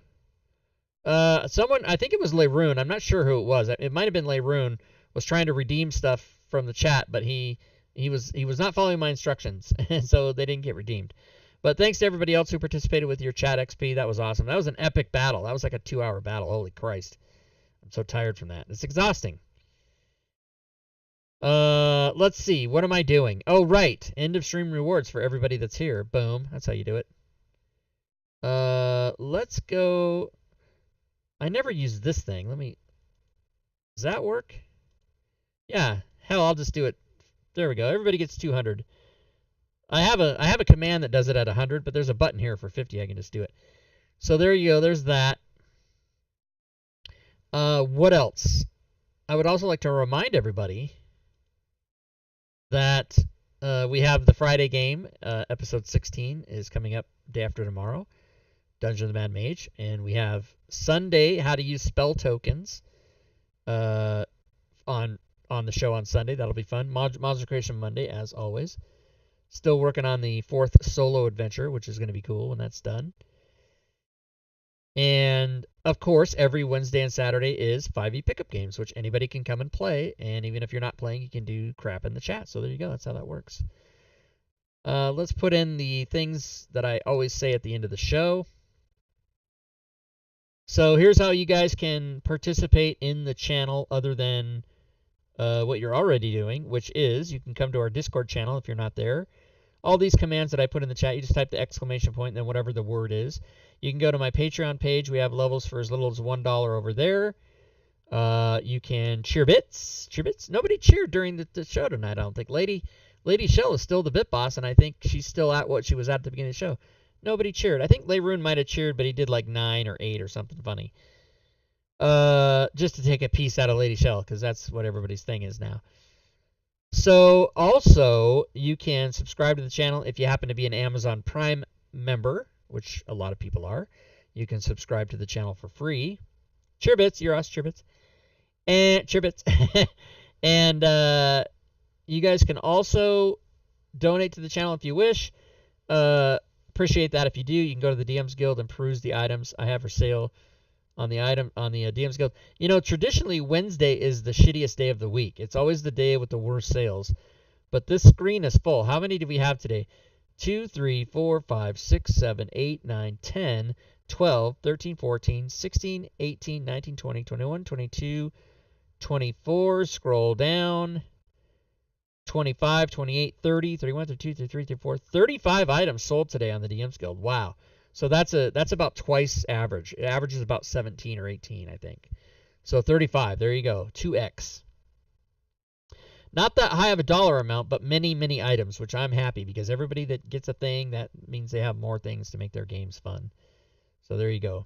Someone, I think it was Leroon. I'm not sure who it was. It might have been Leroon. Was trying to redeem stuff from the chat, but he was not following my instructions, and so they didn't get redeemed. But thanks to everybody else who participated with your chat XP. That was awesome. That was an epic battle. That was like a 2-hour battle. Holy Christ. I'm so tired from that. It's exhausting. Let's see. What am I doing? Oh, right. End of stream rewards for everybody that's here. Boom. That's how you do it. Let's go. I never used this thing. Does that work? Yeah. Hell, I'll just do it. There we go. Everybody gets 200. I have a command that does it at 100, but there's a button here for 50. I can just do it. So there you go. There's that. What else? I would also like to remind everybody that we have the Friday game. Episode 16 is coming up day after tomorrow, Dungeon of the Mad Mage. And we have Sunday, how to use spell tokens on the show on Sunday. That'll be fun. Monster Creation Monday, as always. Still working on the 4th solo adventure, which is going to be cool when that's done. And, of course, every Wednesday and Saturday is 5e pickup games, which anybody can come and play. And even if you're not playing, you can do crap in the chat. So there you go. That's how that works. Let's put in the things that I always say at the end of the show. So here's how you guys can participate in the channel other than what you're already doing, which is you can come to our Discord channel if you're not there. All these commands that I put in the chat, you just type the exclamation point and then whatever the word is. You can go to my Patreon page. We have levels for as little as $1 over there. You can cheer bits. Cheer bits. Nobody cheered during the show tonight, I don't think. Lady Shell is still the bit boss, and I think she's still at what she was at the beginning of the show. Nobody cheered. I think Leroon might have cheered, but he did like 9 or 8 or something funny. Just to take a piece out of Lady Shell, because that's what everybody's thing is now. So, also, you can subscribe to the channel if you happen to be an Amazon Prime member, which a lot of people are. You can subscribe to the channel for free. Cheerbits, you're us, Cheerbits. And Cheerbits. And you guys can also donate to the channel if you wish. Appreciate that if you do. You can go to the DMs Guild and peruse the items I have for sale on the DMs Guild. You know, traditionally Wednesday is the shittiest day of the week. It's always the day with the worst sales. But this screen is full. How many do we have today? 2, 3, 4, 5, 6, 7, 8, 9, 10, 12, 13, 14, 16, 18, 19, 20, 21, 22, 24. Scroll down. 25, 28, 30, 31, 32, 33, 34, 35 items sold today on the DMs Guild. Wow. So that's about twice average. It averages about 17 or 18, I think. So 35, there you go, 2x. Not that high of a dollar amount, but many, many items, which I'm happy because everybody that gets a thing, that means they have more things to make their games fun. So there you go.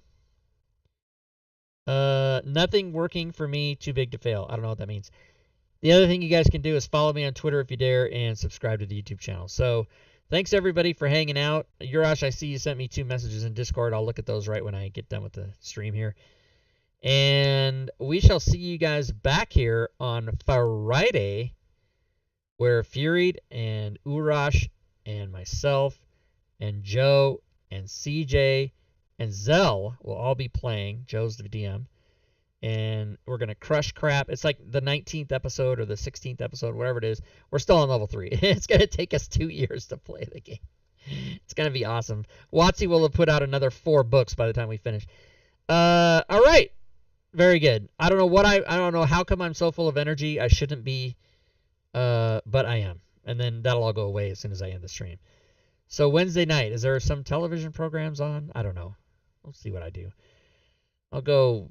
Nothing working for me, too big to fail. I don't know what that means. The other thing you guys can do is follow me on Twitter if you dare and subscribe to the YouTube channel. So thanks, everybody, for hanging out. Urash, I see you sent me 2 messages in Discord. I'll look at those right when I get done with the stream here. And we shall see you guys back here on Friday, where Furied and Urash and myself and Joe and CJ and Zell will all be playing. Joe's the DM. And we're going to crush crap. It's like the 19th episode or the 16th episode, whatever it is. We're still on level 3. It's going to take us 2 years to play the game. It's going to be awesome. WotC will have put out another 4 books by the time we finish. All right. Very good. I don't know how come I'm so full of energy. I shouldn't be, but I am. And then that'll all go away as soon as I end the stream. So Wednesday night, is there some television programs on? I don't know. We'll see what I do. I'll go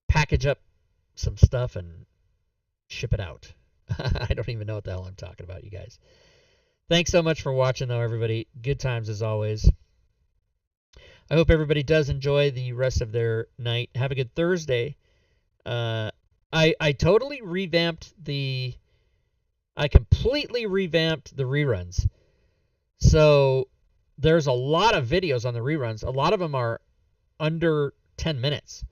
package up some stuff and ship it out. I don't even know what the hell I'm talking about, you guys. Thanks so much for watching, though, everybody. Good times as always. I hope everybody does enjoy the rest of their night. Have a good Thursday. I completely revamped the reruns. So there's a lot of videos on the reruns. A lot of them are under 10 minutes.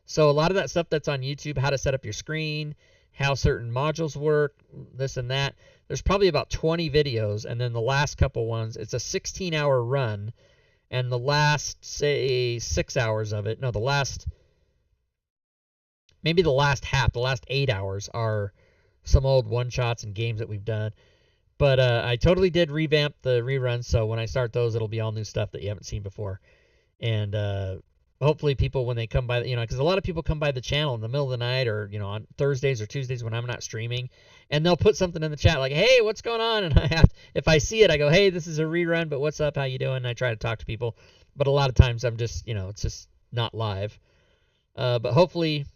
So a lot of that stuff that's on YouTube, how to set up your screen, how certain modules work, this and that. There's probably about 20 videos, and then the last couple ones, it's a 16-hour run, and the last, say, 6 hours of it, maybe the last half, the last 8 hours are some old one-shots and games that we've done. But I totally did revamp the reruns, so when I start those, it'll be all new stuff that you haven't seen before. And hopefully people, when they come by, because a lot of people come by the channel in the middle of the night or, on Thursdays or Tuesdays when I'm not streaming, and they'll put something in the chat like, hey, what's going on? And if I see it, I go, hey, this is a rerun, but what's up? How you doing? And I try to talk to people. But a lot of times I'm just, it's just not live. But hopefully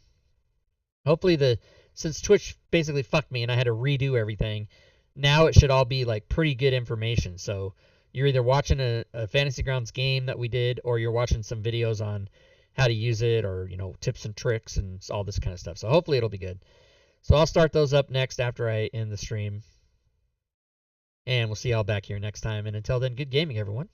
since Twitch basically fucked me and I had to redo everything, now it should all be like pretty good information. So you're either watching a Fantasy Grounds game that we did, or you're watching some videos on how to use it, or, tips and tricks and all this kind of stuff. So hopefully it'll be good. So I'll start those up next after I end the stream. And we'll see y'all back here next time. And until then, good gaming, everyone.